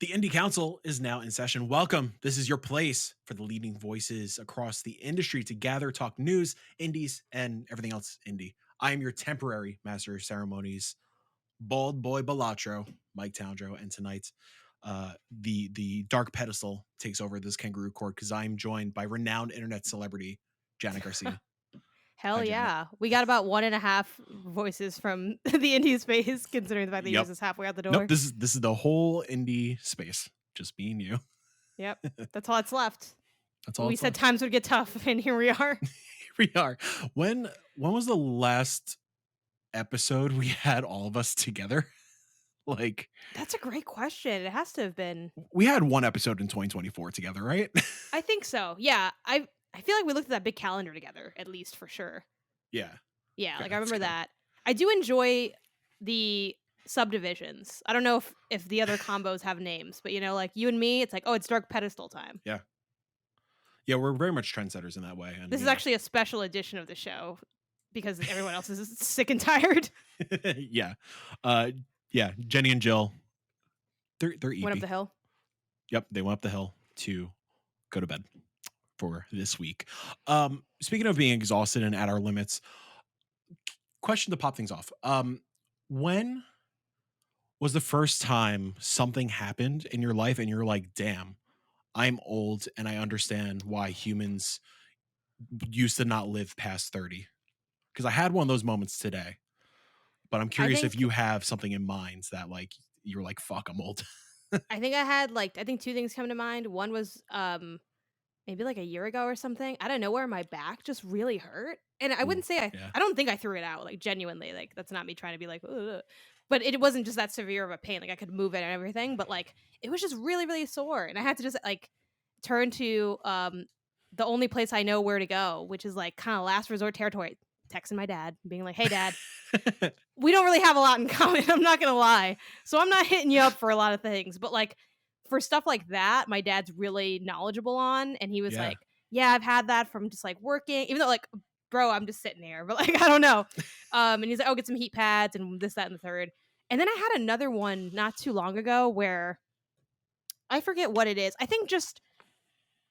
The Indie Council is now in session. Welcome. This is your place for the leading voices across the industry to gather, talk news, indies, and everything else indie. I am your temporary master of ceremonies, bald boy Balatro, Mike Towndrow, and tonight, the dark pedestal takes over this kangaroo court because I am joined by renowned internet celebrity Janet Garcia. Hell Hi, Janet. yeah. We got about 1.5 voices from the indie space, considering the fact that yours Yep. is halfway out the Nope. door. This is the whole indie space. Just me and you. Yep. That's all that's left. That's all We it's said left. times would get tough, and here we are. Here we are. When was the last episode we had all of us together? Like That's a great question. It has to have been. we had one episode in 2024 together, right? I think so. Yeah. I feel like we looked at that big calendar together, at least for sure. Yeah. Yeah, Okay, like I that's remember good. that. I do enjoy the subdivisions. I don't know if the other combos have names, but like you and me, it's like, oh, it's dark pedestal time. Yeah. Yeah, we're very much trendsetters in that way. And This is actually a special edition of the show because everyone else is sick and tired. yeah. Uh yeah, Jenny and Jill, they're Went up eepy. the hill. Yep, they went up the hill to go to bed for this week. Speaking of being exhausted and at our limits, question to pop things off. When was the first time something happened in your life and you're like, damn, I'm old and I understand why humans used to not live past 30? Because I had one of those moments today, but I'm I curious if think you have something in mind that like you're like, fuck, I'm old. I think I had I think two things come to mind. One was maybe like a year ago or something. Out of nowhere my back just really hurt. And I Ooh, wouldn't say yeah. I don't think I threw it out like genuinely. Like that's not me trying to be like ugh. But it wasn't just that severe of a pain. Like I could move it and everything, but like it was just really really sore and I had to just like turn to the only place I know where to go, which is like kind of last resort territory. Texting my dad, being like, "Hey dad, we don't really have a lot in common, I'm not gonna lie. So I'm not hitting you up for a lot of things, but like for stuff like that, my dad's really knowledgeable on, and he was Yeah. like, "Yeah, I've had that from just like working, even though like, bro, I'm just sitting here, but like I don't know." And he's like, "Oh, get some heat pads and this, that, and the third." And then I had another one not too long ago where I forget what it is. I think just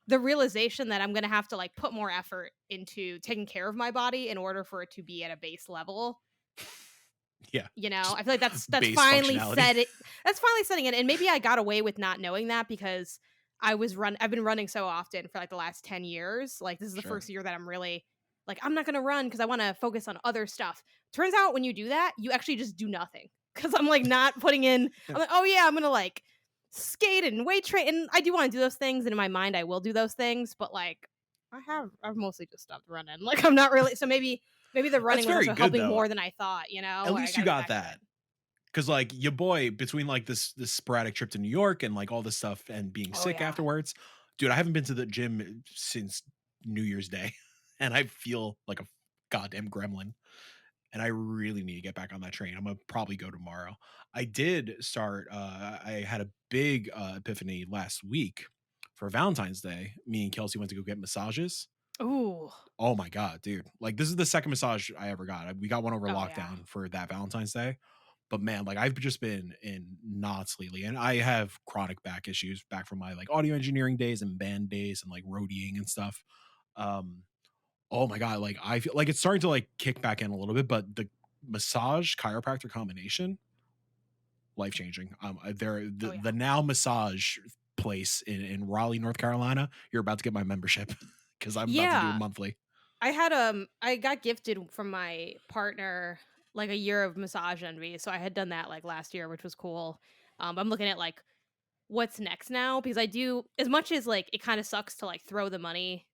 the realization that I'm gonna have to like put more effort into taking care of my body in order for it to be at a base level. Yeah. I Just feel like that's base finally functionality. said it. That's finally setting it, and maybe I got away with not knowing that because I've been running so often for like the last 10 years. Like this is the Sure. first year that I'm really like I'm not going to run because I want to focus on other stuff. Turns out when you do that, you actually just do nothing cuz I'm like not putting in I'm like, "Oh yeah, I'm going to like skate and weight train." And I do want to do those things and in my mind I will do those things, but like I've mostly just stopped running. Like I'm not really so maybe the That's running was very also good helping though. more than I thought, At I least got you to get got back to it. that. Cause like your boy, between like this sporadic trip to New York and like all this stuff and being Oh sick yeah. afterwards, dude, I haven't been to the gym since New Year's Day, and I feel like a goddamn gremlin. And I really need to get back on that train. I'm gonna probably go tomorrow. I did start. I had a big epiphany last week for Valentine's Day. Me and Kelsey went to go get massages. Ooh. Oh my god, dude! Like this is the second massage I ever got. We got one over Oh, yeah. lockdown for that Valentine's Day. But man, like I've just been in knots lately, and I have chronic back issues back from my like audio engineering days and band days and like roadieing and stuff. Um, oh my god, like I feel like it's starting to like kick back in a little bit, but the massage chiropractor combination, life changing. There Oh, the yeah. now massage place in Raleigh, North Carolina. You're about to get my membership because I'm about to do it Yeah. monthly. I got gifted from my partner, like, a year of massage envy, so I had done that, like, last year, which was cool. I'm looking at, like, what's next now because I do as much as, like, it kinda sucks to, like, throw the money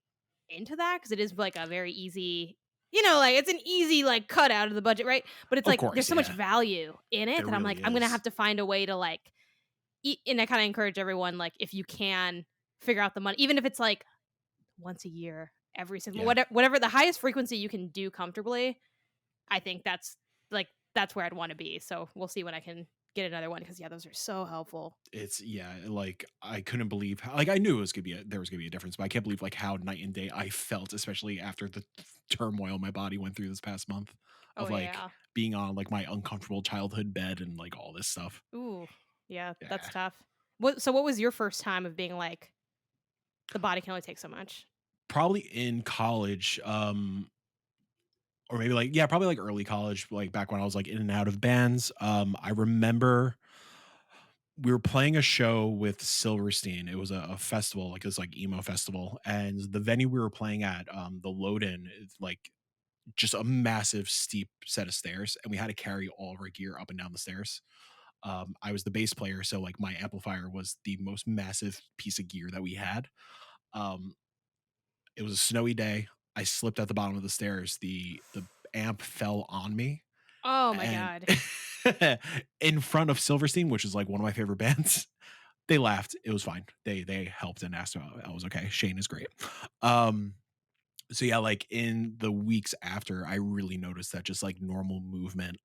into that because it is, like, a very easy like, it's an easy, like, cut out of the budget, right? But it's Of like, there's course, so much yeah, value in it there that I'm really like, I'm gonna is. have to find a way to, like, and I kinda encourage everyone, like, if you can figure out the money even if it's, like, once a year, every single Yeah. whatever the highest frequency you can do comfortably, I think that's where I'd wanna be, so we'll see when I can get another one because yeah, those are so helpful. It's yeah, like I couldn't believe how, like I knew it was gonna be there was gonna be a difference, but I can't believe like how night and day I felt, especially after the turmoil my body went through this past month Oh, of like yeah. being on like my uncomfortable childhood bed and like all this stuff. Ooh. Yeah, that's Yeah. tough. What was your first time of being like, the body can only take so much? Probably in college, or maybe like yeah, probably like early college, like back when I was like in and out of bands. I remember we were playing a show with Silverstein. It was a festival, like this like emo festival, and the venue we were playing at, the load in, is like just a massive steep set of stairs, and we had to carry all of our gear up and down the stairs. I was the bass player, so like my amplifier was the most massive piece of gear that we had. Um, it was a snowy day. I slipped at the bottom of the stairs. The amp fell on me, Oh my and god. in front of Silverstein, which is like one of my favorite bands, they laughed. It was fine. They helped and asked if I was okay. Shane is great. Um, so yeah, like in the weeks after, I really noticed that just like normal movement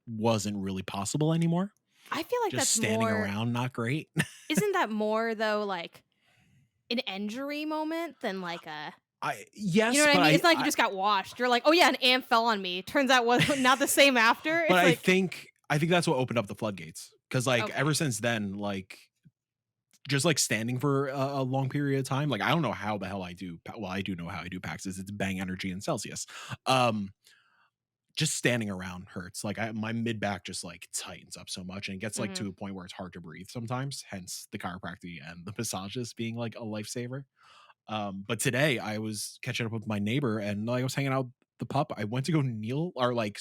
wasn't really possible anymore. I feel like Just that's standing more around, not great. isn't that more though, like, an injury moment than like a I you know yes, what I but mean? I, It's not like you I just got washed. You're like, "Oh yeah, an ant fell on me." Turns out was not the same after. but It's like, I think that's what opened up the floodgates. Cause like ever okay. since then, like just like standing for a long period of time, like I don't know how the hell I do. Well, I do know how I do PAX is it's bang energy in Celsius. Um, just standing around hurts. Like my mid back just like tightens up so much, and it gets like Mhm. to a point where it's hard to breathe sometimes. Hence the chiropractic and the massages being like a lifesaver. But today I was catching up with my neighbor, and like I was hanging out with the pup. I went to go kneel or like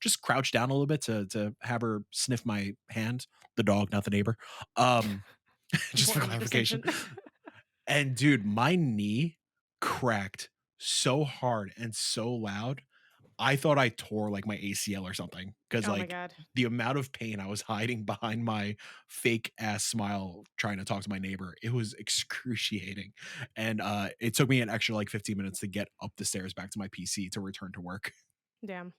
just crouch down a little bit to have her sniff my hand. The dog, not the neighbor. Um, just for Important clarification. distinction. And dude, my knee cracked so hard and so loud. I thought I tore like my ACL or something because Oh my like god. the amount of pain I was hiding behind my fake ass smile trying to talk to my neighbor, it was excruciating. And it took me an extra like 15 minutes to get up the stairs back to my PC to return to work. Damn.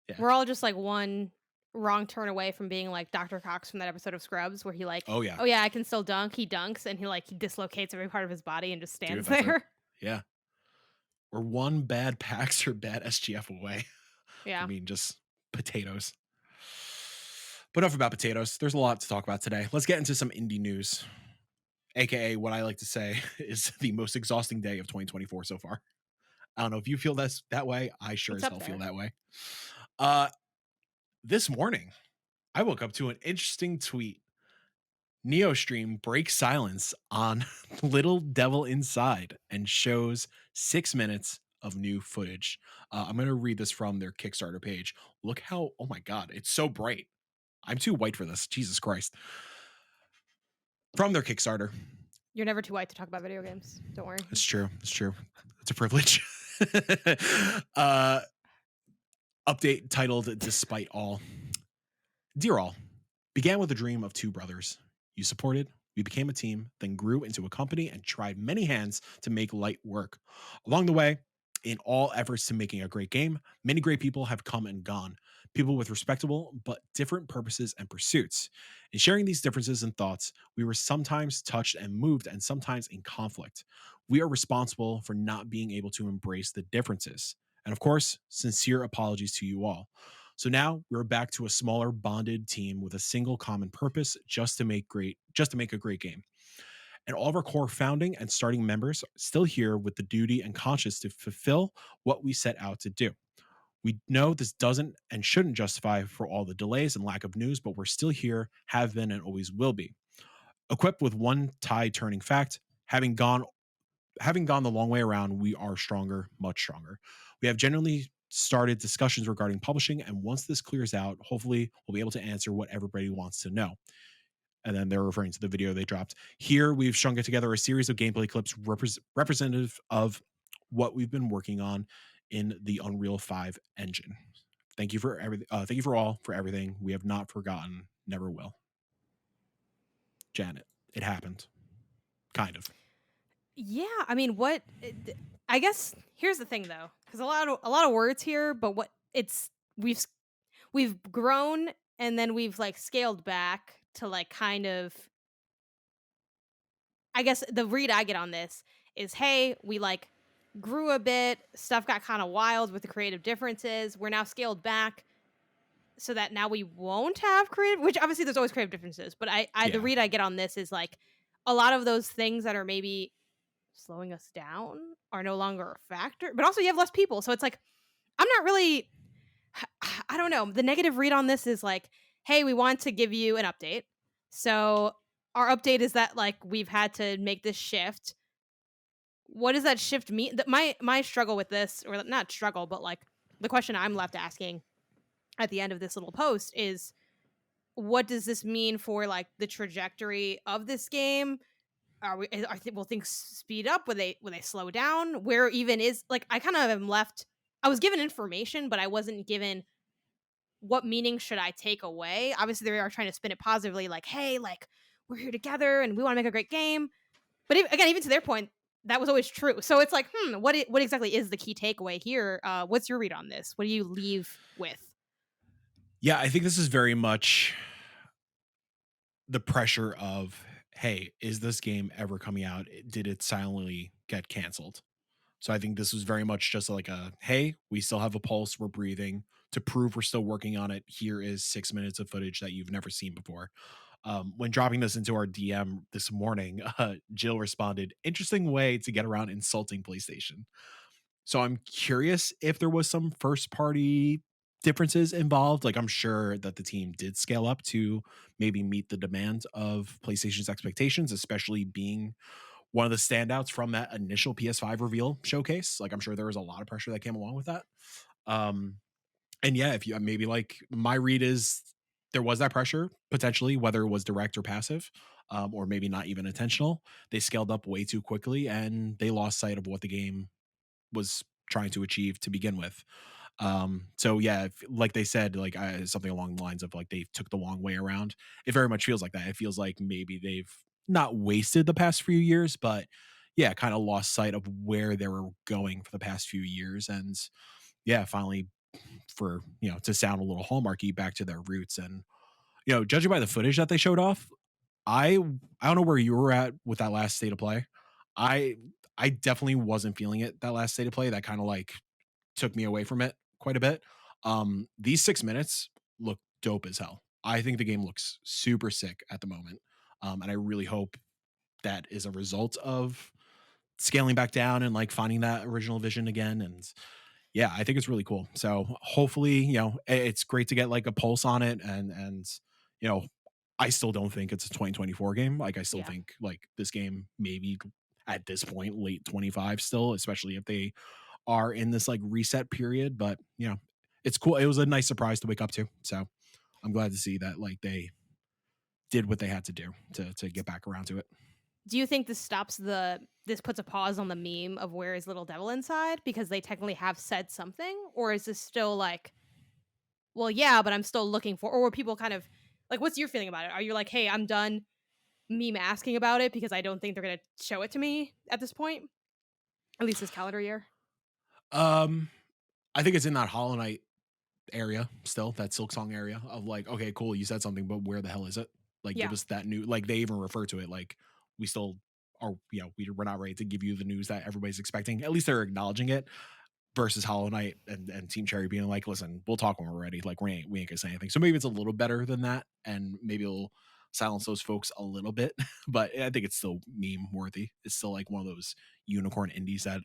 Yeah. We're all just like one wrong turn away from being like Dr. Cox from that episode of Scrubs where he like, Oh yeah. "Oh yeah, I can still dunk." He dunks and he dislocates every part of his body and just Dude, stands that's it. there. Yeah. We're one bad PAX or bad SGF away from Yeah. being just potatoes. But enough about potatoes. There's a lot to talk about today. Let's get into some indie news, aka what I like to say is the most exhausting day of 2024 so far. I don't know if you feel that way. I sure It's as up hell feel there. that way. Uh, this morning, I woke up to an interesting tweet. NeoStream breaks silence on Little Devil Inside and shows 6 minutes of new footage. I'm going to read this from their Kickstarter page. Look how, oh my God, it's so bright. I'm too white for this. Jesus Christ. From their Kickstarter. You're never too white to talk about video games. Don't worry. It's true. It's true. It's a privilege. uh, update titled Despite All. Dear all, began with a dream of two brothers. You supported, we became a team, then grew into a company and tried many hands to make light work. Along the way, in all efforts to making a great game, many great people have come and gone. People with respectable but different purposes and pursuits. In sharing these differences and thoughts, we were sometimes touched and moved and sometimes in conflict. We are responsible for not being able to embrace the differences. And of course, sincere apologies to you all. So now we're back to a smaller bonded team with a single common purpose just to make a great game. And all of our core founding and starting members are still here with the duty and conscience to fulfill what we set out to do. We know this doesn't and shouldn't justify for all the delays and lack of news, but we're still here, have been, and always will be. Equipped with one tide turning fact, having gone the long way around, we are stronger, much stronger. We have genuinely started discussions regarding publishing, and once this clears out, hopefully we'll be able to answer what everybody wants to know. And then they're referring to the video they dropped. Here, we've strung together a series of gameplay clips representative of what we've been working on in the Unreal 5 engine. Thank you for everything. Thank you for all for everything. We have not forgotten, never will. Janet, it happened, kind of. Yeah, I mean, I guess here's the thing though, because a lot of words here, but what it's we've grown and then we've like scaled back to like kind of. I guess the read I get on this is, hey, we like grew a bit, stuff got kind of wild with the creative differences. We're now scaled back. so that now we won't have creative, which obviously there's always creative differences, but I the Yeah. read I get on this is like a lot of those things that are maybe slowing us down are no longer a factor, but also you have less people. So it's like I'm not really I don't know. The negative read on this is like, "Hey, we want to give you an update." So our update is that like we've had to make this shift. What does that shift mean? My struggle with this, or not struggle, but like the question I'm left asking at the end of this little post is, what does this mean for like the trajectory of this game? Will things speed up? Will they slow down? Where even is like I kind of am left. I was given information, but I wasn't given what meaning should I take away. Obviously, they are trying to spin it positively, like, hey, like we're here together and we want to make a great game. But again, even to their point, that was always true. So it's like, what exactly is the key takeaway here? What's your read on this? What do you leave with? Yeah, I think this is very much the pressure of, hey, is this game ever coming out? Did it silently get canceled? So I think this was very much just like a, hey, we still have a pulse, we're breathing. To prove we're still working on it, here is 6 minutes of footage that you've never seen before. When dropping this into our DM this morning, Jill responded, interesting way to get around insulting PlayStation. So I'm curious if there was some first party differences involved. Like I'm sure that the team did scale up to maybe meet the demand of PlayStation's expectations, especially being one of the standouts from that initial PS5 reveal showcase. Like I'm sure there was a lot of pressure that came along with that. Um, and yeah, if you maybe like my read is there was that pressure potentially, whether it was direct or passive, or maybe not even intentional. They scaled up way too quickly and they lost sight of what the game was trying to achieve to begin with. So yeah, like they said, like something along the lines of like they took the long way around. It very much feels like that. It feels like maybe they've not wasted the past few years, but yeah, kind of lost sight of where they were going for the past few years. And yeah, finally for, to sound a little hallmarky back to their roots. And, judging by the footage that they showed off, I don't know where you were at with that last state of play. I I definitely wasn't feeling it that last state of play. That kind of like took me away from it quite a bit. These 6 minutes look dope as hell. I think the game looks super sick at the moment. And I really hope that is a result of scaling back down and like finding that original vision again. And yeah, I think it's really cool. So hopefully, it's great to get like a pulse on it. And you know, I still don't think it's a 2024 game. Like I still Yeah. think like this game maybe at this point late 25 still, especially if they are in this like reset period. But it's cool. It was a nice surprise to wake up to. So I'm glad to see that like they did what they had to do to get back around to it. Do you think this puts a pause on the meme of where is little devil inside because they technically have said something, or is this still like, well, yeah, but I'm still looking for, or were people kind of like, what's your feeling about it? Are you like, hey, I'm done meme asking about it because I don't think they're gonna show it to me at this point, at least this calendar year? Um, I think it's in that Hollow Knight area still, that Silk Song area of like, okay, cool, you said something, but where the hell is it? Like, give Yeah. us that new. Like, they even refer to it like we still are. We're not ready to give you the news that everybody's expecting. At least they're acknowledging it. Versus Hollow Knight and Team Cherry being like, listen, we'll talk when we're ready. Like, we ain't gonna say anything. So maybe it's a little better than that, and maybe it'll silence those folks a little bit. But I think it's still meme worthy. It's still like one of those unicorn indies that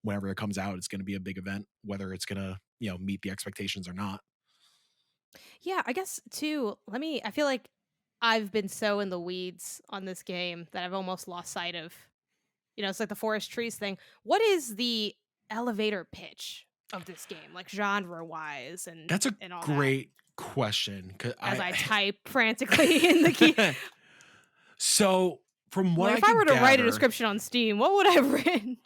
whenever it comes out, it's going to be a big event, whether it's going to, meet the expectations or not. Yeah, I guess too. I feel like I've been so in the weeds on this game that I've almost lost sight of, it's like the forest trees thing. What is the elevator pitch of this game, like genre wise That's a and all that? great question. Cause As I, I type frantically in the key. so from what Like I if I were could to write a gather, description on Steam, what would I have written?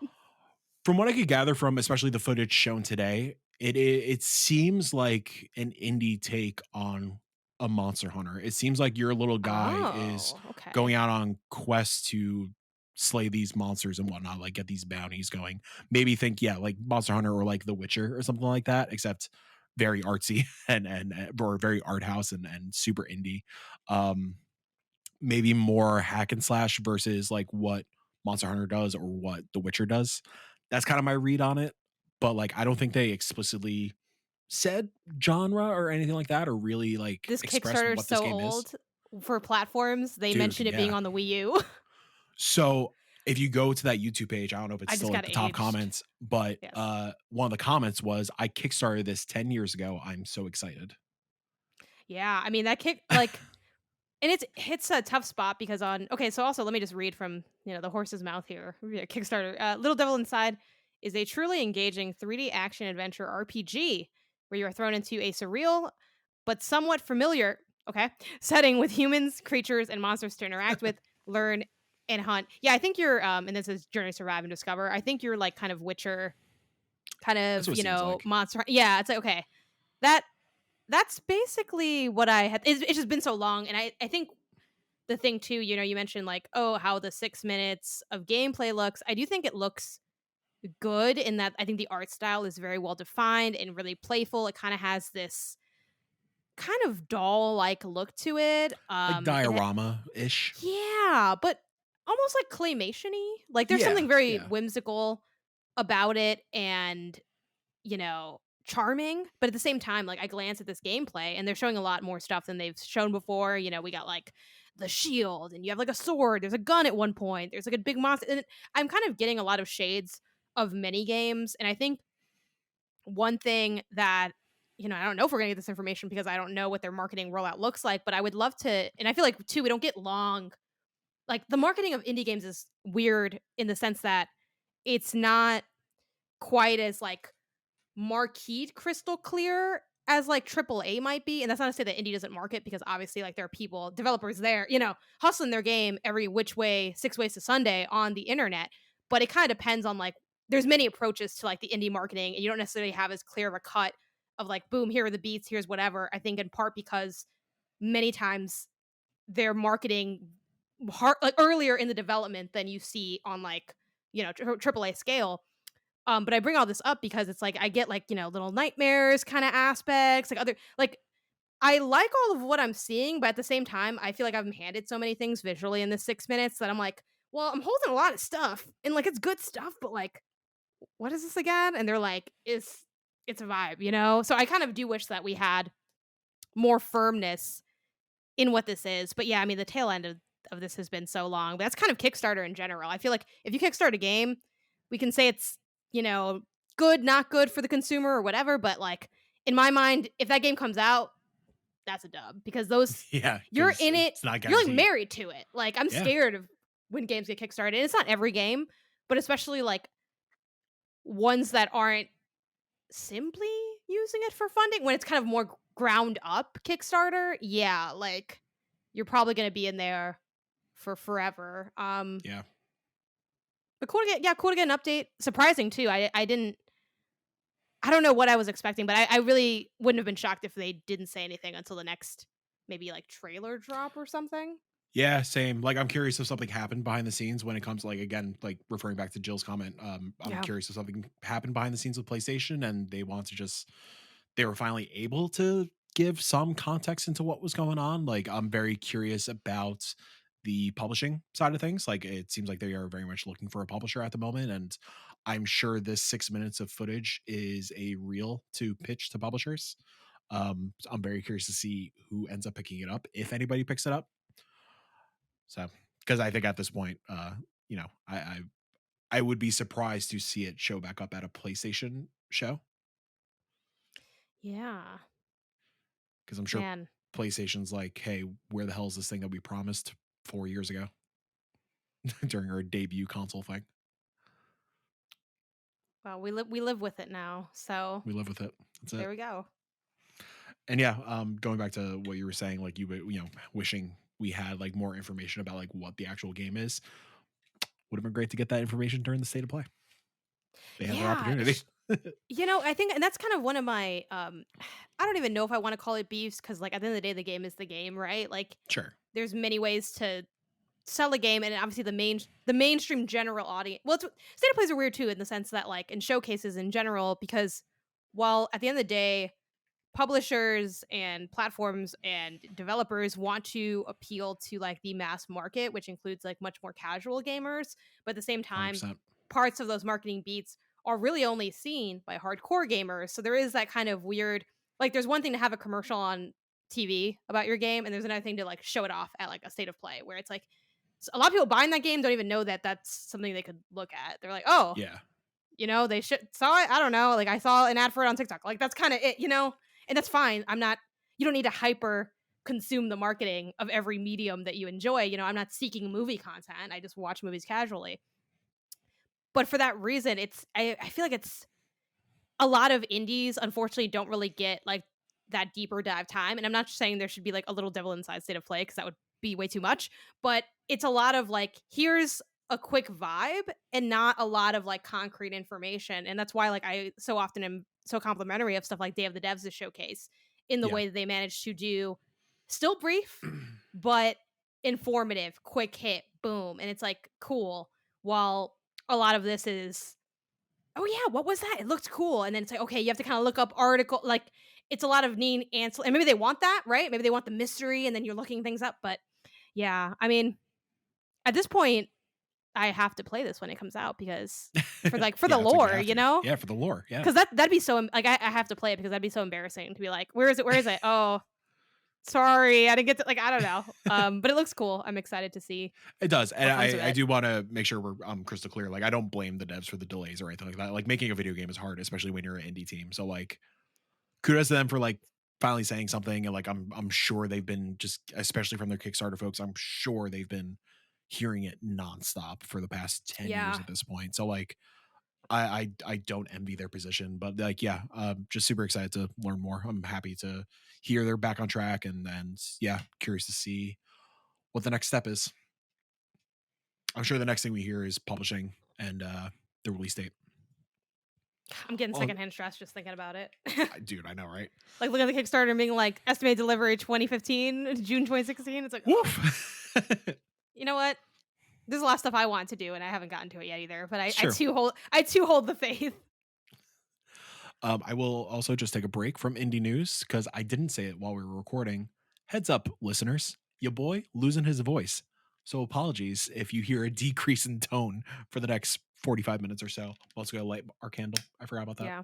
from especially the footage shown today, it seems like an indie take on a Monster Hunter. It seems like your little guy is Oh, okay. going out on quests to slay these monsters and whatnot, like get these bounties going. Maybe think, yeah, like Monster Hunter or like The Witcher or something like that, except very artsy and or very art house and super indie. Um, Maybe more hack and slash versus like what Monster Hunter does or what The Witcher does. That's kind of my read on it. But like I don't think they explicitly said genre or anything like that, or really like This expressed Kickstarter is what this so game is? old for platforms. They Dude, mentioned it being yeah. on the Wii U. So if you go to that YouTube page, I don't know if it's I just still like got the top aged. comments, but Yes. one of the comments was, "I kickstarted this 10 years ago. I'm so excited." Yeah, I mean, that kick like and it's hits a tough spot because on okay, so also let me just read from, the horse's mouth here. Yeah, Kickstarter. Little Devil Inside is a truly engaging 3D action adventure RPG where you are thrown into a surreal but somewhat familiar, okay, setting with humans, creatures, and monsters to interact with, learn, and hunt. Yeah, I think you're and this is Journey Survive and Discover. I think you're like kind of Witcher, kind That's of, what it seems like. monster. Yeah, it's like okay. That that's basically what I had it's just been so long, and I think the thing too, you mentioned like, oh, how the 6 minutes of gameplay looks. I do think it looks good in that I think the art style is very well defined and really playful. It kinda has this kind of doll-like look to it. Like diorama-ish. Yeah, but almost like claymation-y. Like, there's Yeah, something very yeah. whimsical about it and charming, but at the same time, like I glance at this gameplay and they're showing a lot more stuff than they've shown before. We got like the shield and you have like a sword, there's a gun at one point, there's like a big monster. And I'm kind of getting a lot of shades of mini games. And I think one thing that I don't know if we're gonna get this information because I don't know what their marketing rollout looks like, but I would love to, and I feel like too, we don't get long like the marketing of indie games is weird in the sense that it's not quite as like marquee crystal clear as like triple A might be. And that's not to say that indie doesn't market because obviously like there are people, developers there, hustling their game every which way, 6 ways to Sunday on the internet. But it kind of depends on like there's many approaches to like the indie marketing and you don't necessarily have as clear of a cut of like boom, here are the beats, here's whatever. I think in part because many times they're marketing like earlier in the development than you see on like, triple A scale. But I bring all this up because it's like I get like, little nightmares kind of aspects, like other like I like all of what I'm seeing, but at the same time, I feel like I'm handed so many things visually in this 6 minutes that I'm like, well, I'm holding a lot of stuff and like it's good stuff, but like, what is this again? And they're like, it's a vibe. So I kind of do wish that we had more firmness in what this is. But yeah, I mean, the tail end of this has been so long. But that's kind of Kickstarter in general. I feel like if you kickstart a game, we can say it's, you know, good, not good for the consumer or whatever. But like in my mind, if that game comes out, that's a dub because those Yeah, you're because in it, it's not you're like guaranteed. married to it. Like I'm Yeah. scared of when games get kickstarted. And it's not every game, but especially like ones that aren't simply using it for funding when it's kind of more ground up Kickstarter. Yeah, like you're probably going to be in there for forever. Yeah. But cool to get an update. Surprising too. I don't know what I was expecting, but I really wouldn't have been shocked if they didn't say anything until the next maybe like trailer drop or something. Yeah, same. Like, I'm curious if something happened behind the scenes when it comes to, like, again, like, referring back to Jill's comment, I'm Yeah. curious if something happened behind the scenes with PlayStation and they want to just they were finally able to give some context into what was going on. Like, I'm very curious about the publishing side of things. Like, it seems like they are very much looking for a publisher at the moment, and I'm sure this 6 minutes of footage is a reel to pitch to publishers. So I'm very curious to see who ends up picking it up, if anybody picks it up. So, because I think at this point, I would be surprised to see it show back up at a PlayStation show Yeah. because I'm sure Man. PlayStation's like, "Hey, where the hell is this thing that we promised 4 years ago during our debut console thing?" Well, we live with it now. So We live with it. That's there it. we go. And yeah, going back to what you were saying, like wishing we had like more information about like what the actual game is. Would have been great to get that information during the state of play. They had their Yeah. opportunity. I think and that's kind of one of my I don't even know if I want to call it beefs cuz like at the end of the day the game is the game, right? Like Sure. there's many ways to sell a game and obviously the mainstream general audience. Well, state of plays are weird too in the sense that like in showcases in general because while at the end of the day publishers and platforms and developers want to appeal to like the mass market, which includes like much more casual gamers, but at the same time 100%. parts of those marketing beats are really only seen by hardcore gamers. So there is that kind of weird, like, there's one thing to have a commercial on TV about your game, and there's another thing to like show it off at like a state of play where it's like a lot of people buying that game don't even know that that's something they could look at. They're like, oh, Yeah. they should saw it. I don't know. Like I saw an ad for it on TikTok. Like that's kind of it. And that's fine. I'm not. You don't need to hyper consume the marketing of every medium that you enjoy. I'm not seeking movie content. I just watch movies casually. But for that reason, I feel like it's a lot of indies unfortunately don't really get like that deeper dive time. And I'm not saying there should be like a little devil inside state of play because that would be way too much. But it's a lot of like, here's a quick vibe and not a lot of like concrete information. And that's why like I so often am so complimentary of stuff like Day of the Devs' showcase in the Yeah. way that they managed to do still brief, but informative, quick hit, boom. And it's like cool. While a lot of this is, oh yeah, what was that? It looked cool. And then it's like, okay, you have to kind of look up article. Like it's a lot of neat answer. And maybe they want that, right? Maybe they want the mystery and then you're looking things up. But yeah, I mean, at this point, I have to play this when it comes out because for the Yeah, it's like you lore, have to. Yeah, for the lore. Yeah. because that'd be so like I have to play it because that'd be so embarrassing to be like, where is it? Where is it? Oh, sorry, I didn't get to like I don't know. But it looks cool. I'm excited to see It does. And what comes of I it. do want to make sure we're crystal clear. Like I don't blame the devs for the delays or anything like that. Like making a video game is hard, especially when you're an indie team. So like kudos to them for like finally saying something. And like I'm sure they've been just, especially from their Kickstarter folks, I'm sure they've been hearing it nonstop for the past 10 years Yeah, at this point. So like I don't envy their position, but like yeah, just super excited to learn more. I'm happy to hear they're back on track, and yeah, curious to see what the next step is. I'm sure the next thing we hear is publishing and the release date. I'm getting Oh, secondhand stress just thinking about it. dude, I know, right? Like look at the Kickstarter being like estimated delivery 2015, June 2016. It's like, oh, Woof. you know what? There's a lot of stuff I want to do and I haven't gotten to it yet either. But I, It's I true. too hold I too hold the faith. I will also just take a break from indie news because I didn't say it while we were recording. Heads up, listeners, your boy losing his voice. So apologies if you hear a decrease in tone for the next 45 minutes or so. We'll also go light our candle. I forgot about that. Yeah,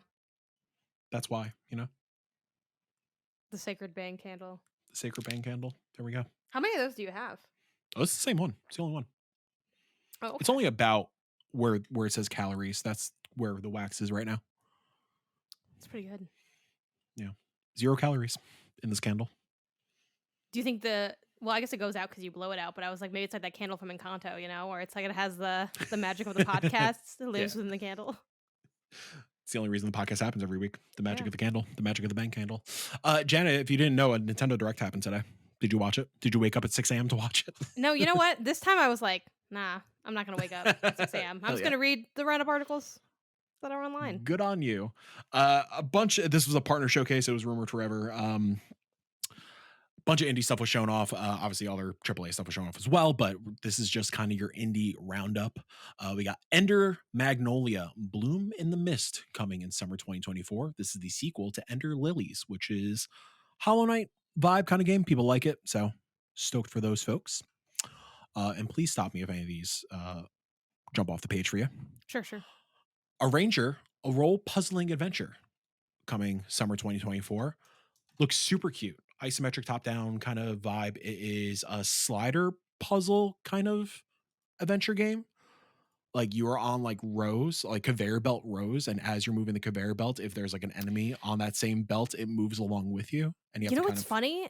That's why, the sacred bang candle. the sacred bang candle. There we go. How many of those do you have? Oh, it's the same one. It's the only one. Oh, It's okay. only about where it says calories. That's where the wax is right now. It's pretty good. Yeah. 0 calories in this candle. Do you think well, I guess it goes out because you blow it out, but I was like, maybe it's like that candle from Encanto, where it's like it has the magic of the podcasts that lives within the candle. It's the only reason the podcast happens every week. The magic Yeah. of the candle, the magic of the bang candle. Janet, if you didn't know, a Nintendo Direct happened today. Did you watch it? Did you wake up at 6 a.m. to watch it? No, you know what? This time I was like, nah, I'm not gonna wake up at 6 a.m. I'm Hell just yeah. gonna read the roundup articles that are online. Good on you. This was a partner showcase. It was rumored forever. Bunch of indie stuff was shown off. Obviously, all their AAA stuff was shown off as well, but this is just kind of your indie roundup. We got Ender Magnolia Bloom in the Mist coming in summer 2024. This is the sequel to Ender Lilies, which is Hollow Knight vibe kind of game. People like it, so stoked for those folks. And please stop me if any of these jump off the page for you. Sure. A Ranger, a role puzzling adventure coming summer 2024. Looks super cute. Isometric top down kind of vibe. It is a slider puzzle kind of adventure game. Like you are on like rows, like conveyor belt rows, and as you're moving the conveyor belt, if there's like an enemy on that same belt, it moves along with you. And you have You know to what's funny?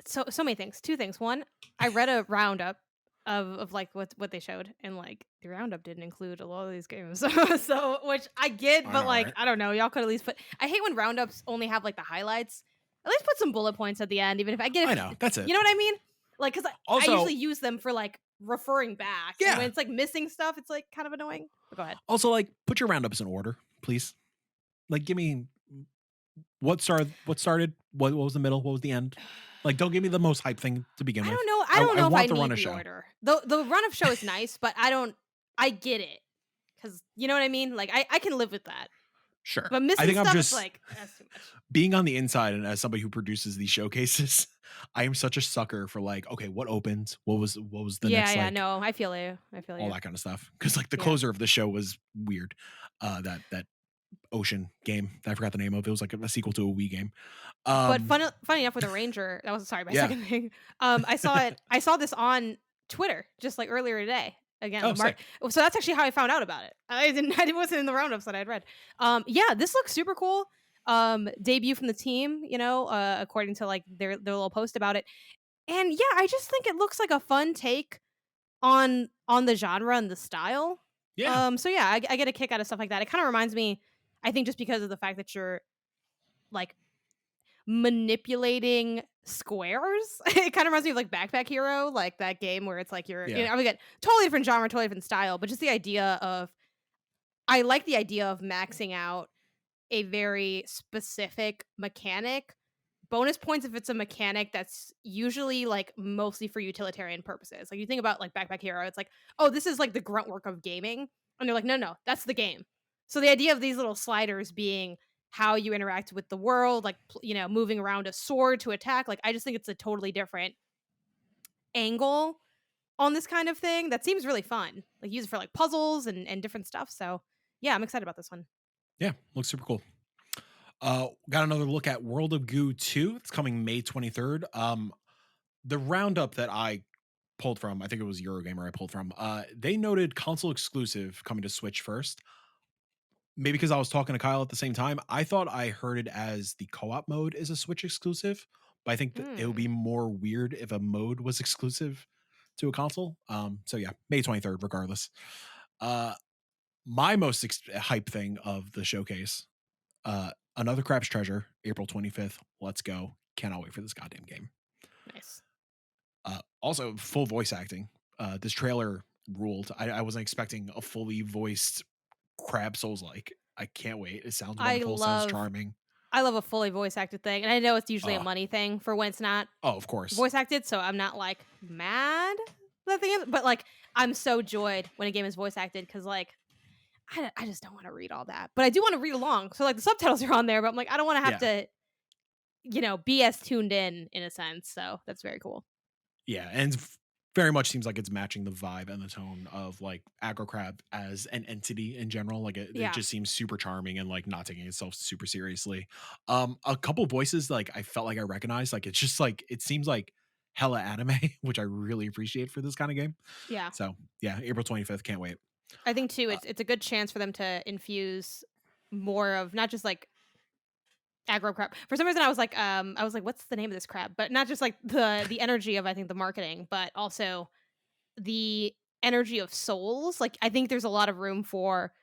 So many things. Two things. One, I read a roundup of like what they showed, and like the roundup didn't include a lot of these games. So which I get, I but know, like right? I don't know. Y'all could at least put. I hate when roundups only have like the highlights. At least put some bullet points at the end, even if I get. I know. That's it. You know what I mean? Like, because I Also, usually use them for like referring back. And Yeah. when it's like missing stuff, it's like kind of annoying. But go ahead. also like put your roundups in order, please. Like give me what started, what was the middle, what was the end. Like don't give me the most hype thing to begin I with. don't know. I don't know if want I the run need of the show. order. The run of show is nice, but I get it. Because you know what I mean? Like, I can live with that. Sure. But I missing think I'm stuff is just like, that's too much. being on the inside, and as somebody who produces these showcases, I am such a sucker for like, okay, what opened? What was the next like No, I feel you. I feel all you. that kind of stuff. Because like the Yeah. closer of the show was weird. That ocean game that I forgot the name of. It was like a sequel to a Wii game. But Um, funny enough with the ranger, that was sorry, my yeah. second thing. I saw this on Twitter just, like, earlier today. Again, the Oh, mark sick. so that's actually how I found out about it. I wasn't in the roundups that I'd read. Yeah, this looks super cool. Debut from the team, according to, like, their little post about it. And, yeah, I just think it looks like a fun take on the genre and the style. Yeah. So yeah, I get a kick out of stuff like that. It kinda reminds me, I think just because of the fact that you're, like, manipulating squares. It kind of reminds me of like Backpack Hero, like that game where it's like Yeah. again, totally different genre, totally different style, but just the idea of I like the idea of maxing out a very specific mechanic. Bonus points if it's a mechanic that's usually like mostly for utilitarian purposes. Like you think about like Backpack Hero, it's like, oh, this is like the grunt work of gaming. And they're like, no, no, that's the game. So the idea of these little sliders being how you interact with the world, like moving around a sword to attack, like I just think it's a totally different angle on this kind of thing that seems really fun. Like use it for like puzzles and different stuff. So yeah, I'm excited about this one. Yeah. Looks super cool. Got another look at World of Goo 2. It's coming May 23rd. The roundup that I pulled from, I think it was Eurogamer I pulled from, they noted console exclusive coming to Switch first. Maybe because I was talking to Kyle at the same time. I thought I heard it as the co-op mode is a Switch exclusive, but I think that it would be Hmm. more weird if a mode was exclusive to a console. So yeah, May 23rd, regardless. Uh, my most hype thing of the showcase, another Crap's Treasure, April 25th. Let's go. Cannot wait for this goddamn game. Nice. Also, full voice acting. This trailer ruled. I wasn't expecting a fully voiced Crab Souls like. I can't wait. It sounds I wonderful. Sounds love charming. I love a fully voice acted thing, and I know it's usually a Uh, money thing for when it's not oh, of course. voice acted, so I'm not, like, mad that thing is but, like, I'm so joyed when a game is voice acted because like, I just don't wanna read all that, but I do wanna read along, so, like, the subtitles are on there, but I'm like, I don't wanna have Yeah. to, be as tuned in a sense, so that's very cool. Yeah. And very much seems like it's matching the vibe and the tone of like Aggro Crab as an entity in general. Like it Yeah. just seems super charming and like not taking itself super seriously. A couple voices like I felt like I recognized. Like it's just like it seems like hella anime, which I really appreciate for this kind of game. Yeah. So yeah, April 25th. Can't wait. I think too, Uh, it's a good chance for them to infuse more of not just, like, aggro crab. For some reason, I was like, "What's the name of this crab?" But not just, like, the energy of, I think, the marketing, but also the energy of souls. Like, I think there's a lot of room for,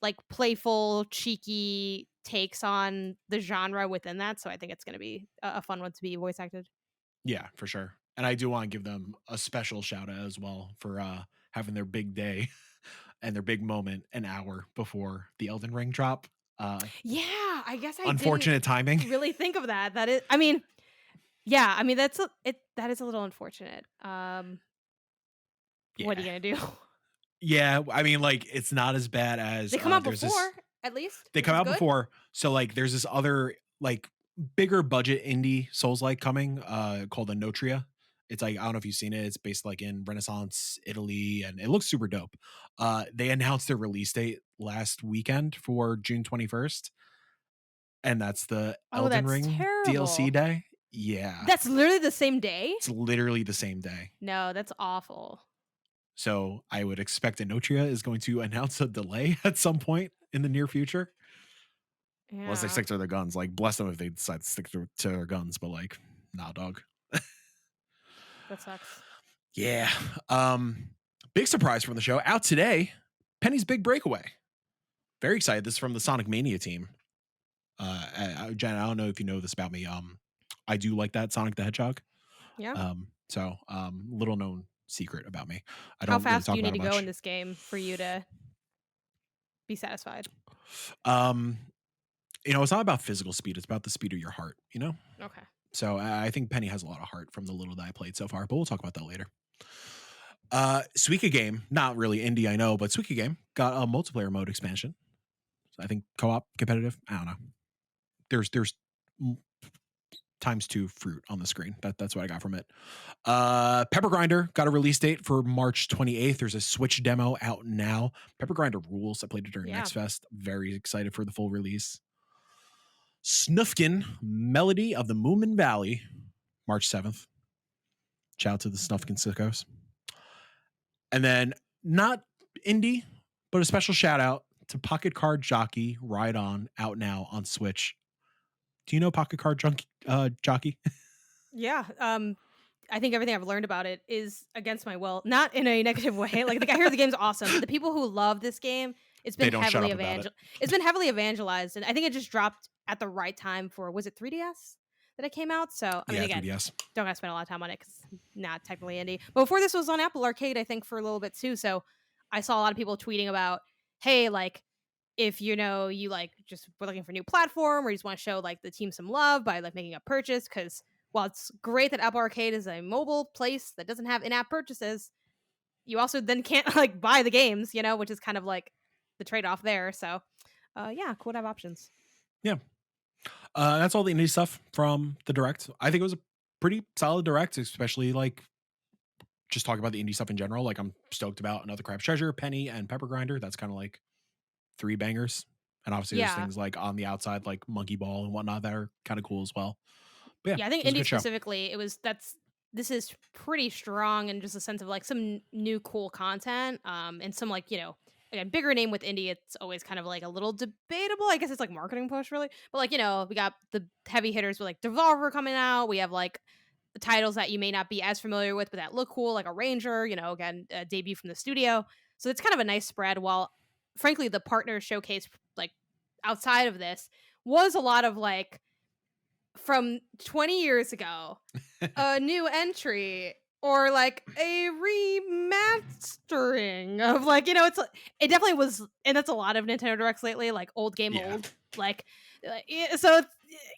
like, playful, cheeky takes on the genre within that, so I think it's gonna be a fun one to be voice acted. yeah, for sure. And I do want to give them a special shout out as well for having their big day and their big moment an hour before the Elden Ring drop. Uh, Yeah, I guess I didn't Unfortunate timing. really think of that. That is I mean, yeah, I mean, that is a little unfortunate. What are Yeah. you gonna do? Yeah, I mean, like, it's not as bad as, They come out there's this before, at least, they which come is out good. before, so, like, there's this other, like, bigger budget indie Souls-like coming, called Anotria. It's like I don't know if you've seen it, it's based, like, in Renaissance Italy, and it looks super dope. They announced their release date last weekend for June 21st, and that's the Oh, Elden that's Ring DLC terrible. day. Yeah, That's literally the same day? it's literally the same day. No, that's awful. So I would expect Inotria is going to announce a delay at some point in the near future. Unless they Yeah, stick to their guns. Like, bless them if they decide to stick to their guns, but like, nah, dog. that sucks. Yeah. Um, Big surprise from the show. Out today, Penny's Big Breakaway. Very excited. This is from the Sonic Mania team. Jen, I don't know if you know this about me. I do like that Sonic the Hedgehog. Yeah. Little known secret about me. I How don't really fast do talk you about need it to go in much. this game for you to be satisfied? Um, it's not about physical speed, it's about the speed of your heart, you know? Okay. So I think Penny has a lot of heart from the little that I played so far, but we'll talk about that later. Suika game, not really indie, I know, but Suika game got a multiplayer mode expansion. So I think co-op competitive. I don't know. There's times 2 fruit on the screen. That's what I got from it. Pepper Grinder got a release date for March 28th. There's a Switch demo out now. Pepper Grinder rules. I played it during Yeah. Next Fest. Very excited for the full release. Snufkin Melody of the Moomin Valley, March 7th. Shout out to the Snufkin sickos. And then not indie, but a special shout out to Pocket Card Jockey Ride On, out now on Switch. Do you know Pocket Card Jockey? Yeah. I think everything I've learned about it is against my will, not in a negative way. Like I hear the game's awesome. But the people who love this game, They don't shut up about it. it's been heavily evangelized, and I think it just dropped at the right time for, was it 3DS that it came out? So I mean, Yeah, again, 3DS. don't gotta spend a lot of time on it because not technically indie. But before this was on Apple Arcade, I think for a little bit too. So I saw a lot of people tweeting about, hey, like if you know you like just were looking for a new platform or you just want to show like the team some love by like making a purchase, because while it's great that Apple Arcade is a mobile place that doesn't have in-app purchases, you also then can't like buy the games, which is kind of like the trade-off there. So yeah, cool to have options. Yeah. That's all the indie stuff from the Direct. I think it was a pretty solid Direct, especially like just talking about the indie stuff in general. Like I'm stoked about Another Crab's Treasure, Penny, and Pepper Grinder. That's kind of like 3 bangers. And obviously there's Yeah. things like on the outside, like Monkey Ball and whatnot that are kind of cool as well. But yeah, Yeah, I it think was a indie good show. specifically, this is pretty strong in just a sense of like some new cool content, and some like, again, bigger name with indie, it's always kind of like a little debatable. I guess it's like marketing push really. But like, we got the heavy hitters with like Devolver coming out. We have like the titles that you may not be as familiar with, but that look cool, like a Ranger, again, a debut from the studio. So it's kind of a nice spread. While frankly, the partner showcase, like outside of this, was a lot of like from 20 years ago, a new entry or like a remastering of like, it definitely was, and that's a lot of Nintendo Directs lately, like old game Yeah. old, like so it's,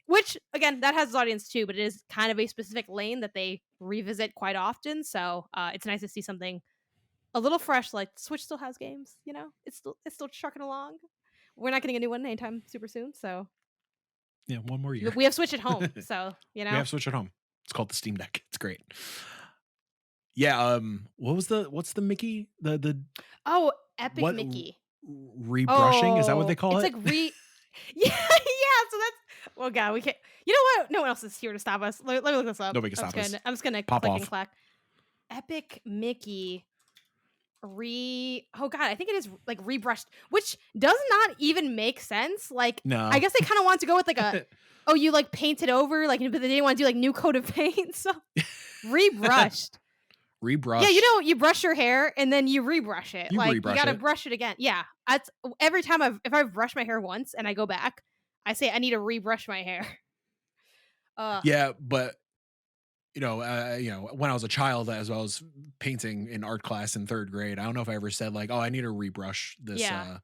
which again, that has its audience too, but it is kind of a specific lane that they revisit quite often. So it's nice to see something a little fresh. Like Switch still has games, it's still trucking along. We're not getting a new one anytime super soon, so Yeah, one more year. we have Switch at home, so We have Switch at home. It's called the Steam Deck. It's great. Yeah, what's the Mickey? The Oh, Epic what Mickey. rebrushing? Is that what they call It's it? like yeah, yeah. So that's, well, God, we can't. You know what? No one else is here to stop us. Let me look this up. Nobody can stop us. I'm just gonna Pop click off. and clack. Epic Mickey Oh God, I think it is like rebrushed, which does not even make sense. Like, No. I guess they kind of want to go with like a, oh, you like paint it over, like, but they didn't want to do like new coat of paint, so rebrushed. Rebrush. Yeah, you brush your hair and then you rebrush it. You Like rebrush you gotta it. brush it again. Yeah, that's every time if I've brushed my hair once and I go back, I say I need to rebrush my hair. Yeah, but when I was a child, as I was painting in art class in 3rd grade, I don't know if I ever said like, "Oh, I need to rebrush this." Yeah.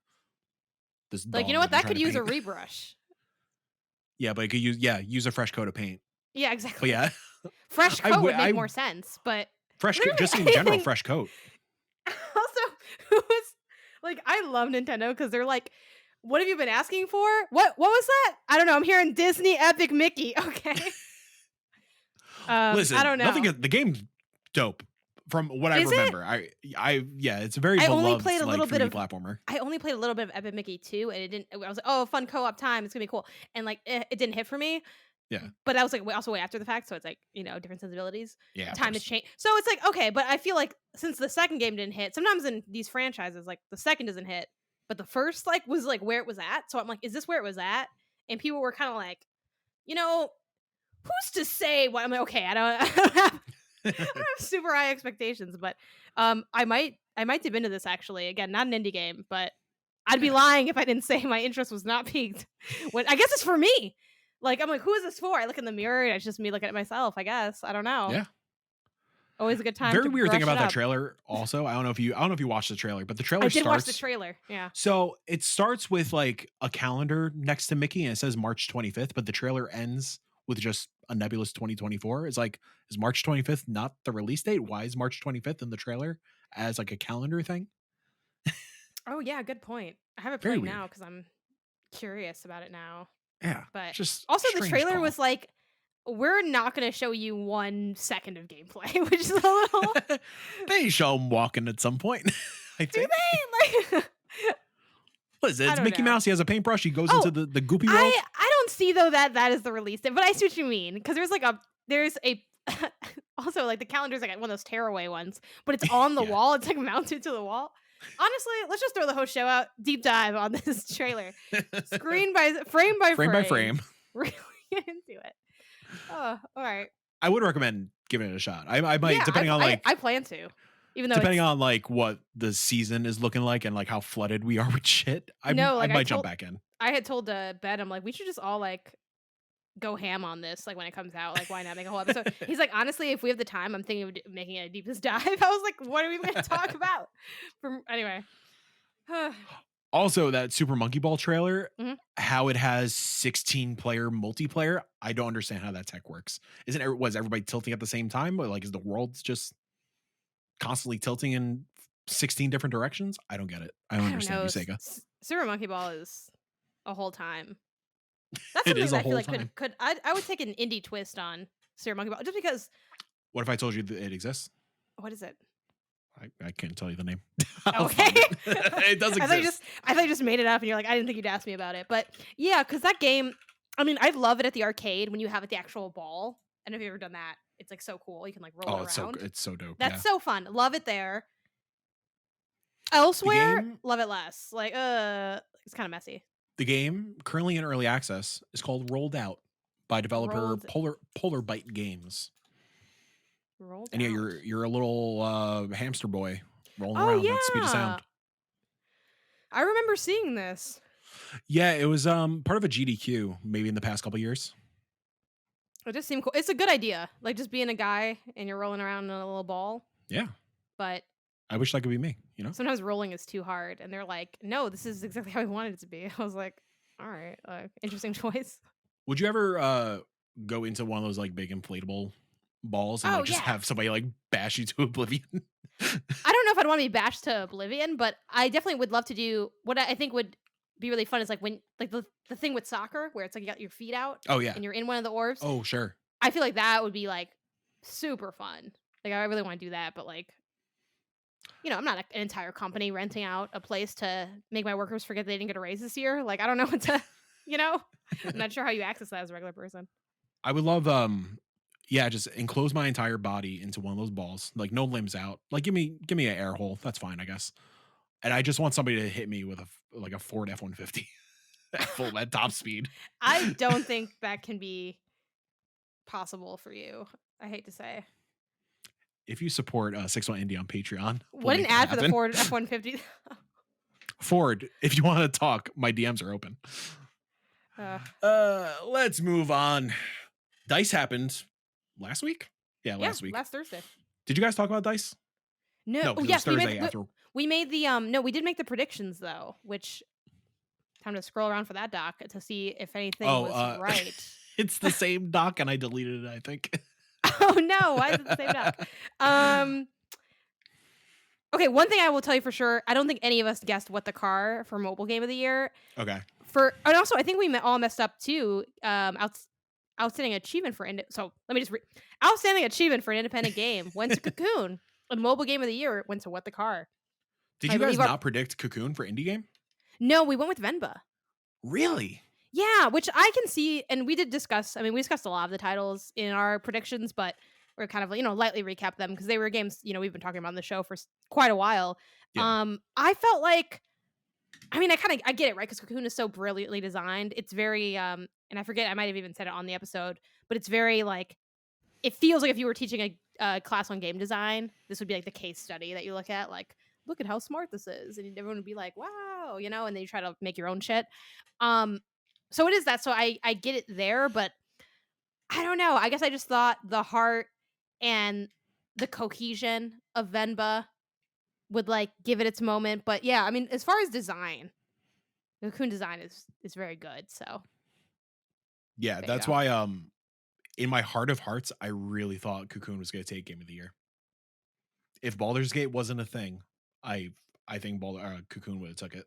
This Like, you dog know what? I'm That trying could to use a paint. rebrush. Yeah, but you could use a fresh coat of paint. Yeah, But exactly. yeah, Fresh I coat would make I more sense, but fresh coat, literally just in general, anything. fresh coat. Also, who was like, I love Nintendo because they're like, what have you been asking for? What was that? I don't know. I'm hearing Disney Epic Mickey. Okay. Listen, I don't know. the game's dope from what I Is it? remember. Yeah, it's a very I only beloved played a like little 3D bit of platformer. I only played a little bit of Epic Mickey 2, and it didn't. I was like, oh, fun co-op time. It's gonna be cool. And like, it didn't hit for me. Yeah, But that was like also way after the fact, so it's like, different sensibilities. yeah, of Time has course. changed. So it's like, okay, but I feel like since the second game didn't hit, sometimes in these franchises, like the second doesn't hit, but the first like was like where it was at. So I'm like, is this where it was at? And people were kind of like, you know, who's to say what? I'm like, okay, I don't, I don't have super high expectations, but I might dip into this actually. Again, not an indie game, but I'd be lying if I didn't say my interest was not piqued. When I guess it's for me. Like, I'm like, who is this for? I look in the mirror and it's just me looking at myself, I guess. I don't know. Yeah. Always a good time Very to weird thing brush about it that up. trailer. Also, I don't know if you watched the trailer, but the trailer I did watch the starts. trailer. Yeah. So it starts with like a calendar next to Mickey, and it says March 25th, but the trailer ends with just a nebulous 2024. It's like, is March 25th not the release date? Why is March 25th in the trailer as like a calendar thing? Oh yeah, good point. I have it Very playing weird. now because I'm curious about it now. Yeah, But just also the strange trailer call. was like we're not gonna show you 1 second of gameplay, which is a little. They show him walking at some point, I Do think. they? Like, What is it? I It's don't Mickey know. Mouse. He has a paintbrush. He goes into Oh, the goopy world. I don't see though that that is the release date, but I see what you mean because there's a also like the calendar's like one of those tearaway ones, but it's on the Yeah. wall. It's like mounted to the wall. Honestly, let's just throw the whole show out. Deep dive on this trailer, screen by Frame by frame. frame. Really get into it. Oh, all right. I would recommend giving it a shot. I might, Yeah, depending on like I plan to, even though depending it's on like what the season is looking like and like how flooded we are with shit. no I like might jump back in. I had told Ben I'm like we should just all like go ham on this, like, when it comes out, like, why not make a whole episode? He's like, "Honestly, if we have the time, I'm thinking of making a deepest dive." I was like, "What are we gonna talk about?" From anyway. Also, that Super Monkey Ball trailer, Mhm. how it has 16-player multiplayer, I don't understand how that tech works. Was everybody tilting at the same time? Or like is the world just constantly tilting in 16 different directions? I don't get it. I don't I don't understand know, you, Sega. Super Monkey Ball is a whole time. That's It something is a that I feel whole like time. I would take an indie twist on Super Monkey Ball just because What if I told you that it exists? what is it? I can't tell you the name. I'll Okay. find it. It does exist. I thought you just made it up and you're like, "I didn't think you'd ask me about it." But, yeah, because that game I mean, I love it at the arcade when you have, like, the actual ball. I don't know if you've ever done that. It's, like, so cool. You can, like, roll Oh, it around. it's so dope. That's Yeah. so fun. Love it there. The Elsewhere, game love it less. Like, it's kinda messy. the game currently in early access is called Rolled Out by developer Rolled Polar Byte Games. rolled And yeah, out. you're a little hamster boy rolling Oh, around at speed of yeah. sound. I remember seeing this. Yeah, it was part of a GDQ maybe in the past couple years. It just seemed cool. It's a good idea, like, just being a guy and you're rolling around in a little ball, Yeah. but I wish that could be me, you know? sometimes rolling is too hard, and they're like, "No, this is exactly how we wanted it to be." I was like, "Alright, interesting choice." Would you ever go into one of those like big inflatable balls and Oh, like just yeah. have somebody like bash you to oblivion? I don't know if I'd wanna be bashed to oblivion, but I definitely would love to do what I think would be really fun is, like, when like, the thing with soccer where it's like you got your feet out Oh yeah. and you're in one of the orbs. Oh sure. I feel like that would be, like, super fun. Like, I really wanna do that, but, like, I'm not an entire company renting out a place to make my workers forget they didn't get a raise this year. Like, I don't know what to you know? I'm not sure how you access that as a regular person. I would love yeah, just enclose my entire body into one of those balls. Like no limbs out. Like give me an air hole. That's fine, I guess. And I just want somebody to hit me with like a Ford F-150 at full at top speed. I don't think that can be possible for you, I hate to say. If you support 61 Indie on Patreon, we'll What an make that ad for the happen. Ford F-150. Ford, if you want to talk, my DMs are open. Uh, Let's move on. Dice happened last week. Yeah, yeah, last week. last Thursday. Did you guys talk about Dice? No, No, oh, because it was yes, Thursday after. we made the, no, we did make the predictions, though, which time to scroll around for that doc to see if anything Oh, was right. it's the same doc, and I deleted it. I think. Oh, no, why is it the same doc? Okay, one thing I will tell you for sure, I don't think any of us guessed what the car for mobile game of the year Okay. and also I think we all messed up too. Outstanding achievement for so let me just outstanding achievement for an independent game went to Cocoon. A mobile game of the year went to What the Car. Did I you guys believe our- not predict Cocoon for indie game? No, we went with Venba. Really? Yeah, which I can see, and we did discuss. I mean, we discussed a lot of the titles in our predictions, but we're kind of lightly recap them because they were games we've been talking about on the show for quite a while. Yeah. I felt like, I mean, I get it, right? Because Cocoon is so brilliantly designed. It's very, and I forget, I might have even said it on the episode, but it's very like, it feels like if you were teaching a class on game design, this would be like the case study that you look at, like, look at how smart this is, and everyone would be like, wow, and then you try to make your own shit. So it is that. So I get it there, but I don't know. I guess I just thought the heart and the cohesion of Venba would like give it its moment. But yeah, I mean, as far as design, the Cocoon design is very good. So Yeah, there you that's go. why. In my heart of hearts, I really thought Cocoon was going to take Game of the Year. If Baldur's Gate wasn't a thing, I think Cocoon would have took it.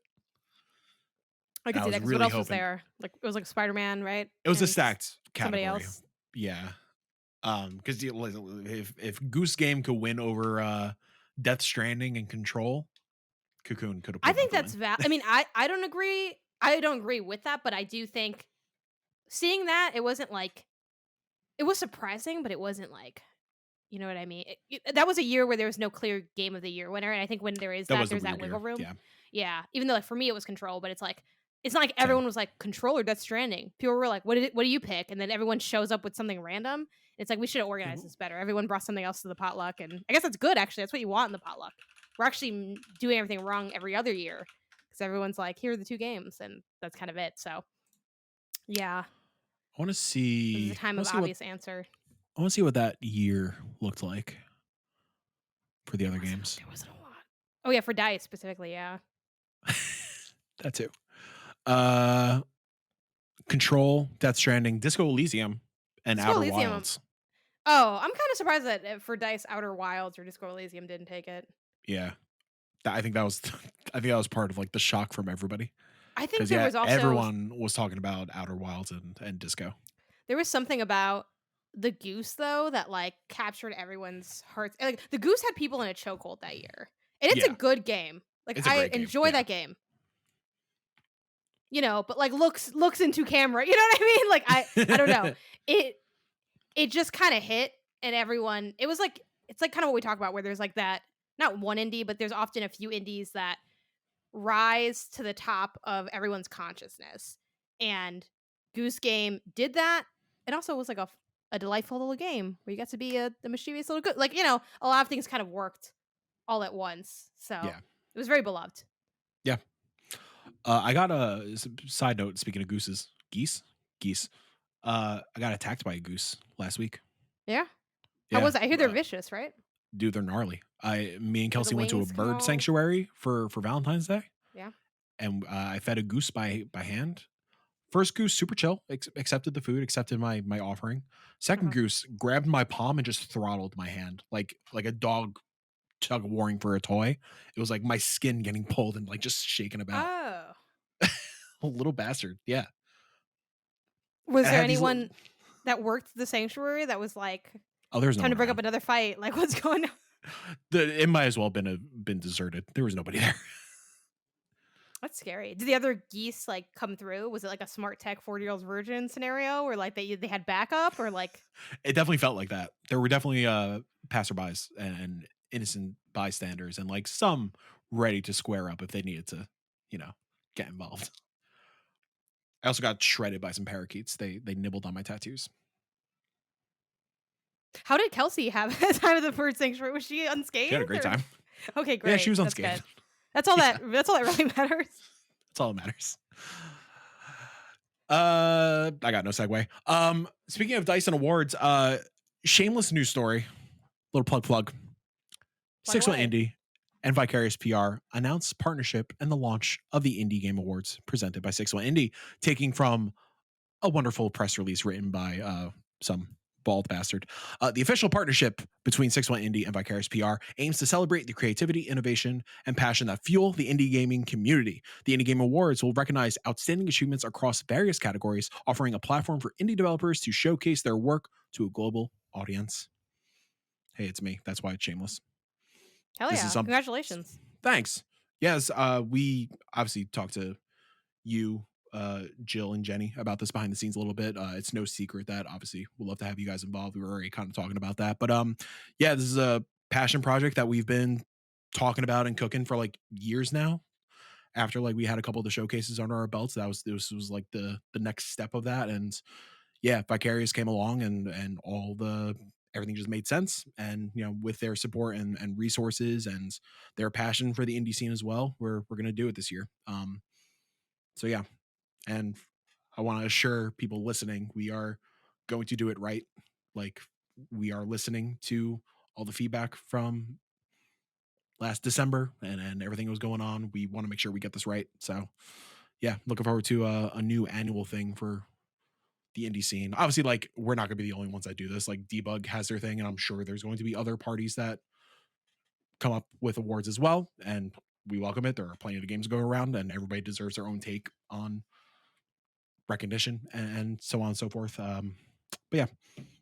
I And could I see was that because really what else was hoping there? Like it was like Spider-Man, right? it was a And stacked somebody category. else. Yeah. Because if Goose Game could win over Death Stranding and Control, Cocoon could have I pulled out think the that's win. I mean, I don't agree. I don't agree with that, but I do think seeing that it wasn't like it was surprising, but it wasn't like you know what I mean? That was a year where there was no clear game of the year winner, and I think when there is That that, was a there's that weird wiggle year. room. Yeah. Yeah, even though like for me it was Control, but it's like it's not like Same. everyone was like Control or Death Stranding. People were like, what do you pick?" And then everyone shows up with something random. It's like we should have organized Mhm. this better. Everyone brought something else to the potluck, and I guess that's good actually. That's what you want in the potluck. We're actually doing everything wrong every other year because everyone's like, "Here are the two games," and that's kind of it. So yeah, I want to this is a see. I time want of to see what obvious answer. I want to see what that year looked like for the other games. There wasn't a lot. Oh yeah, for dice specifically, yeah. That too. Uh, Control, Death Stranding, Disco Elysium, and Disco Outer Elysium. Wilds. Oh, I'm kinda surprised that, for Dice, Outer Wilds or Disco Elysium didn't take it. Yeah, I think that was. I think that was part of like the shock from everybody I think because there yeah, was also everyone was talking about Outer Wilds and Disco. there was something about the goose, though, that, like, captured everyone's hearts. Like, the goose had people in a chokehold that year, and it's a Yeah, good game. Like, it's a I great game. enjoy Yeah. that game, but, like, looks into camera, you know what I mean? Like, I don't know. It it just kinda hit, and everyone it was like it's like kinda what we talk about where there's, like, that not one indie, but there's often a few indies that rise to the top of everyone's consciousness. And Goose Game did that. It also was like a delightful little game where you got to be a mischievous little good. Like, a lot of things kind of worked all at once. So Yeah. it was very beloved. Yeah. I got side note. Speaking of gooses, geese. I got attacked by a goose last week. Yeah. How Yeah, was it? I hear they're vicious, right? dude, they're gnarly. Me and Do the Kelsey went to a wings come bird all sanctuary for Valentine's Day, yeah. and I fed a goose by hand. First goose, super chill, accepted the food, accepted my offering. Second Uh-huh. goose grabbed my palm and just throttled my hand like a dog tug warring for a toy. It was like my skin getting pulled and like just shaking about. Oh. A little bastard, yeah. Was And I there had these little. anyone that worked the sanctuary that was like, Oh, there's no time one to bring up around. another fight? Like, what's going on? It might as well been deserted. There was nobody there. That's scary. Did the other geese, like, come through? Was it like a smart tech 40-year-old virgin scenario where, like, they had backup or, like It definitely felt like that. There were definitely passerbys and innocent bystanders and like some ready to square up if they needed to, you know, get involved. I also got shredded by some parakeets. They nibbled on my tattoos. how did Kelsey have the time of the bird sanctuary? Was she She had a unscathed great or time. Okay, Yeah, she great. was That's good. unscathed. Yeah, That's all that really matters. that's all that matters. I got no segue. Speaking of Dyson Awards, shameless news story. Little plug. Plug 6-1 away. Indie and Vicarious PR announced partnership and the launch of the Indie Game Awards presented by 6-1 Indie, taking from a wonderful press release written by some bald bastard. The official partnership between 6-1 Indie and Vicarious PR aims to celebrate the creativity, innovation, and passion that fuel the indie gaming community. The Indie Game Awards will recognize outstanding achievements across various categories, offering a platform for indie developers to showcase their work to a global audience. Hey, it's me. That's why it's shameless. Hell This is yeah. some. Congratulations. Thanks. Yes, we obviously talked to you, Jill and Jenny about this behind the scenes a little bit. It's no secret that obviously we'd love to have you guys involved. We were already kind of talking about that, but yeah, this is a passion project that we've been talking about and cooking for like years now. After like we had a couple of the showcases under our belts, that was this was like the next step of that, and yeah, Vicarious came along and all the everything just made sense. And with their support and resources and their passion for the indie scene as well, we're gonna do it this year. So yeah, and I want to assure people listening, we are going to do it right. Like we are listening to all the feedback from last December and everything that was going on. We want to make sure we get this right. So yeah, looking forward to a new annual thing for the indie scene. Obviously, like we're not going to be the only ones that do this. Like Debug has their thing, and I'm sure there's going to be other parties that come up with awards as well. And we welcome it. There are plenty of games to go around, and everybody deserves their own take on recognition and so on and so forth. But yeah,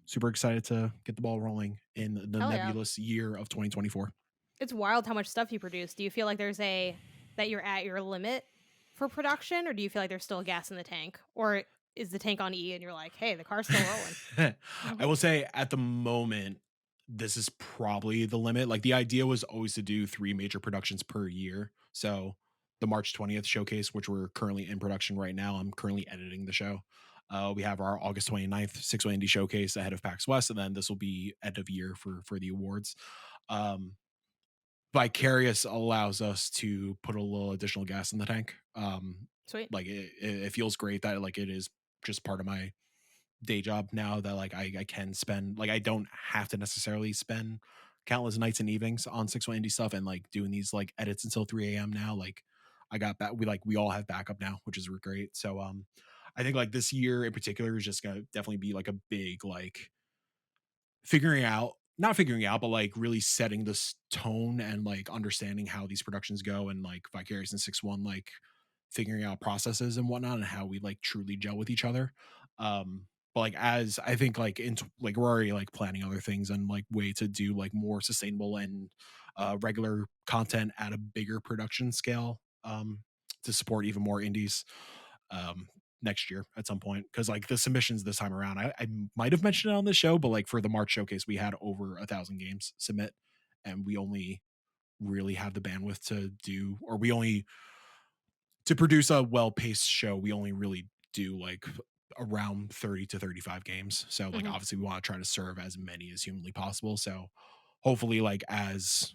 super excited to get the ball rolling in the Hell yeah. nebulous year of 2024. It's wild how much stuff you produce. Do you feel like that you're at your limit for production, or do you feel like there's still gas in the tank? Or is the tank on E and you're like, "Hey, the car's still rolling." I will say at the moment, this is probably the limit. Like the idea was always to do 3 major productions per year. So the March 20th showcase, which we're currently in production right now, I'm currently editing the show. We have our August 29th 6-way indie showcase ahead of PAX West, and then this will be end of year for the awards. Um, Vicarious allows us to put a little additional gas in the tank. Sweet. Like it feels great that like it is just part of my day job now that like I can spend like I don't have to necessarily spend countless nights and evenings on 6-way indie stuff and like doing these like edits until 3 a.m. now. Like I got that we all have backup now, which is great. So I think like this year in particular is just gonna definitely be like a big like figuring out not figuring out but like really setting this tone and like understanding how these productions go and like Vicarious and 6-1 like figuring out processes and whatnot and how we like truly gel with each other. But like as I think like like we're already like planning other things and like way to do like more sustainable and regular content at a bigger production scale to support even more indies um next year at some point because like the submissions this time around I might have mentioned it on the show but like for the March showcase we had over 1,000 games submit and we only really have the bandwidth to do or we only to produce a well-paced show, we only really do like around 30 to 35 games. So like Mhm. obviously we want to try to serve as many as humanly possible. So hopefully like as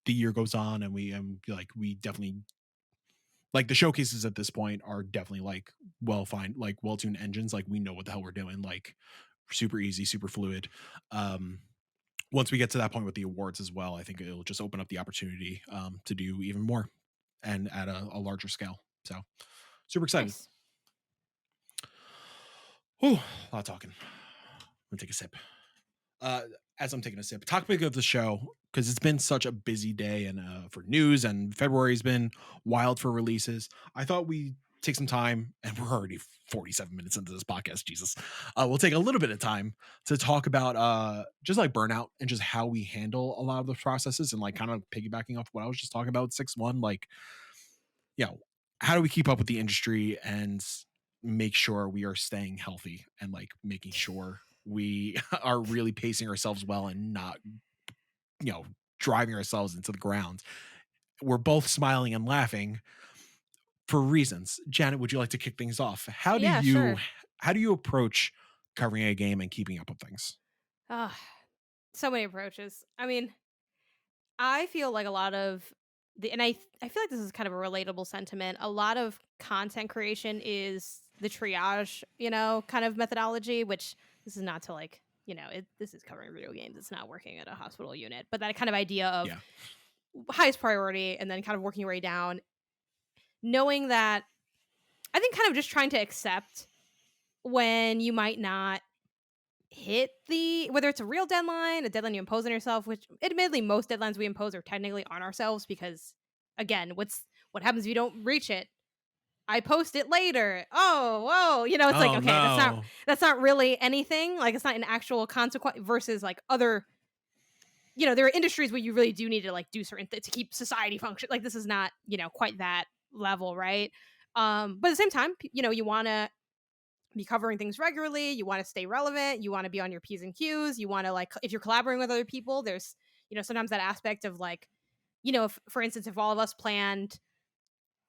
the year goes on and we definitely like the showcases at this point are definitely like like well-tuned engines. Like we know what the hell we're doing. Like super easy, super fluid. Um Once we get to that point with the awards as well, I think it'll just open up the opportunity to do even more and at a larger scale. So super excited. Nice. Whew, a lot of talking. I'm gonna take a sip. Uh, as I'm taking a sip, topic of the show because it's been such a busy day and for news and February's been wild for releases. I thought we take some time, and we're already 47 minutes into this podcast. Jesus, we'll take a little bit of time to talk about just like burnout and just how we handle a lot of the processes and like kind of piggybacking off what I was just talking about with 6-1. Like you know, how do we keep up with the industry and make sure we are staying healthy and like making sure we are really pacing ourselves well and not, you know, driving ourselves into the ground. We're both smiling and laughing for reasons. Janet, would you like to kick things off? Yeah, sure. How do you approach covering a game and keeping up with things? Ah, so many approaches. I mean, I feel like a lot of I feel like this is kind of a relatable sentiment. A lot of content creation is the triage, kind of methodology, which this is not to like, this is covering video games. It's not working at a hospital unit, but that kind of idea of Yeah. highest priority and then kind of working your way down, knowing that I think kind of just trying to accept when you might not hit whether it's a real deadline, a deadline you impose on yourself, which admittedly most deadlines we impose are technically on ourselves because again, what happens if you don't reach it? I post it later. Oh, whoa, it's like Oh okay, no. that's not really anything. Like it's not an actual consequence versus like other, there are industries where you really do need to like do certain things to keep society function. Like this is not, quite that level, right? But at the same time, you want to be covering things regularly. You want to stay relevant. You want to be on your P's and Q's. You want to like, if you're collaborating with other people, there's, sometimes that aspect of like, if, for instance, if all of us planned,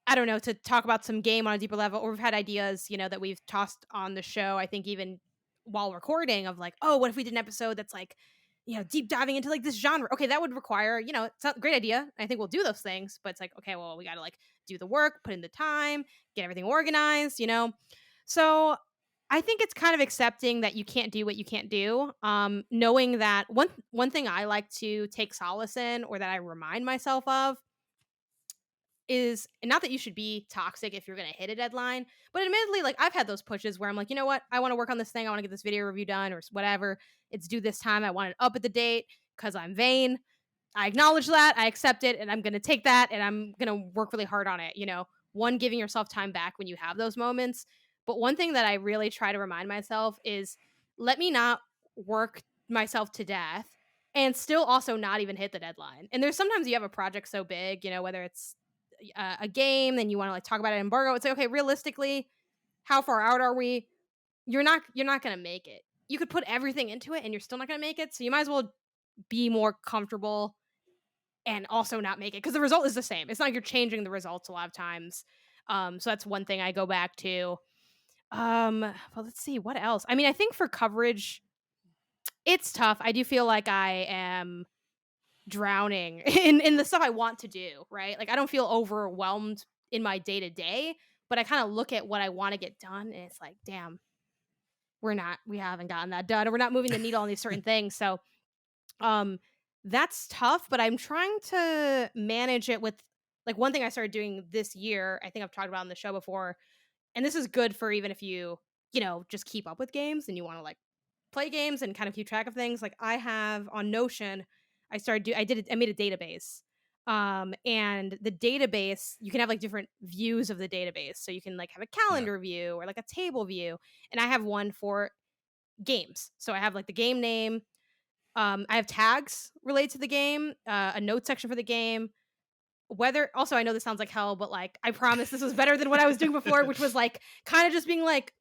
I don't know, to talk about some game on a deeper level, or we've had ideas, that we've tossed on the show, I think even while recording of like, oh, what if we did an episode that's like, deep diving into like this genre? Okay, that would require, it's a great idea. I think we'll do those things, but it's like, okay, well, we got to like do the work, put in the time, get everything organized. So I think it's kind of accepting that you can't do what you can't do. Knowing that one thing I like to take solace in, or that I remind myself of, is not that you should be toxic if you're going to hit a deadline, but admittedly, like I've had those pushes where I'm like, you know what, I want to work on this thing, I want to get this video review done, or whatever. It's due this time. I want it up at the date because I'm vain. I acknowledge that, I accept it, and I'm going to take that, and I'm going to work really hard on it. One, giving yourself time back when you have those moments, But one thing that I really try to remind myself is let me not work myself to death and still also not even hit the deadline. And there's sometimes you have a project so big, whether it's a game, then you want to like talk about it in embargo. It's like, okay, realistically, how far out are we? You're not gonna make it. You could put everything into it and you're still not gonna make it. So you might as well be more comfortable and also not make it because the result is the same. It's not like you're changing the results a lot of times. So that's one thing I go back to. Well, let's see what else. I mean, I think for coverage, it's tough. I do feel like I am drowning in the stuff I want to do, right? Like I don't feel overwhelmed in my day to day, but I kind of look at what I want to get done and it's like, damn, we haven't gotten that done, or we're not moving the needle on these certain things. So um that's tough, but I'm trying to manage it with like one thing I started doing this year, I think I've talked about on the show before, and this is good for even if just keep up with games and you want to like play games and kind of keep track of things. Like I have on Notion, I made a database. And the database, you can have like different views of the database. So you can like have a Yeah. calendar view or like a table view. And I have one for games. So I have like the game name. I have tags related to the game, a note section for the game. Whether also I know this sounds like hell, but like I promise this was better than what I was doing before, which was like kind of just being like,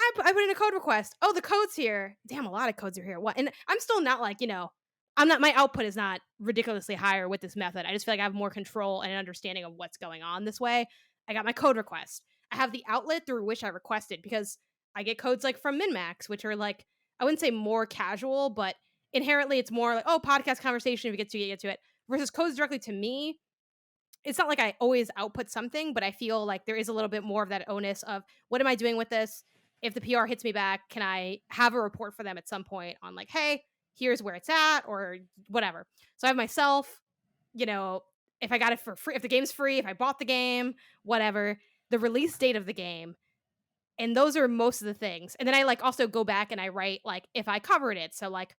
I put in a code request. Oh, the code's here. Damn, a lot of codes are here. What? And I'm still not like, I'm not, my output is not ridiculously higher with this method. I just feel like I have more control and an understanding of what's going on this way. I got my code request. I have the outlet through which I requested because I get codes like from MinMax, which are like, I wouldn't say more casual, but inherently it's more like, oh, podcast conversation. If you get to it, you get to it. Versus codes directly to me, it's not like I always output something, but I feel like there is a little bit more of that onus of what am I doing with this? If the PR hits me back, can I have a report for them at some point on like, hey, here's where it's at or whatever. So I have myself, you know, if I got it for free, if the game's free, if I bought the game, whatever, the release date of the game. And those are most of the things. And then I like also go back and I write like if I covered it. So like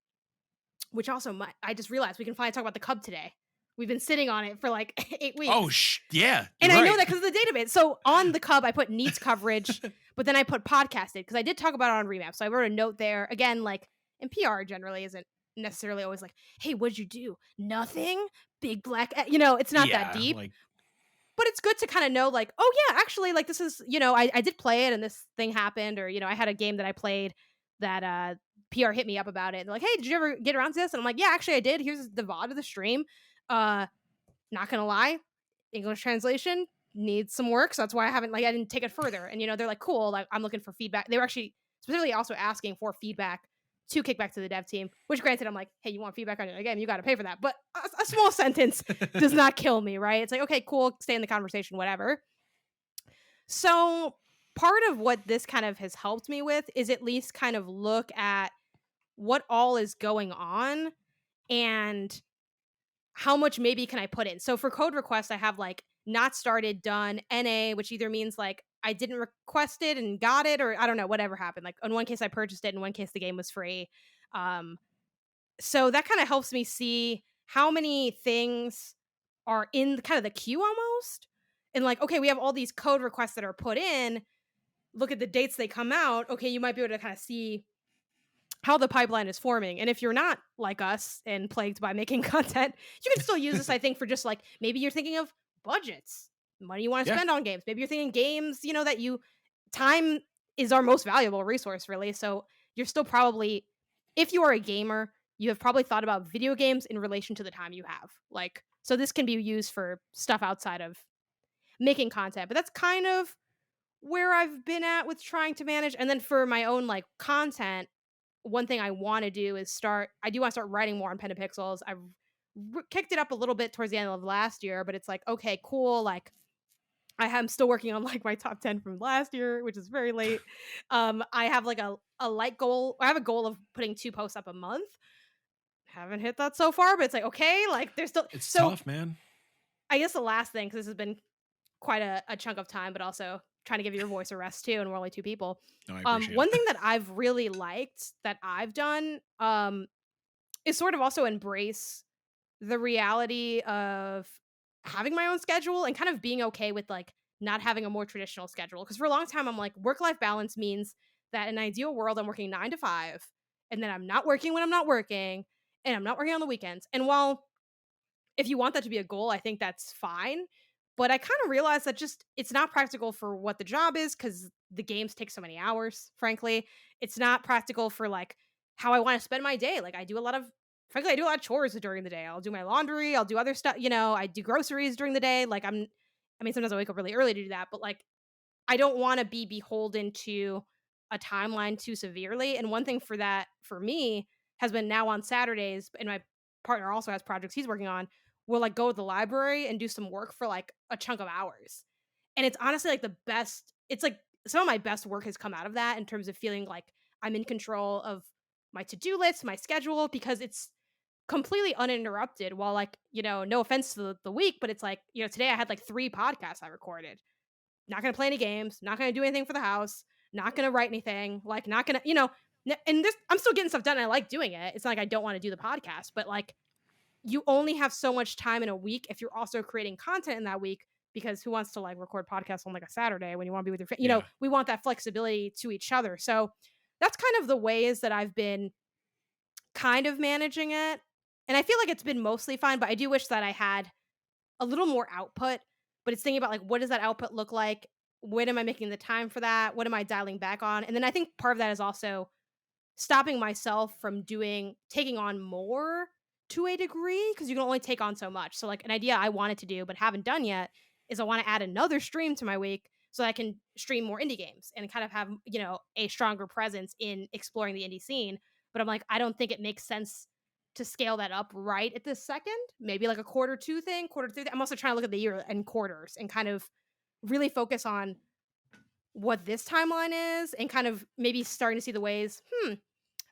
which also might I just realized we can finally talk about the Cub today. We've been sitting on it for like 8 Oh, weeks. yeah, And you're I know right. that because of the database. So on the Cub, I put needs coverage, but then I put podcasted because I did talk about it on Remap. So I wrote a note there. Again, like, and PR generally isn't necessarily always like, hey, what'd you do? Nothing? Big black, it's not that Yeah, deep. like But it's good to kind of know, like, oh, yeah, actually, like, this is, I did play it and this thing happened. Or, I had a game that I played that PR hit me up about it. And they're like, hey, did you ever get around to this? And I'm like, yeah, actually, I did. Here's the VOD of the stream. Uh, Not gonna lie, English translation needs some work, so that's why I didn't take it further. And they're like, cool, like I'm looking for feedback. They were actually specifically also asking for feedback to kick back to the dev team. Which granted, I'm like, hey, you want feedback on your game? You got to pay for that. But a small sentence does not kill me, right? It's like, okay, cool, stay in the conversation, whatever. So part of what this kind of has helped me with is at least kind of look at what all is going on and how much maybe can I put in? So for code requests, I have like not started, done, NA, which either means like I didn't request it and got it, or I don't know, whatever happened. Like in one case I purchased it, in one case the game was free. Um, so that kind of helps me see how many things are in kind of the queue almost. And like, okay, we have all these code requests that are put in. Look at the dates they come out. Okay, you might be able to kind of see how the pipeline is forming. And if you're not like us and plagued by making content, you can still use this, I think, for just like maybe you're thinking of budgets, money you want to yeah, spend on games. Maybe you're thinking games, that time is our most valuable resource, really. So you're still probably, if you are a gamer, you have probably thought about video games in relation to the time you have. Like, so this can be used for stuff outside of making content, but that's kind of where I've been at with trying to manage. And then for my own like content, one thing I want to do is I do want to start writing more on Pen and Pixels. I've kicked it up a little bit towards the end of last year, but it's like, okay, cool. Like I am still working on like my top 10 from last year, which is very late. I have like a light goal. I have a goal of putting 2 posts up a month. Haven't hit that so far, but it's like, okay, like there's still, it's so tough, man. I guess the last thing, because this has been quite a chunk of time, but also trying to give your voice a rest too, and we're only 2 people. No, I appreciate One it. thing that I've really liked that I've done, is sort of also embrace the reality of having my own schedule and kind of being okay with like not having a more traditional schedule. Because for a long time, I'm like, work life balance means that in an ideal world, I'm working 9 to 5, and then I'm not working when I'm not working, and I'm not working on the weekends. And while if you want that to be a goal, I think that's fine. But I kind of realized that just it's not practical for what the job is because the games take so many hours, frankly. It's not practical for like how I want to spend my day. Like I do a lot of frankly, I do a lot of chores during the day. I'll do my laundry, I'll do other stuff, I do groceries during the day. I mean, sometimes I wake up really early to do that, but like I don't wanna be beholden to a timeline too severely, and one thing for that, for me, has been now on Saturdays, and my partner also has projects he's working on, we'll, like, go to the library and do some work for, like, a chunk of hours, and it's honestly, like, the best it's, like, some of my best work has come out of that in terms of feeling like I'm in control of my to-do list, my schedule, because it's completely uninterrupted while, like, no offense to the week, but it's like, today I had, like, 3 podcasts I recorded. Not gonna play any games, not gonna do anything for the house, not gonna write anything, like, not gonna and this I'm still getting stuff done, and I like doing it. It's not like I don't wanna do the podcast, but, like, you only have so much time in a week if you're also creating content in that week because who wants to, like, record podcasts on, like, a Saturday when you wanna be with your Yeah. we want that flexibility to each other, so that's kind of the ways that I've been kind of managing it, and I feel like it's been mostly fine, but I do wish that I had a little more output, but it's thinking about, like, what does that output look like? When am I making the time for that? What am I dialing back on? And then I think part of that is also stopping myself from taking on more to a degree because you can only take on so much. So, like, an idea I wanted to do but haven't done yet is I wanna add another stream to my week so I can stream more indie games and kind of have, a stronger presence in exploring the indie scene. But I'm like, I don't think it makes sense to scale that up right at this second. Maybe like a quarter 2 thing, quarter 3 thing. I'm also trying to look at the year in quarters and kind of really focus on what this timeline is and kind of maybe starting to see the ways,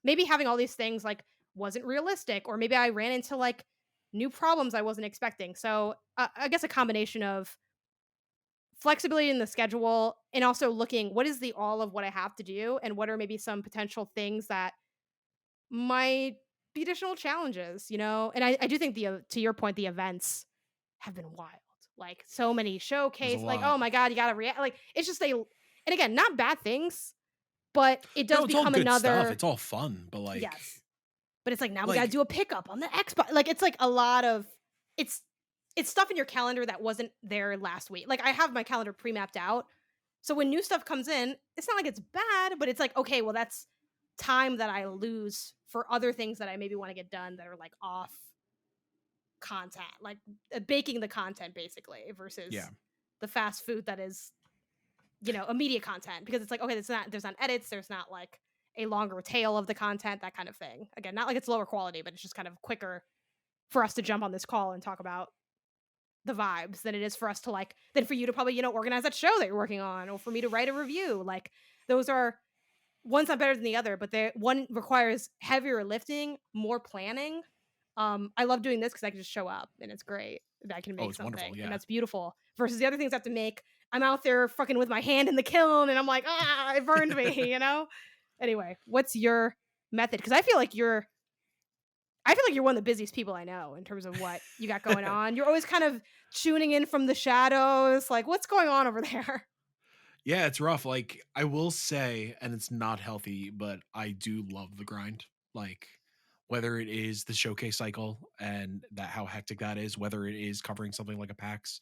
maybe having all these things like wasn't realistic or maybe I ran into like new problems I wasn't expecting. So, I guess a combination of flexibility in the schedule and also looking what is the all of what I have to do and what are maybe some potential things that might be additional challenges, And I do think to your point, the events have been wild. Like so many There's a showcase, like, lot. oh my God, you gotta react. Like it's just and again, not bad things, but it No, does it's all become good stuff. another It's all fun, but yes. But it's like now we gotta like do a pickup on the Xbox. Like it's like a lot of it's it's stuff in your calendar that wasn't there last week. Like I have my calendar pre-mapped out. So when new stuff comes in, it's not like it's bad, but it's like, okay, well, that's time that I lose for other things that I maybe want to get done that are like off content, like baking the content basically yeah. versus the fast food that is, immediate content because it's like, okay, there's not edits, there's not like a longer tail of the content, that kind of thing. Again, not like it's lower quality, but it's just kind of quicker for us to jump on this call and talk about the vibes than it is for us to like than for you to probably, organize that show that you're working on or for me to write a review. Like those are one's not better than the other, but they one requires heavier lifting, more planning. I love doing this because I can just show up and it's great. That I can Oh, make it's wonderful. something and Yeah. that's beautiful. Versus the other things I have to make. I'm out there fucking with my hand in the kiln and I'm like, it burned me, Anyway, what's your method? Because I feel like you're one of the busiest people I know in terms of what you got going on. You're always kind of tuning in from the shadows, like, "What's going on over there?" Yeah, it's rough. Like, I will say, and it's not healthy, but I do love the grind. Like, whether it is the showcase cycle and that how hectic that is, whether it is covering something like a PAX,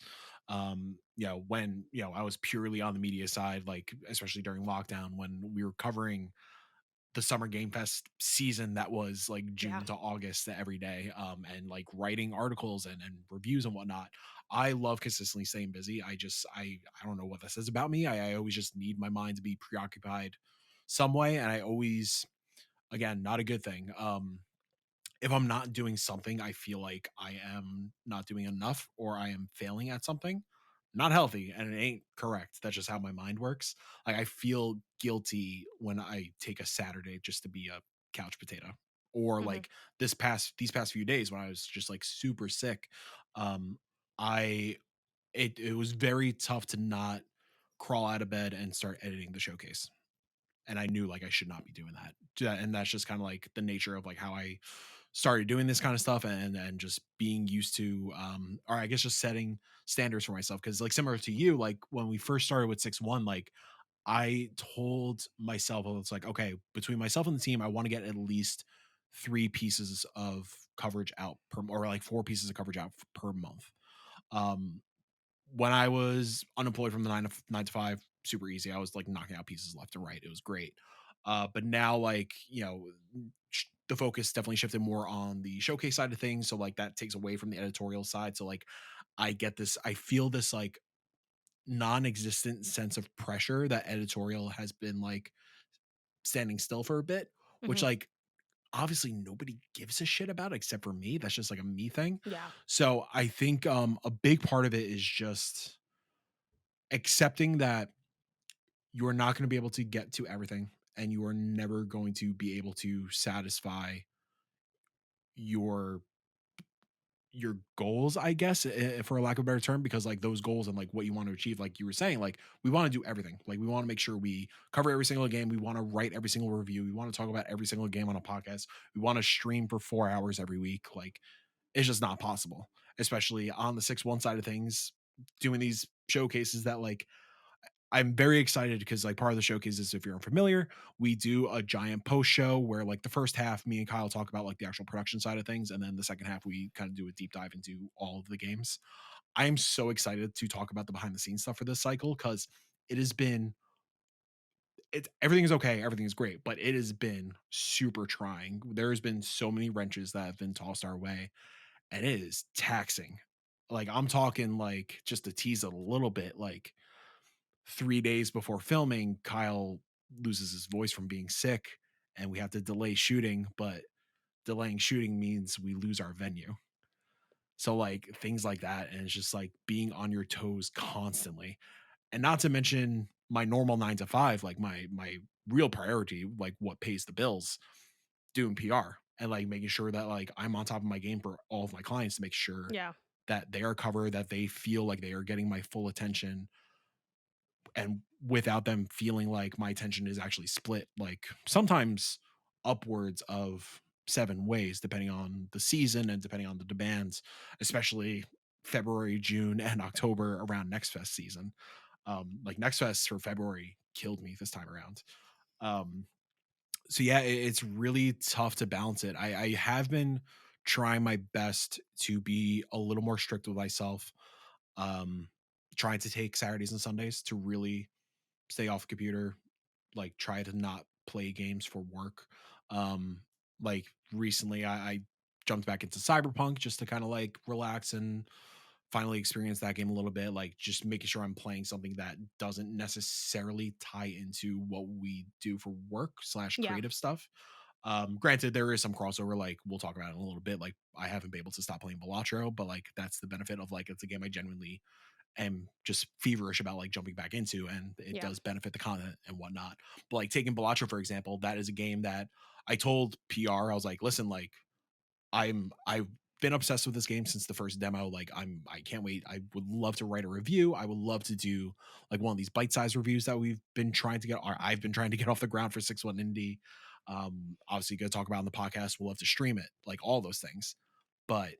when I was purely on the media side, like especially during lockdown when we were covering the summer game fest season that was like Yeah, June to August every day, and like writing articles and reviews and whatnot. I love consistently staying busy. I don't know what that says about me. I always just need my mind to be preoccupied some way, and I always, again, not a good thing. If I'm not doing something, I feel like I am not doing enough or I am failing at something. Not healthy, and it ain't correct. That's just how my mind works. Like I feel guilty when I take a Saturday just to be a couch potato. Or mhm, like these past few days when I was just like super sick. Um I it was very tough to not crawl out of bed and start editing the showcase, and I knew like I should not be doing that. And that's just kind of like the nature of like how I started doing this kind of stuff and just being used to or I guess just setting standards for myself because like similar to you like when we first started with 6-1 like I told myself, it's like, okay, between myself and the team, I want to get at least 3 pieces of coverage out per, or like 4 pieces of coverage out per month. Um, when I was unemployed from the 9 to 5, super easy. I was like knocking out pieces left and right. It was great. But now, like, the focus definitely shifted more on the showcase side of things. So, like, that takes away from the editorial side. So, like, I feel this like non-existent sense of pressure that editorial has been like standing still for a bit, which Mhm. like obviously nobody gives a shit about except for me. That's just like a me thing. Yeah. So I think a big part of it is just accepting that you are not going to be able to get to everything and you are never going to be able to satisfy your your goals, I guess, for a lack of a better term, because like those goals and like what you want to achieve, like you were saying, like we want to do everything. Like we want to make sure we cover every single game. We want to write every single review. We want to talk about every single game on a podcast. We want to stream for 4 hours every week. Like it's just not possible, especially on the 6-1 side of things, doing these showcases that like I'm very excited because like part of the showcase is if you're unfamiliar, we do a giant post show where like the first half, me and Kyle talk about like the actual production side of things, and then the second half we kind of do a deep dive into all of the games. I am so excited to talk about the behind the scenes stuff for this cycle because it has been everything is okay, everything is great, but it has been super trying. There's been so many wrenches that have been tossed our way, and it is taxing. Like I'm talking like just to tease it a little bit, like 3 days before filming, Kyle loses his voice from being sick, and we have to delay shooting. But delaying shooting means we lose our venue. So like things like that, and it's just like being on your toes constantly, and not to mention my normal 9 to 5, like my real priority, like what pays the bills, doing PR and like making sure that like I'm on top of my game for all of my clients to make sure Yeah. that they are covered, that they feel like they are getting my full attention and without them feeling like my attention is actually split like sometimes upwards of 7 ways depending on the season and depending on the demands, especially February, June, and October around next fest season. Like next fest for February killed me this time around. um so yeah, it's really tough to balance it. I have been trying my best to be a little more strict with myself, um trying to take Saturdays and Sundays to really stay off the computer, like try to not play games for work. Um, like recently I jumped back into Cyberpunk just to kind of like relax and finally experience that game a little bit, like just making sure I'm playing something that doesn't necessarily tie into what we do for work slash Yeah. creative stuff. Granted, there is some crossover, like we'll talk about it in a little bit. Like I haven't been able to stop playing Balatro, but like that's the benefit of like it's a game I genuinely am just feverish about like jumping back into, and it Yeah. does benefit the content and whatnot. But like taking Balatro for example, that is a game that I told PR, I was like, listen, like I've been obsessed with this game since the first demo. Like I can't wait. I would love to write a review. I would love to do like one of these bite-sized reviews that we've been trying to get, or I've been trying to get off the ground for 6-1 Indie. Obviously gonna talk about in the podcast. We'll love to stream it, like all those things. But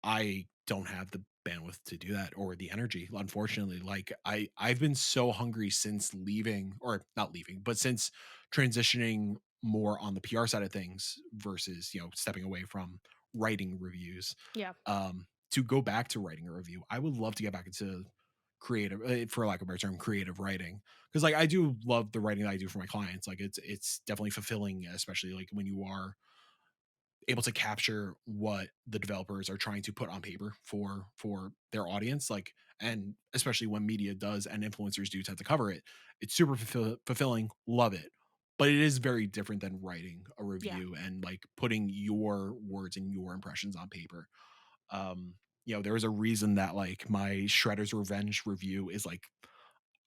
I don't have the bandwidth to do that or the energy, unfortunately. Like I've been so hungry since leaving, or not leaving, but since transitioning more on the PR side of things versus, stepping away from writing reviews, Yeah. to go back to writing a review. I would love to get back into creative, for lack of a better term, creative writing. Because like I do love the writing that I do for my clients. Like it's definitely fulfilling, especially like when you are able to capture what the developers are trying to put on paper for their audience, like, and especially when media does and influencers do tend to cover it, it's super fulfilling, love it. But it is very different than writing a Yeah. review and like putting your words and your impressions on paper. There is a reason that like my Shredder's Revenge review is like,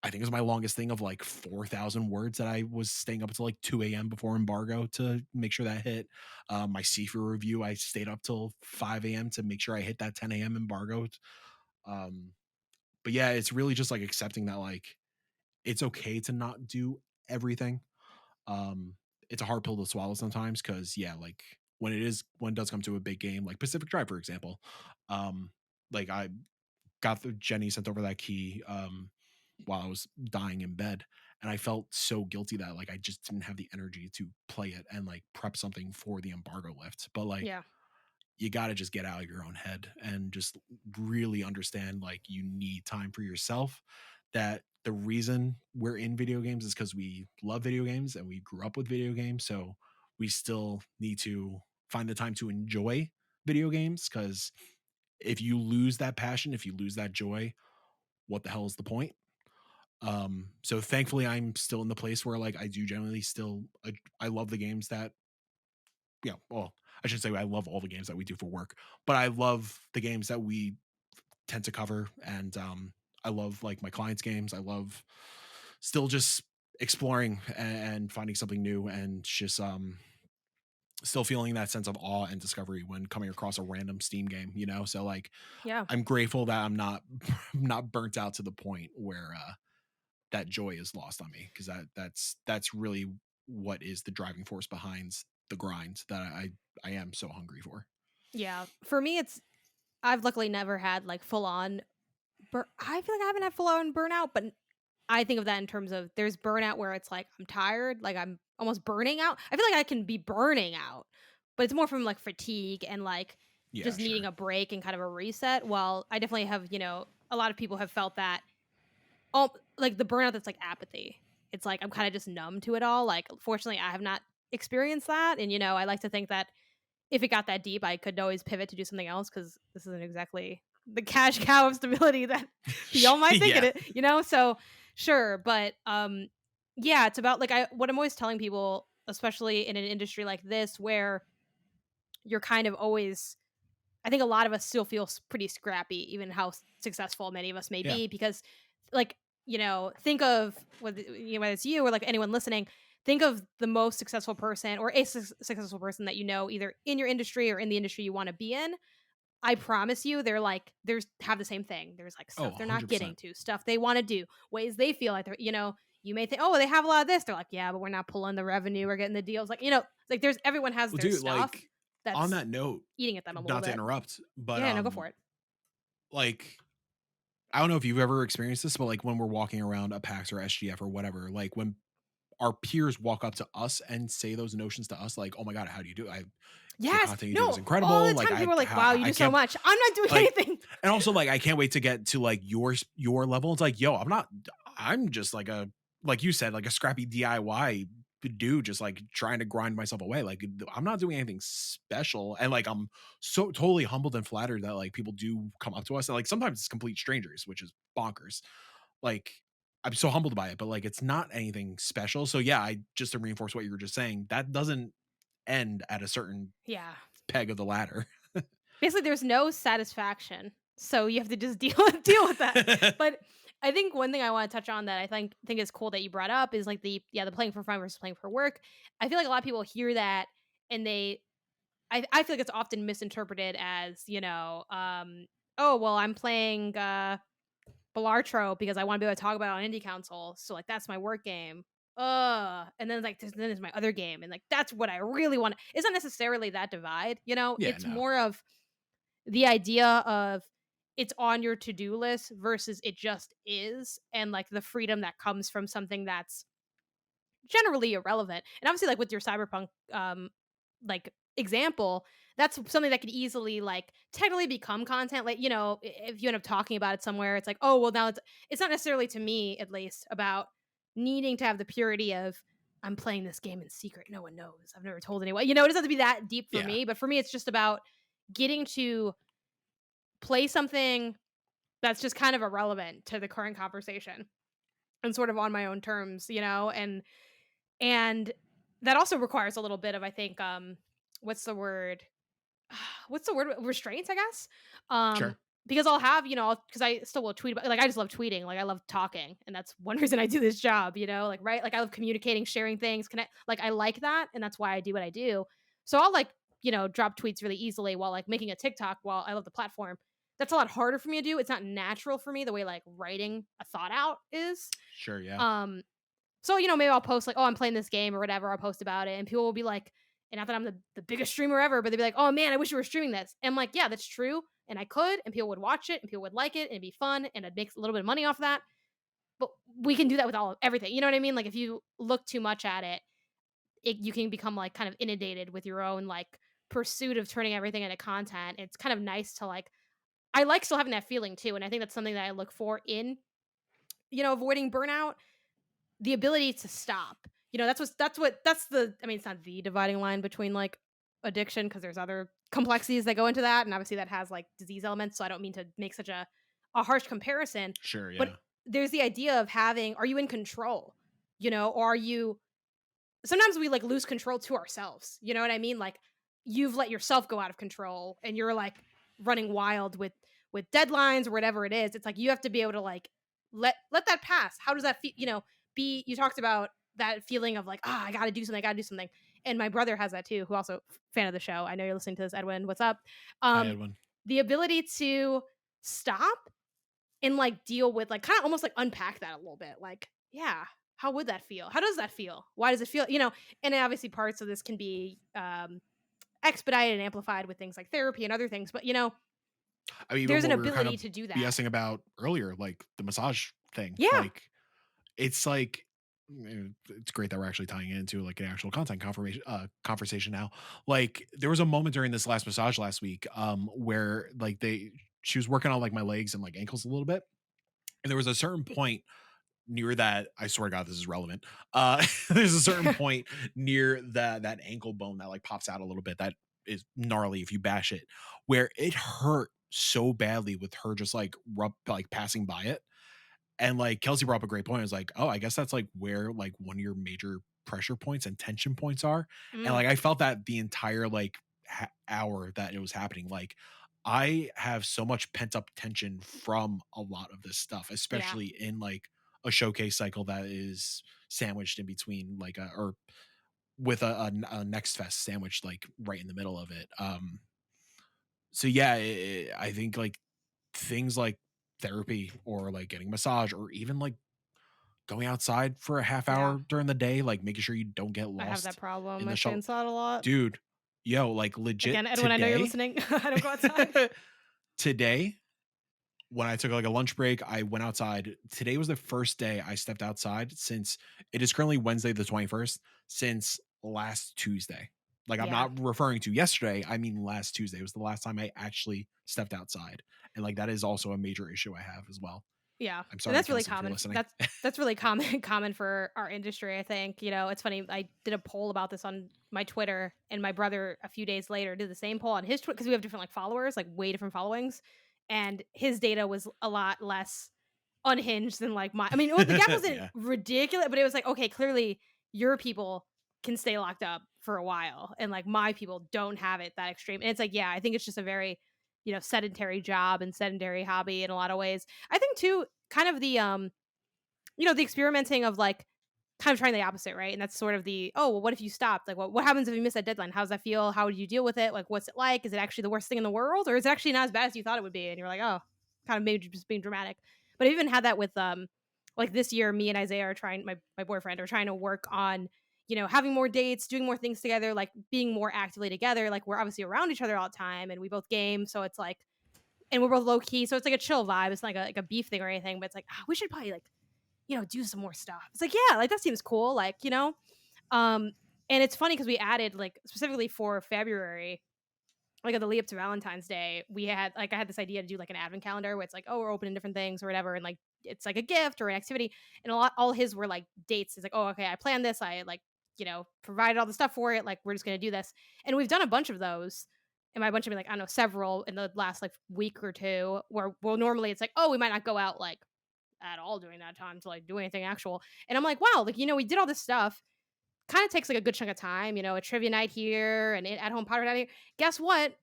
I think it was my longest thing of like 4,000 words that I was staying up until like 2 a.m. before embargo to make sure that hit. My Seafood review, I stayed up till 5 a.m. to make sure I hit that 10 a.m. embargo. Um, but yeah, it's really just like accepting that like it's okay to not do everything. Um, it's a hard pill to swallow sometimes because yeah, like when it does come to a big game like Pacific Drive, for example, um, like I got the Jenny sent over that key while I was dying in bed, and I felt so guilty that like I just didn't have the energy to play it and like prep something for the embargo lift. But like Yeah. you got to just get out of your own head and just really understand like you need time for yourself, that the reason we're in video games is because we love video games and we grew up with video games, so we still need to find the time to enjoy video games, because if you lose that passion, if you lose that joy, what the hell is the point? So thankfully I'm still in the place where like I do generally still I love the games that, yeah, well, I should say I love all the games that we do for work, but I love the games that we tend to cover. And I love like my clients' games. I love still just exploring and finding something new, and just still feeling that sense of awe and discovery when coming across a random Steam game, you know? So like Yeah. I'm grateful that I'm not not burnt out to the point where that joy is lost on me, because that's really what is the driving force behind the grind that I am so hungry for. Yeah. For me, it's I've luckily never had like full on I feel like I haven't had full on burnout, but I think of that in terms of there's burnout where it's like I'm tired, like I'm almost burning out. I feel like I can be burning out, but it's more from like fatigue and like Yeah, just needing sure. a break and kind of a reset. While I definitely have, a lot of people have felt that, oh, like the burnout that's like apathy. It's like I'm kind of just numb to it all. Like, fortunately, I have not experienced that. And, I like to think that if it got that deep, I could always pivot to do something else because this isn't exactly the cash cow of stability that y'all might think Yeah. it. So sure, but yeah, it's about like what I'm always telling people, especially in an industry like this where you're kind of always I think a lot of us still feel pretty scrappy, even how successful many of us may Yeah. be, because, like, think of whether it's you or like anyone listening. Think of the most successful person or a successful person that you know, either in your industry or in the industry you want to be in. I promise you, they're like have the same thing. There's like Oh, stuff they're not getting 100%. to, stuff they want to do, ways they feel like they're. You may think, oh, they have a lot of this. They're like, yeah, but we're not pulling the revenue. We're getting the deals. Like, like there's everyone has Well, their dude, stuff like on that's that note, eating at them a little not to bit. interrupt, but Yeah, no, go for it. like I don't know if you've ever experienced this, but like when we're walking around a PAX or SGF or whatever, like when our peers walk up to us and say those notions to us, like, "Oh my god, how do you do it? The Yes. content you do is No, all incredible. the Like, time people are like, "Wow, you I do so can't much." I'm not doing like," anything. and also like, "I can't wait to get to like your level." It's like, yo, I'm just like you said, like a scrappy DIY dude, just like trying to grind myself away. Like I'm not doing anything special, and like I'm so totally humbled and flattered that like people do come up to us, and like sometimes it's complete strangers, which is bonkers. Like I'm so humbled by it, but like it's not anything special. So yeah, I just to reinforce what you were just saying, that doesn't end at a certain Yeah. peg of the ladder. Basically, there's no satisfaction, so you have to just deal with that. But I think one thing I want to touch on that I think is cool that you brought up is like the playing for fun versus playing for work. I feel like a lot of people hear that and I feel like it's often misinterpreted as, oh, well, I'm playing Balatro because I want to be able to talk about it on indie console. So like that's my work game. And then like then there's my other game, and like that's what I really want. It's not necessarily that divide. Yeah, It's no. more of the idea of it's on your to-do list versus it just is, and like the freedom that comes from something that's generally irrelevant. And obviously, like with your cyberpunk like example, that's something that could easily like technically become content. Like, if you end up talking about it somewhere, it's like, oh well, now it's not necessarily, to me at least, about needing to have the purity of I'm playing this game in secret. No one knows. I've never told anyone. It doesn't have to be that deep for Yeah. me, but for me, it's just about getting to play something that's just kind of irrelevant to the current conversation and sort of on my own terms, and that also requires a little bit of, I think, what's the word? What's the word? Restraints, I guess. Um, Sure. because I'll have, because I still will tweet about, like, I just love tweeting. Like, I love talking, and that's one reason I do this job. Like, right, like I love communicating, sharing things, connect. Like, I like that, and that's why I do what I do. So I'll like, drop tweets really easily while like making a TikTok. While I love the platform, that's a lot harder for me to do. It's not natural for me the way like writing a thought out is. Sure, yeah. Um, so, maybe I'll post like, "Oh, I'm playing this game," or whatever, I'll post about it, and people will be like And not that I'm the biggest streamer ever, but they'd be like, "Oh man, I wish you were streaming this." And I'm like, "Yeah, that's true." And I could, and people would watch it, and people would like it, and it'd be fun, and I'd make a little bit of money off that. But we can do that with all everything. You know what I mean? Like if you look too much at it, you can become like kind of inundated with your own like pursuit of turning everything into content. It's kind of nice to like I like still having that feeling too, and I think that's something that I look for in, avoiding burnout, the ability to stop. That's the I mean, it's not the dividing line between like addiction because there's other complexities that go into that, and obviously that has like disease elements. So I don't mean to make such a harsh comparison, Sure, but yeah. there's the idea of having are you in control, or are you sometimes we like lose control to ourselves. You know what I mean? Like you've let yourself go out of control and you're like running wild with deadlines or whatever it is. It's like you have to be able to like let that pass. How does that feel? Be you talked about that feeling of like, I gotta do something, I gotta do something. And my brother has that too, who also fan of the show. I know you're listening to this, Edwin. What's up? I Um, had one. the ability to stop and, like, deal with, like, kinda almost, like, unpack that a little bit, like, yeah, how would that feel? How does that feel? Why does it feel and obviously parts of this can be, expedited and amplified with things like therapy and other things, but, I mean, even there's an what we were kind ability of to do that. BSing about earlier, like the massage thing, Yeah. like it's like it's great that we're actually tying it into like an actual content confirmation conversation now. Like there was a moment during this last massage last week where like she was working on like my legs and like ankles a little bit. And there was a certain point near that, I swear to God, this is relevant. There's a certain point near that ankle bone that like pops out a little bit that is gnarly if you bash it, where it hurt so badly with her just like passing by it. And like Kelsey brought up a great point. I was like, oh, I guess that's like where like one of your major pressure points and tension points are. And Mm, like I felt that the entire like hour that it was happening. Like I have so much pent up tension from a lot of this stuff, yeah. especially in like a showcase cycle that is sandwiched in between like a or with a next fest sandwiched like right in the middle of it. So yeah, I think like things like therapy or like getting massage or even like going outside for a half Yeah. hour during the day, like making sure you don't get I have that lost problem. in I the stay shuttle. inside a lot. Dude, yo, like legit Again, Edwin, I know you're today, listening. I don't go outside. today, when I took like a lunch break, I went outside. Today was the first day I stepped outside since it is currently Wednesday, the 21st, since last Tuesday. Like I'm Yeah. not referring to yesterday. I mean, last Tuesday was the last time I actually stepped outside. And like that is also a major issue I have as well. Yeah, I'm and sorry, that's really Kelsey, if you're common. listening. That's really common common for our industry, I think. It's funny. I did a poll about this on my Twitter, and my brother a few days later did the same poll on his Twitter because we have different like followers, like way different followings, and his data was a lot less unhinged than like my. I mean, the gap wasn't Yeah. ridiculous, but it was like okay, clearly your people can stay locked up for a while, and like my people don't have it that extreme. And it's like, yeah, I think it's just a very sedentary job and sedentary hobby in a lot of ways. I think too, kind of the experimenting of like kind of trying the opposite, right? And that's sort of the, oh, well, what if you stopped? Like, what happens if you miss that deadline? How does that feel? How would you deal with it? Like, what's it like? Is it actually the worst thing in the world? Or is it actually not as bad as you thought it would be? And you're like, oh, kind of maybe just being dramatic. But I even had that with like this year, me and Isaiah are trying my boyfriend are trying to work on, having more dates, doing more things together, like being more actively together. Like we're obviously around each other all the time and we both game. So it's like and we're both low key, so it's like a chill vibe. It's not like a beef thing or anything, but it's like, we should probably like, do some more stuff. It's like, yeah, like that seems cool. Um, and it's funny because we added like specifically for February, like at the lead up to Valentine's Day, we had like I had this idea to do like an advent calendar where it's like, oh, we're opening different things or whatever, and like it's like a gift or an activity. And all his were like dates. It's like, oh, okay, I planned this, I like, provided all the stuff for it, like we're just gonna do this. And we've done a bunch of those. And by a bunch of like, I don't know, several in the last like week or two, where well normally it's like, oh, we might not go out like at all during that time to like do anything actual. And I'm like, wow, like, we did all this stuff. Kind of takes like a good chunk of time, a trivia night here and at home pottery night here. Guess what?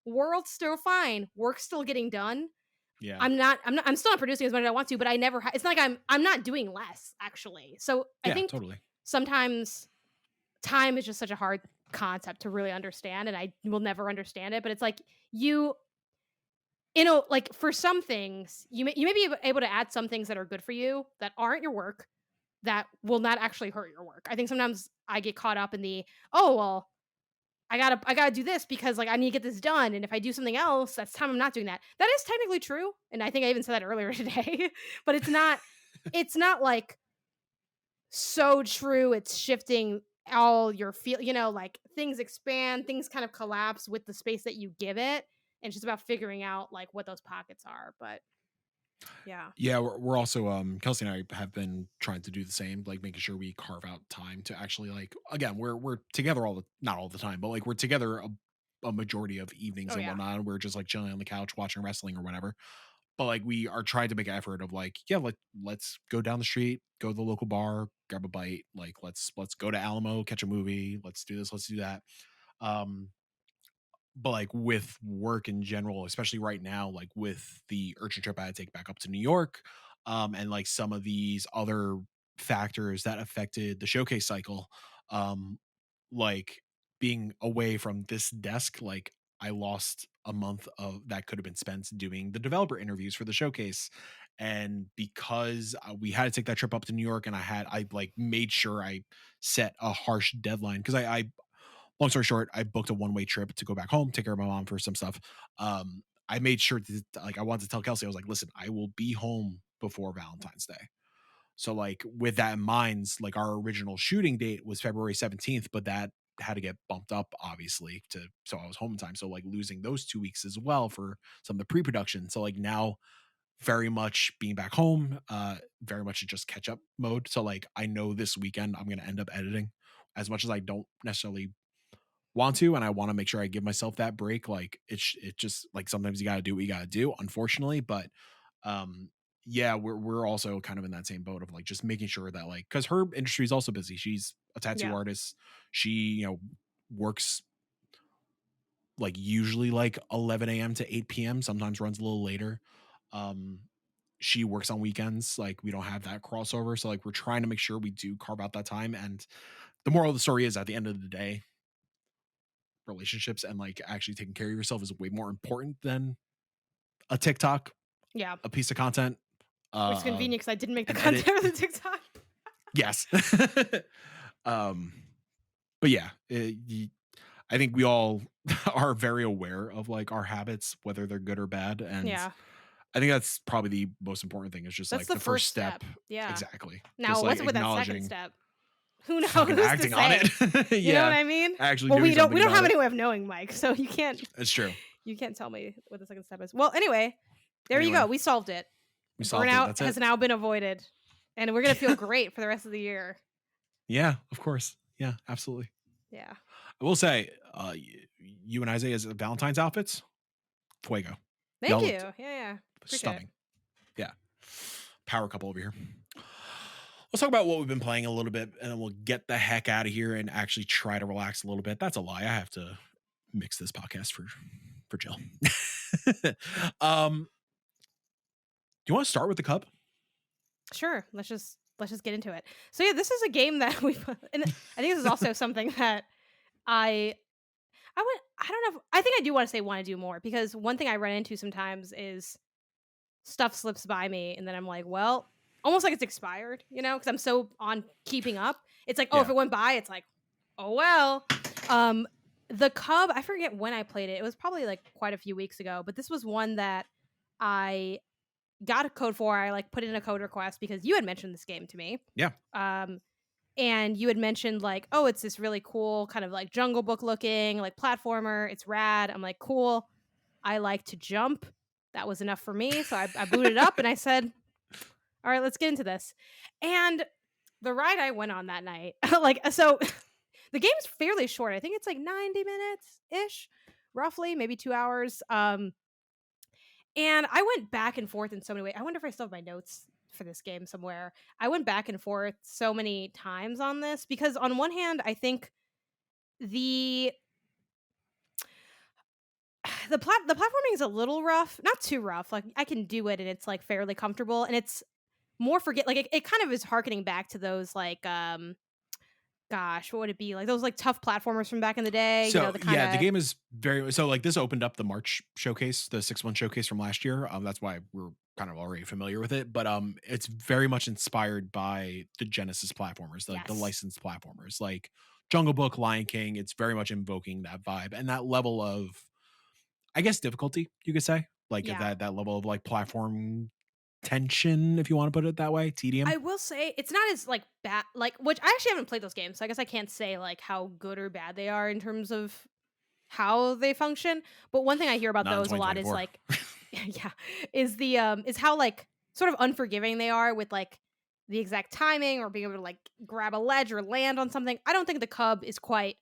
World's still fine. Work's still getting done. Yeah. I'm still not producing as much as I want to, but I never it's not like I'm not doing less actually. So I Yeah, think totally. sometimes time is just such a hard concept to really understand and I will never understand it, but it's like you like for some things, you may be able to add some things that are good for you that aren't your work that will not actually hurt your work. I think sometimes I get caught up in the, oh, well, I gotta do this because like I need to get this done. And if I do something else, that's time I'm not doing that. That is technically true. And I think I even said that earlier today. But it's not like so true. It's shifting all your like things expand, things kind of collapse with the space that you give it. And it's just about figuring out like what those pockets are. But yeah. Yeah, we're also Kelsey and I have been trying to do the same, like making sure we carve out time to actually like again, we're together all the not all the time, but like we're together a majority of evenings Oh and yeah. whatnot. And we're just like chilling on the couch watching wrestling or whatever. But like we are trying to make an effort of like, yeah, let's go down the street, go to the local bar, grab a bite, like let's go to Alamo, catch a movie, let's do this, let's do that. Um but like with work in general, especially right now, like with the urgent trip I had to take back up to New York, and like some of these other factors that affected the showcase cycle, um, like being away from this desk, like I lost a month of that could have been spent doing the developer interviews for the showcase. And because we had to take that trip up to New York, and I like made sure I set a harsh deadline because I long story short, I booked a one-way trip to go back home, take care of my mom for some stuff. I made sure to like I wanted to tell Kelsey, I was like, listen, I will be home before Valentine's Day. So like with that in mind, like our original shooting date was February 17th, but that had to get bumped up obviously to so I was home in time. So like losing those 2 weeks as well for some of the pre-production. So like now very much being back home, very much just catch up mode. So like I know this weekend I'm gonna end up editing as much as I don't necessarily want to, and I want to make sure I give myself that break. Like it just like sometimes you got to do what you got to do, unfortunately. But um, yeah, we're also kind of in that same boat of like just making sure that like because her industry is also busy. She's a tattoo Yeah. artist. She works like usually like 11 a.m. to 8 p.m. Sometimes runs a little later. Um, she works on weekends. Like we don't have that crossover, so like we're trying to make sure we do carve out that time. And the moral of the story is, at the end of the day, relationships and like actually taking care of yourself is way more important than a TikTok, Yeah. a piece of content, Which is uh, convenient because I didn't make the an edit. content of the TikTok. Yes. um, but yeah, I think we all are very aware of like our habits, whether they're good or bad. And Yeah. I think that's probably the most important thing is just That's like the the first first step. step. Yeah. Exactly. Just Now, like what's with that second acknowledging step? Who knows? fucking Who's to acting on say? it. You know what Yeah. I mean? Actually Well, doing we something don't about have it. any way of knowing, Mike, so It's true. you can't tell me what the second step is. Well, anyway, there you Anyway, go. We solved it. we solved it. Burnout That's has it. now been avoided, and we're gonna feel great for the rest of the year. Yeah, of course. Yeah, absolutely. Yeah. I will say, you and Isaiah's Valentine's outfits, fuego. Thank Y'all you. looked Yeah, yeah. Appreciate it. stunning. Yeah, power couple over here. Let's talk about what we've been playing a little bit, and then we'll get the heck out of here and actually try to relax a little bit. That's a lie. I have to mix this podcast for Jill. Do you want to start with the cup? Sure. Let's just get into it. So yeah, this is a game that we and I think this is also something that I I don't know I think I do want to say want to do more because one thing I run into sometimes is stuff slips by me and then I'm like, well, almost like it's expired, because I'm so on keeping up. It's like, oh, if Yeah. it went by, it's like, oh well. Um the Cub, I forget when I played it. It was probably like quite a few weeks ago, but this was one that I got a code for. I like put in a code request because you had mentioned this game to me. Yeah. Um and you had mentioned like, oh, it's this really cool kind of like Jungle Book looking, like platformer. It's rad. I'm like, cool. I like to jump. That was enough for me. So I booted it up and I said, all right, let's get into this. And the ride I went on that night, so the game's fairly short. I think it's like 90 minutes ish, roughly, maybe 2 hours. And I went back and forth in so many ways. I wonder if I still have my notes for this game somewhere. I went back and forth so many times on this because on one hand, I think the the platforming is a little rough, not too rough. Like I can do it and it's like fairly comfortable and it's more forget like it kind of is harkening back to those like gosh, what would it be? Like those like tough platformers from back in the day, So the kind yeah, the of game is very so like this opened up the March showcase, the 6-1 showcase from last year. That's why we're kind of already familiar with it. But it's very much inspired by the Genesis platformers, like the yes. licensed platformers, like Jungle Book, Lion King, it's very much invoking that vibe and that level of, I guess, difficulty, you could say. Like Yeah. that level of like platform tension, if you want to put it that way, tedium. I will say it's not as, like, bad like, which I actually haven't played those games, so I guess I can't say, like, how good or bad they are in terms of how they function, but one thing I hear about Not in those a lot is, 2024. like yeah, is how, like, sort of unforgiving they are with, like, the exact timing or being able to, like, grab a ledge or land on something. I don't think the Cub is quite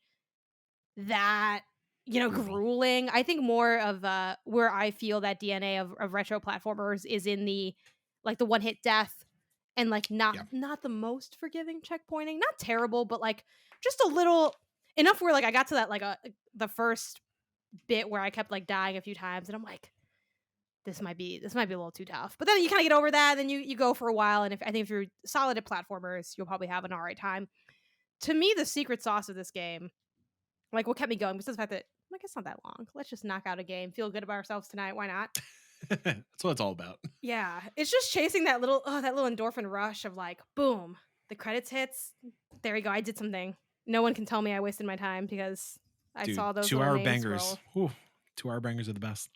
that, Brutal. grueling. I think more of, where I feel that DNA of retro platformers is in the, like, the one-hit death and, like, not Yeah. not the most forgiving checkpointing. Not terrible, but, like, just a little enough where, like, I got to that, like, the first bit where I kept, like, dying a few times, and I'm like, this might be a little too tough." But then you kinda get over that, and then you go for a while, and if you're solid at platformers, you'll probably have an alright time. To me, the secret sauce of this game, like, what kept me going, besides the fact that, like, it's not that long. Let's just knock out a game, feel good about ourselves tonight, why not? That's what it's all about. Yeah, it's just chasing that little endorphin rush of, like, boom, the credits hits, there we go, I did something. No one can tell me I wasted my time because I Dude, saw those little 2 hour names bangers. scroll. Whew, 2 hour bangers are the best.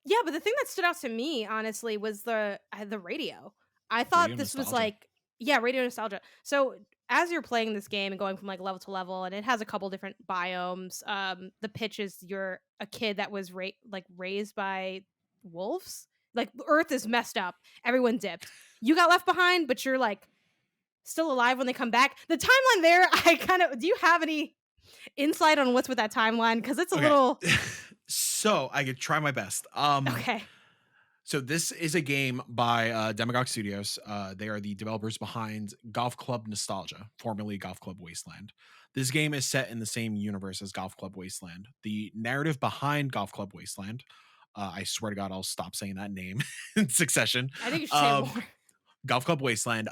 Yeah, but the thing that stood out to me, honestly, was the radio. I Radio thought this was nostalgia. like yeah, radio nostalgia. So, as you're playing this game and going from, like, level to level, and it has a couple different biomes, the pitch is you're a kid that was raised by wolves? Like, Earth is messed up, everyone dipped. You got left behind, but you're, like, still alive when they come back. The timeline there, I kind of do you have any insight on what's with that timeline? Because it's a Okay. little So I could try my best. okay. So this is a game by Demagogue Studios. They are the developers behind Golf Club Nostalgia, formerly Golf Club Wasteland. This game is set in the same universe as Golf Club Wasteland. The narrative behind Golf Club Wasteland, I swear to God, I'll stop saying that name in succession. I think you should say it Um, more. Golf Club Wasteland.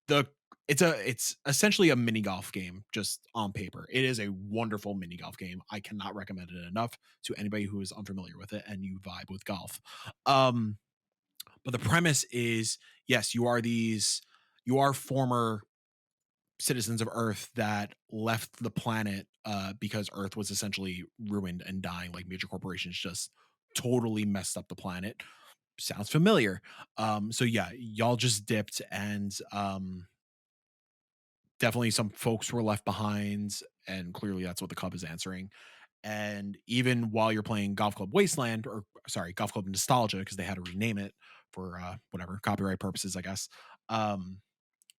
The it's essentially a mini golf game just on paper. It is a wonderful mini golf game. I cannot recommend it enough to anybody who is unfamiliar with it and you vibe with golf. Um, but the premise is yes, you are former citizens of Earth that left the planet because Earth was essentially ruined and dying. Like major corporations just totally messed up the planet. Sounds familiar. So yeah, y'all just dipped and definitely some folks were left behind, and clearly that's what the club is answering. And even while you're playing Golf Club Wasteland, or sorry, Golf Club Nostalgia, because they had to rename it for whatever copyright purposes, I guess. Um,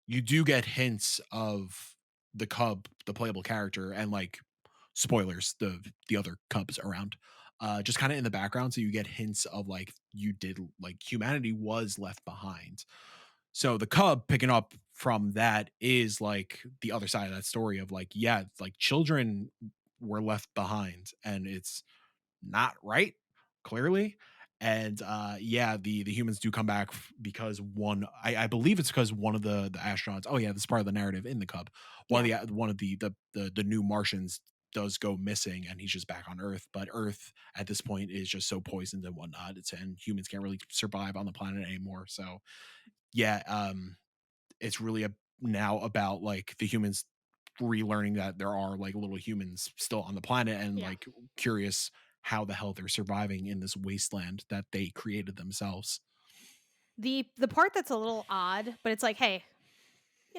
you do get hints of the cub, the playable character, and like spoilers, the other cubs around. Just kind of in the background, so you get hints of like you did like humanity was left behind. So the cub picking up from that is like the other side of that story of like, yeah, like children were left behind and it's not right, clearly. And yeah, the humans do come back because I believe it's because one of the astronauts, oh yeah, this is part of the narrative in the cub. Yeah. One of the new Martians does go missing and he's just back on Earth. But Earth at this point is just so poisoned and whatnot. And humans can't really survive on the planet anymore. So yeah, it's really now about like the humans relearning that there are like little humans still on the planet and Yeah. like curious how the hell they're surviving in this wasteland that they created themselves. The part that's a little odd, but it's like, "Hey,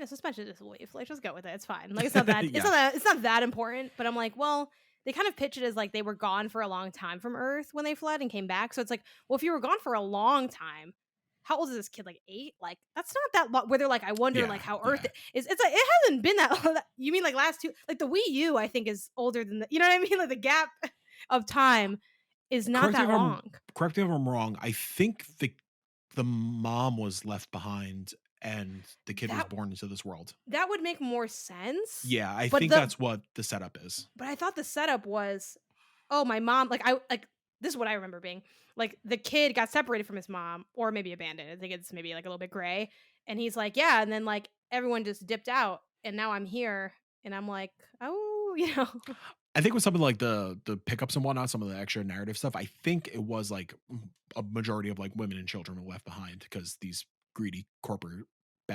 suspension is a wave. Like, just go with it. It's fine." Like, Yeah, it's not that important, but I'm like, "Well, they kind of pitch it as like they were gone for a long time from Earth when they fled and came back." So it's like, well, if you were gone for a long time, how old is this kid? Like 8? Like, that's not that long. Where they're like, I wonder like yeah, how Earth yeah. is. It's like it hasn't been that. You mean like last two? Like the Wii U, I think is older than the. You know what I mean? Like the gap of time is not Correct me that if I'm long. correct me if I'm wrong. I think the mom was left behind and the kid was That born into this world. that would make more sense. Yeah, I But think the that's what the setup is. But I thought the setup was, oh, my mom this is what I remember being. Like, the kid got separated from his mom or maybe abandoned. I think it's maybe, like, a little bit gray, and he's like, "Yeah," and then, like, everyone just dipped out, and now I'm here, and I'm like, "Oh," you know? I think with some of like the pickups and whatnot, some of the extra narrative stuff, I think it was like a majority of like women and children were left behind because these greedy corporate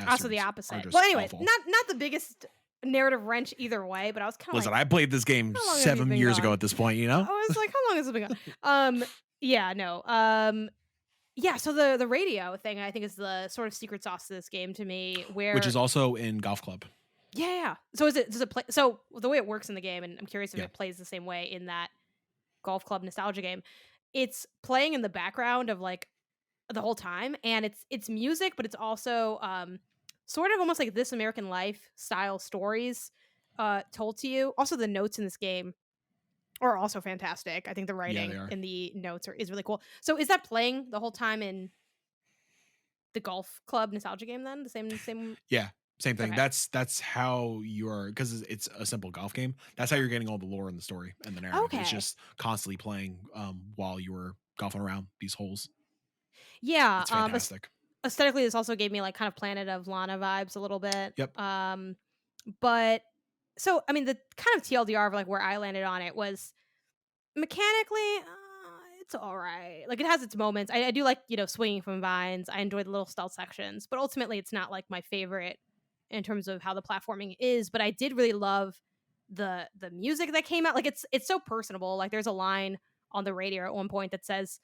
Also the bastards are opposite. Well, just anyway, awful. not the biggest narrative wrench either way, but I was kind of Listen, like, I played this game how long have you 7 been years ago gone? at this point, you I know? was like, how long has it been gone? Yeah, no. Yeah, so the radio thing I think is the sort of secret sauce to this game to me Which where is also in Golf Club. yeah, yeah, yeah. So is it does it play so the way it works in the game, and I'm curious if Yeah. it plays the same way in that golf club nostalgia game, it's playing in the background of like the whole time, and it's music, but it's also sort of almost like This American Life style stories told to you. Also, the notes in this game are also fantastic. I think the Yeah, they writing are. in the notes is really cool. So is that playing the whole time in the golf club nostalgia game then? The same Yeah, same thing. okay. That's how you're because it's a simple golf game. That's how Yeah. you're getting all the lore and the story and the narrative. It's Okay. just constantly playing while you were golfing around these holes. Yeah, It's fantastic. aesthetically, this also gave me, like, kind of Planet of Lana vibes a little bit, Yep. but so, I mean, the kind of TLDR of, like, where I landed on it was mechanically, it's alright. Like, it has its moments. I do like, swinging from vines. I enjoy the little stealth sections, but ultimately, it's not, like, my favorite in terms of how the platforming is, but I did really love the music that came out. Like, it's so personable. Like, there's a line on the radio at one point that says,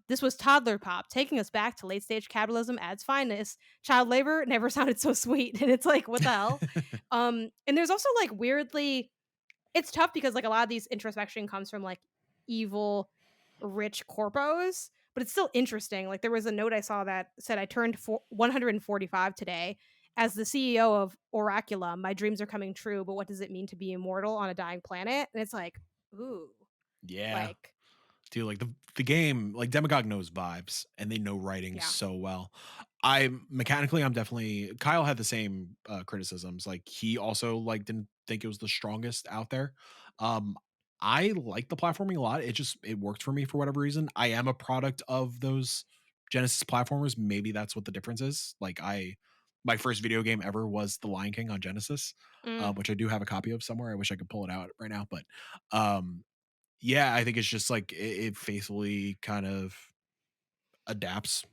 this was toddler pop, taking us back to late stage capitalism at its finest. Child labor never sounded so sweet. And it's like, what the hell? And there's also like weirdly, it's tough because like a lot of these introspection comes from like evil, rich corpos, but it's still interesting. Like there was a note I saw that said, I turned 145 today. As the CEO of Oraculum, my dreams are coming true, but what does it mean to be immortal on a dying planet? And it's like, ooh, Yeah. like, Dude, like the game, like Demagogue knows vibes and they know writing yeah. so well. I mechanically, I'm definitely Kyle had the same criticisms. Like he also like didn't think it was the strongest out there. Um, I like the platforming a lot. It worked for me for whatever reason. I am a product of those Genesis platformers. Maybe that's what the difference is. Like my first video game ever was The Lion King on Genesis, Mm. which I do have a copy of somewhere. I wish I could pull it out right now, but um yeah, I think it's just like it faithfully kind of adapts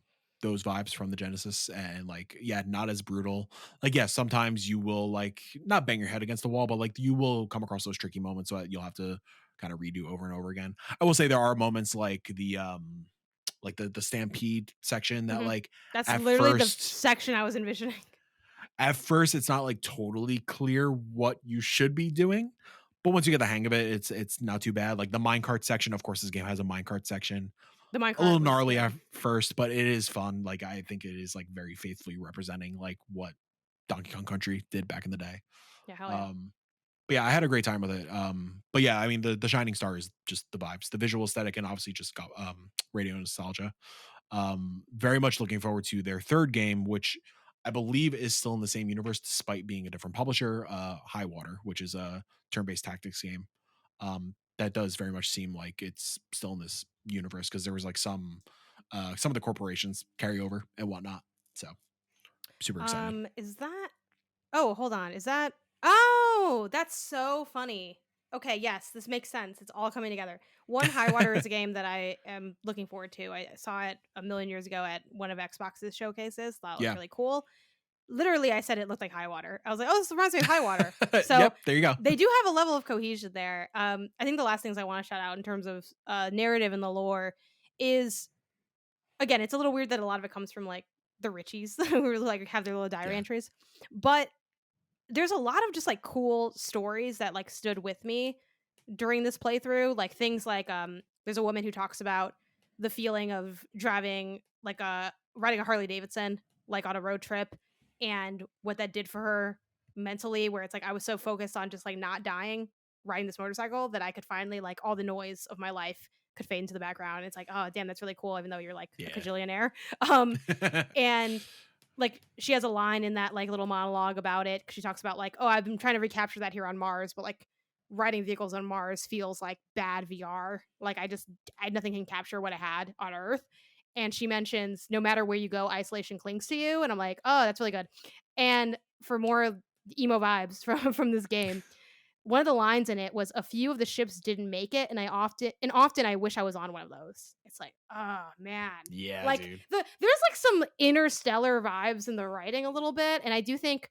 those vibes from the Genesis and like yeah, not as brutal. Like yeah, sometimes you will like not bang your head against the wall, but like you will come across those tricky moments so that you'll have to kind of redo over and over again. I will say there are moments like the stampede section that Mhm. like That's at literally the first section I was envisioning. at first it's not like totally clear what you should be doing, but once you get the hang of it, it's not too bad. Like the minecart section, of course, this game has a minecart section. The A little minecart was gnarly yeah. at first, but it is fun. Like I think it is like very faithfully representing like what Donkey Kong Country did back in the day. Yeah, hell yeah. Um, but yeah, I had a great time with it. But yeah, I mean the shining star is just the vibes, the visual aesthetic, and obviously just got radio nostalgia. Very much looking forward to their third game, which I believe is still in the same universe despite being a different publisher, High Water, which is a turn-based tactics game. That does very much seem like it's still in this universe because there was like some of the corporations carry over and whatnot. So super excited. Is that oh, hold on. Is that oh, that's so funny. Okay, yes, this makes sense. It's all coming together. One, High Water is a game that I am looking forward to. I saw it a million years ago at one of Xbox's showcases. Thought it looked Yeah. really cool. Literally, I said it looked like High Water. I was like, "Oh, this reminds me of High Water." So Yep. There you go. they do have a level of cohesion there. I think the last things I want to shout out in terms of narrative and the lore is again, it's a little weird that a lot of it comes from like the Richies who like have their little diary Yeah. entries, but there's a lot of just like cool stories that like stood with me during this playthrough, like things like there's a woman who talks about the feeling of driving like a riding a Harley Davidson like on a road trip and what that did for her mentally where it's like I was so focused on just like not dying riding this motorcycle that I could finally like all the noise of my life could fade into the background. It's like, oh damn, that's really cool even though you're like a Yeah. cajillionaire. Um and like she has a line in that like little monologue about it. She talks about like, oh, I've been trying to recapture that here on Mars, but like riding vehicles on Mars feels like bad VR. Like nothing can capture what I had on Earth. And she mentions no matter where you go, isolation clings to you. And I'm like, oh, that's really good. And for more emo vibes from this game, one of the lines in it was a few of the ships didn't make it, and often I wish I was on one of those. It's like, oh man. Yeah, Like dude. there's like some interstellar vibes in the writing a little bit, and I do think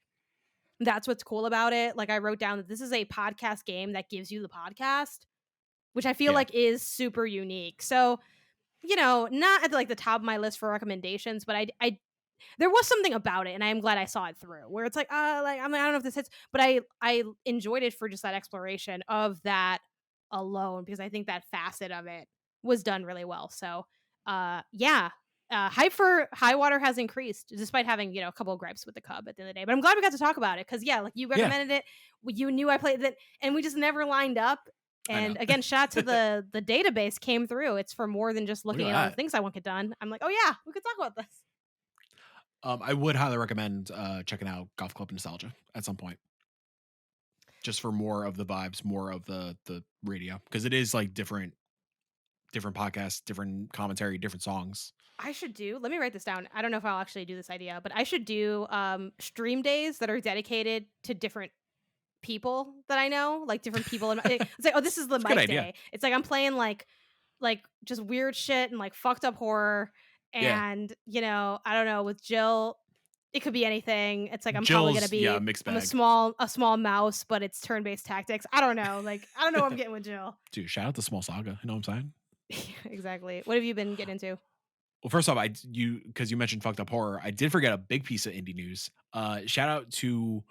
That's what's cool about it. Like, I wrote down that this is a podcast game that gives you the podcast, which I feel Yeah. like is super unique. So, not at, like, the top of my list for recommendations, but I there was something about it, and I am glad I saw it through, where it's like, like, I don't know if this hits, but I enjoyed it for just that exploration of that alone, because I think that facet of it was done really well. So, yeah, hype for High Water has increased despite having, a couple of gripes with the Cub at the end of the day. But I'm glad we got to talk about it because, yeah, like, you Yeah. recommended it, you knew I played it, and we just never lined up. I know. And again, shout out to the database came through. It's for more than just Look at looking at all the that. things I want to get done. I'm like, oh yeah, we could talk about this. I would highly recommend checking out Golf Club Nostalgia at some point, just for more of the vibes, more of the radio, because it is like different podcasts, different commentary, different songs. I should do let me write this down. I don't know if I'll actually do this idea, but I should do, stream days that are dedicated to different people that I know, like, different people in my it's like, "Oh, this is the It's a good Mike idea. day." It's like I'm playing, just weird shit and, like, fucked up horror, Yeah. and, I don't know, with Jill, it could be anything. It's like I'm probably gonna Jill's, yeah, be mixed I'm bag. a small mouse, but it's turn-based tactics. I don't know, like, I don't know what I'm getting with Jill. Dude, shout out to Small Saga. You know what I'm saying? Exactly. What have you been getting into? Well, first off, because you mentioned fucked up horror, I did forget a big piece of indie news. Shout out to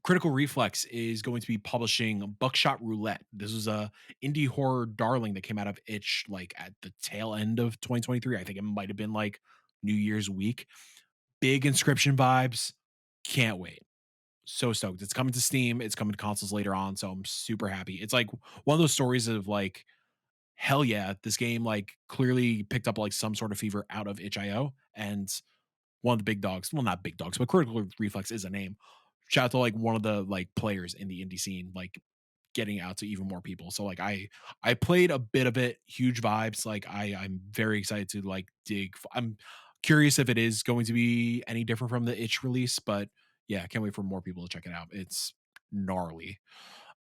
Critical Reflex is going to be publishing Buckshot Roulette. This was a indie horror darling that came out of Itch like at the tail end of 2023. I think it might have been like New Year's week. Big Inscription vibes. Can't wait. So stoked. It's coming to Steam. It's coming to consoles later on, so I'm super happy. It's like one of those stories of like, hell yeah, this game like clearly picked up like some sort of fever out of itch.io, and one of the big dogs, well, not big dogs, but Critical Reflex is a name. Shout out to like one of the like players in the indie scene, like getting out to even more people. So like I played a bit of it, huge vibes. Like I'm very excited to like dig. I'm curious if it is going to be any different from the itch release, but yeah, I can't wait for more people to check it out. It's gnarly.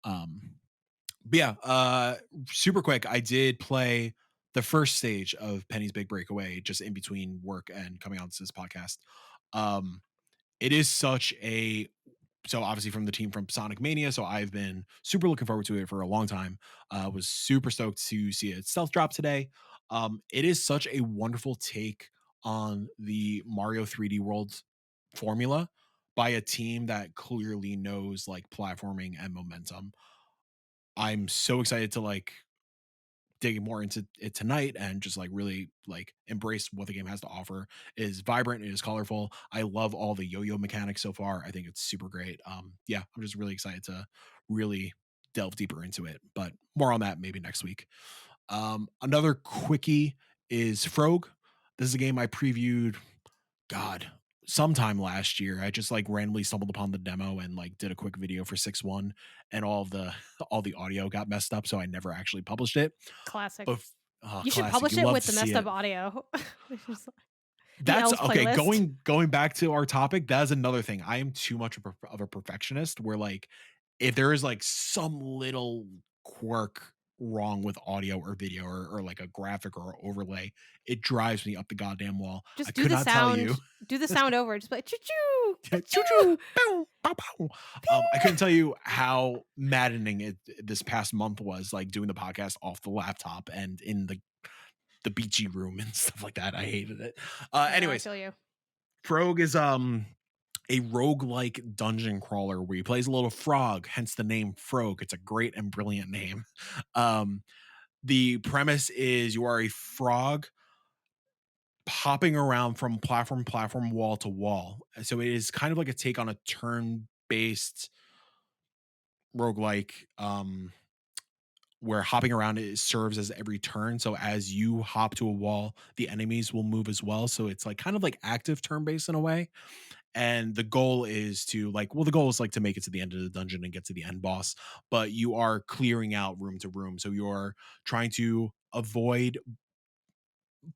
Um but yeah, super quick. I did play the first stage of Penny's Big Breakaway just in between work and coming on to this podcast. Um, it is such a so obviously from the team from Sonic Mania, so I've been super looking forward to it for a long time. Was super stoked to see it stealth drop today. It is such a wonderful take on the Mario 3D World formula by a team that clearly knows like platforming and momentum. I'm so excited to like dig more into it tonight and just like really like embrace what the game has to offer. It is vibrant, it is colorful. I love all the yo-yo mechanics so far. I think it's super great. Yeah, I'm just really excited to really delve deeper into it, but more on that maybe next week. Another quickie is Frog. This is a game I previewed, God, sometime last year. I just like randomly stumbled upon the demo and like did a quick video for 6.1, and all of the all the audio got messed up, so I never actually published it. Classic. But You should classic. publish You it love with to the see messed up it. audio. Just the That's L's okay. playlist. Going back to our topic, that is another thing. I am too much of a perfectionist where like if there is like some little quirk wrong with audio or video or like a graphic or overlay, it drives me up the goddamn wall. I Just could not tell you. do the sound over, just like choo choo, choo Choo choo, choo, bow, bow, bow. I couldn't tell you how maddening it this past month was, like doing the podcast off the laptop and in the beachy room and stuff like that. I hated it. No, I Anyways, feel you. Frog is a roguelike dungeon crawler where he plays a little frog, hence the name Frog. It's a great and brilliant name. Um, the premise is you are a frog hopping around from platform, wall to wall. So it is kind of like a take on a turn-based roguelike, where hopping around it serves as every turn. So as you hop to a wall, the enemies will move as well. So it's like kind of like active turn-based in a way. And the goal is to like, well, the goal is like to make it to the end of the dungeon and get to the end boss, but you are clearing out room to room. So you're trying to avoid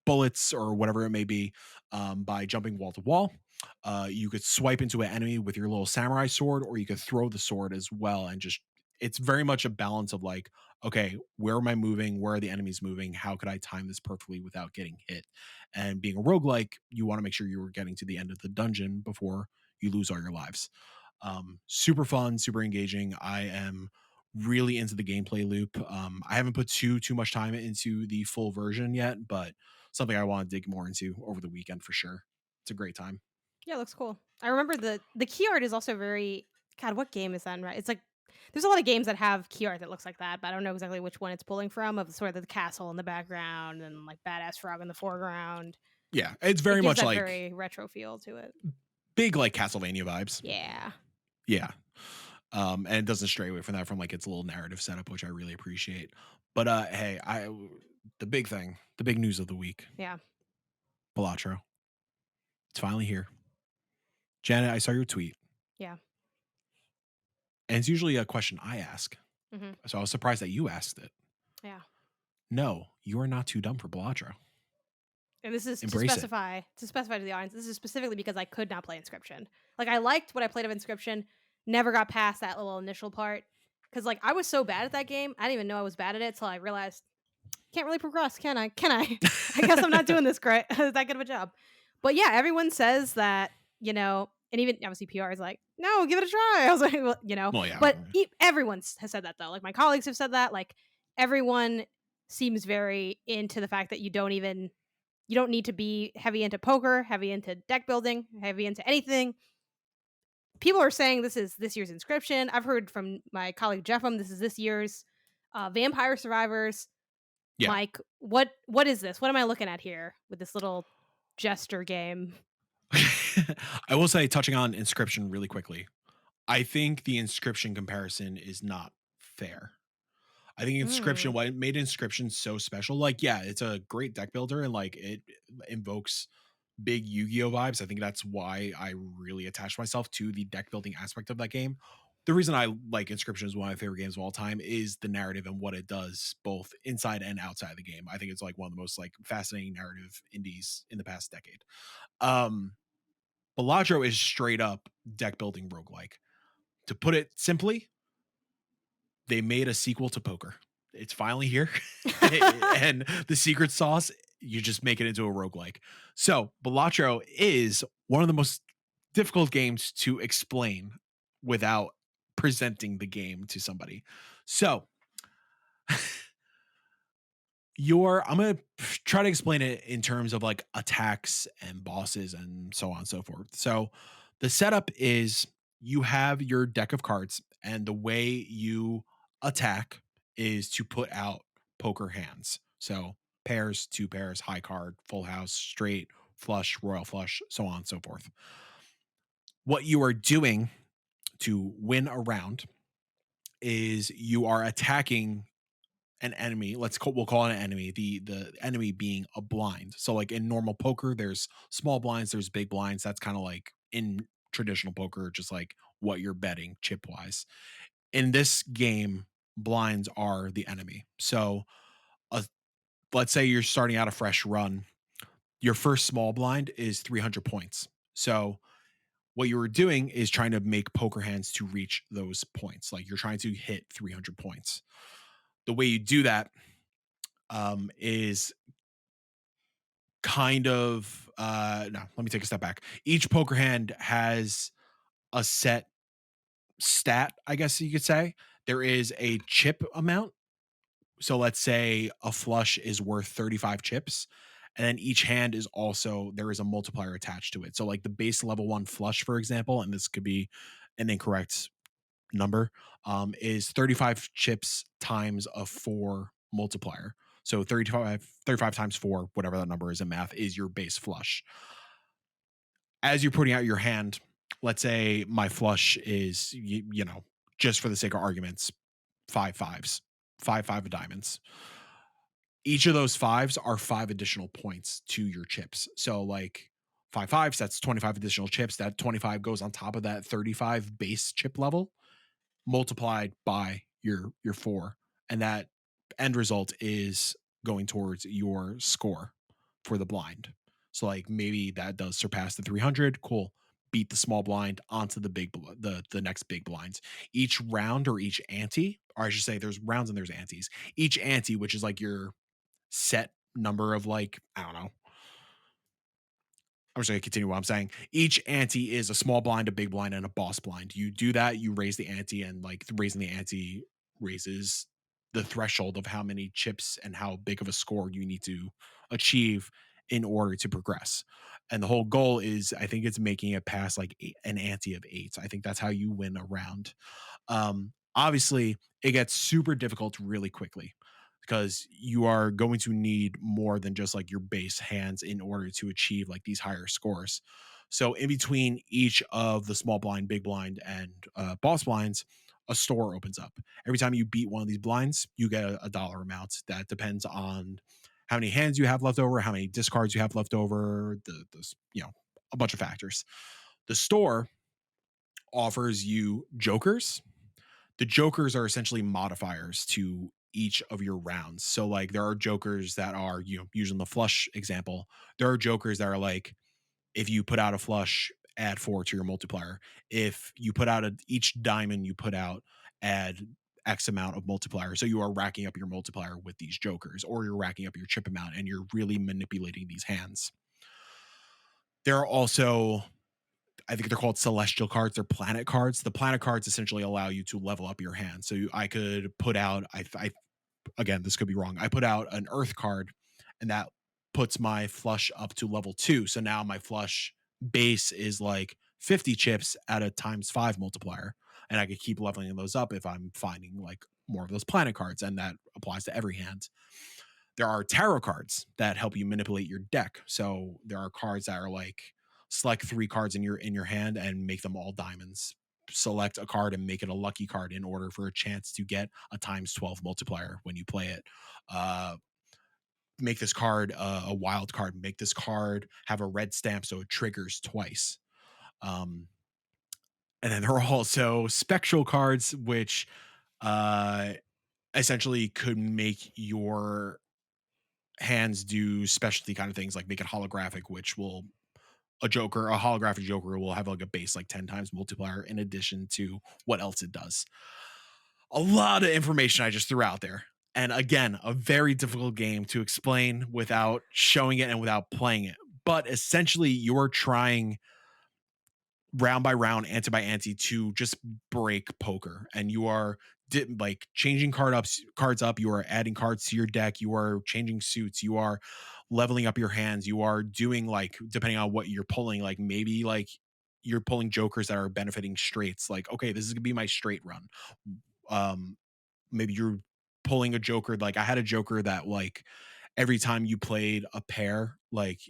bullets or whatever it may be, by jumping wall to wall. You could swipe into an enemy with your little samurai sword, or you could throw the sword as well. And just, it's very much a balance of like, okay, where am I moving? Where are the enemies moving? How could I time this perfectly without getting hit? And being a roguelike, you want to make sure you are getting to the end of the dungeon before you lose all your lives. Super fun, super engaging. I am really into the gameplay loop. I haven't put too much time into the full version yet, but something I want to dig more into over the weekend for sure. It's a great time. Yeah, it looks cool. I remember the key art is also very God, what game is that in, right? It's like there's a lot of games that have key art that looks like that, but I don't know exactly which one it's pulling from of sort of the castle in the background and like badass frog in the foreground. Yeah, it's It very gives much that like very retro feel to it. big like Castlevania vibes. Yeah. Yeah. And it doesn't stray away from that from like its little narrative setup, which I really appreciate. But hey, the big thing, the big news of the week, Yeah. Balatro. It's finally here. Janet, I saw your tweet. Yeah. And it's usually a question I ask. Mhm. So I was surprised that you asked it. Yeah. No, you are not too dumb for Balatro. And this is Embrace it. to specify to the audience, this is specifically because I could not play Inscription. Like, I liked what I played of Inscription, never got past that little initial part. Because like, I was so bad at that game, I didn't even know I was bad at it till I realized, "Can't really progress, can I? Can I? I guess I'm not doing this great that good of a job." But yeah, everyone says that, and even obviously PR is like, "No, give it a try." I was like, "Well," Well, yeah. but everyone has said that though. Like, my colleagues have said that, like, everyone seems very into the fact that you don't need to be heavy into poker, heavy into deck building, heavy into anything. People are saying this is this year's Inscription. I've heard from my colleague Jeffem, this is this year's Vampire Survivors. Yeah. Mike, what is this? What am I looking at here with this little jester game? I will say, touching on Inscription really quickly, I think the Inscription comparison is not fair. I think Inscription, Mm. what made Inscription so special, like, yeah, it's a great deck builder and like it invokes big Yu-Gi-Oh vibes. I think that's why I really attached myself to the deck building aspect of that game. The reason I like Inscription is one of my favorite games of all time is the narrative and what it does both inside and outside the game. I think it's like one of the most like fascinating narrative indies in the past decade. Um Balatro is straight up deck building roguelike. To put it simply, they made a sequel to poker. It's finally here. And the secret sauce, you just make it into a roguelike. So Balatro is one of the most difficult games to explain without presenting the game to somebody. So I'm gonna try to explain it in terms of like attacks and bosses and so on and so forth. So the setup is you have your deck of cards, and the way you attack is to put out poker hands. So pairs, two pairs, high card, full house, straight, flush, royal flush, so on and so forth. What you are doing to win a round is you are attacking an enemy. We'll call it an enemy. The enemy being a blind. So like in normal poker, there's small blinds, there's big blinds. That's kind of like in traditional poker, just like what you're betting chip wise. In this game, blinds are the enemy. So uh, let's say you're starting out a fresh run. Your first small blind is 300 points. So what you were doing is trying to make poker hands to reach those points. Like you're trying to hit 300 points. The way you do that is kind of no, let me take a step back. Each poker hand has a set stat, I guess you could say. There is a chip amount. So let's say a flush is worth 35 chips. And then each hand is also, there is a multiplier attached to it. So, like the base level one flush, for example, and this could be an incorrect number, is 35 chips times a four multiplier. So 35 times four, whatever that number is in math, is your base flush. As you're putting out your hand, let's say my flush is, just for the sake of arguments, five fives, five of diamonds. Each of those fives are five additional points to your chips. So like five fives, that's 25 additional chips. That 25 goes on top of that 35 base chip level multiplied by your four, and that end result is going towards your score for the blind. So like maybe that does surpass the 300. Cool. Beat the small blind onto the next big blinds. Each round or each ante, or I should say, there's rounds and there's antes. Each ante, which is like your set number of like I don't know I'm just going to continue what I'm saying. Each ante is a small blind, a big blind, and a boss blind. You do that, you raise the ante, and like raising the ante raises the threshold of how many chips and how big of a score you need to achieve in order to progress. And the whole goal is, I think it's making it past like an ante of 8. I think that's how you win a round. Obviously, it gets super difficult really quickly because you are going to need more than just like your base hands in order to achieve like these higher scores. So, in between each of the small blind, big blind, and boss blinds, a store opens up. Every time you beat one of these blinds, you get a dollar amount that depends on how many hands you have left over, how many discards you have left over, a bunch of factors. The store offers you jokers. The jokers are essentially modifiers to each of your rounds. So like there are jokers that are, using the flush example, there are jokers that are like, if you put out a flush, add 4 to your multiplier. If you put out each diamond you put out, add X amount of multiplier. So you are racking up your multiplier with these jokers, or you're racking up your chip amount and you're really manipulating these hands. There are also, I think they're called celestial cards. They're planet cards. The planet cards essentially allow you to level up your hand. So I could put out, again, this could be wrong. I put out an earth card, and that puts my flush up to level 2. So now my flush base is like 50 chips at a times 5 multiplier. And I could keep leveling those up if I'm finding like more of those planet cards. And that applies to every hand. There are tarot cards that help you manipulate your deck. So there are cards that are like, select 3 cards in your hand and make them all diamonds. Select a card and make it a lucky card in order for a chance to get a times 12 multiplier when you play it. Uh, make this card a wild card. Make this card have a red stamp so it triggers twice. Um, and then there are also spectral cards, which uh, essentially could make your hands do specialty kind of things, like make it holographic, which will a holographic joker will have like a base like 10 times multiplier in addition to what else it does. A lot of information I just threw out there. And again, a very difficult game to explain without showing it and without playing it. But essentially, you're trying round by round, ante by ante to just break poker, and you are like changing cards up. You are adding cards to your deck. You are changing suits. You are leveling up your hands. You are doing like, depending on what you're pulling, like maybe like you're pulling jokers that are benefiting straights. Like, okay, this is gonna be my straight run. Um, Maybe you're pulling a joker. Like I had a joker that like every time you played a pair, like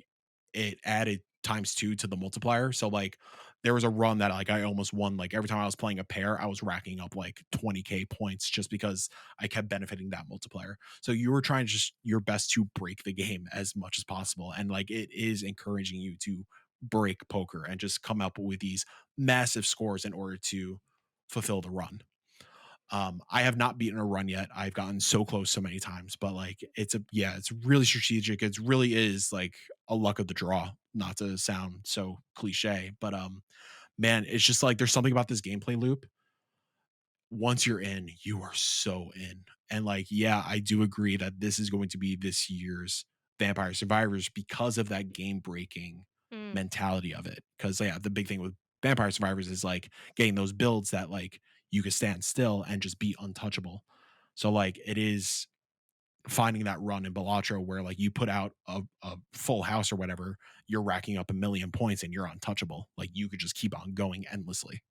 it added times 2 to the multiplier. So like there was a run that like I almost won. Like every time I was playing a pair, I was racking up like 20k points just because I kept benefiting that multiplier. So you were trying just your best to break the game as much as possible. And like it is encouraging you to break poker and just come up with these massive scores in order to fulfill the run. I have not beaten a run yet. I've gotten so close so many times, but like it's really strategic. It really is like a luck of the draw, not to sound so cliche, but man, it's just like there's something about this gameplay loop. Once you're in, you are so in. And like, yeah, I do agree that this is going to be this year's Vampire Survivors because of that game breaking Mm, mentality of it. Because yeah, the big thing with Vampire Survivors is like getting those builds that like you could stand still and just be untouchable. So like it is finding that run in Balatro where like you put out a full house or whatever, you're racking up a million points and you're untouchable. Like you could just keep on going endlessly.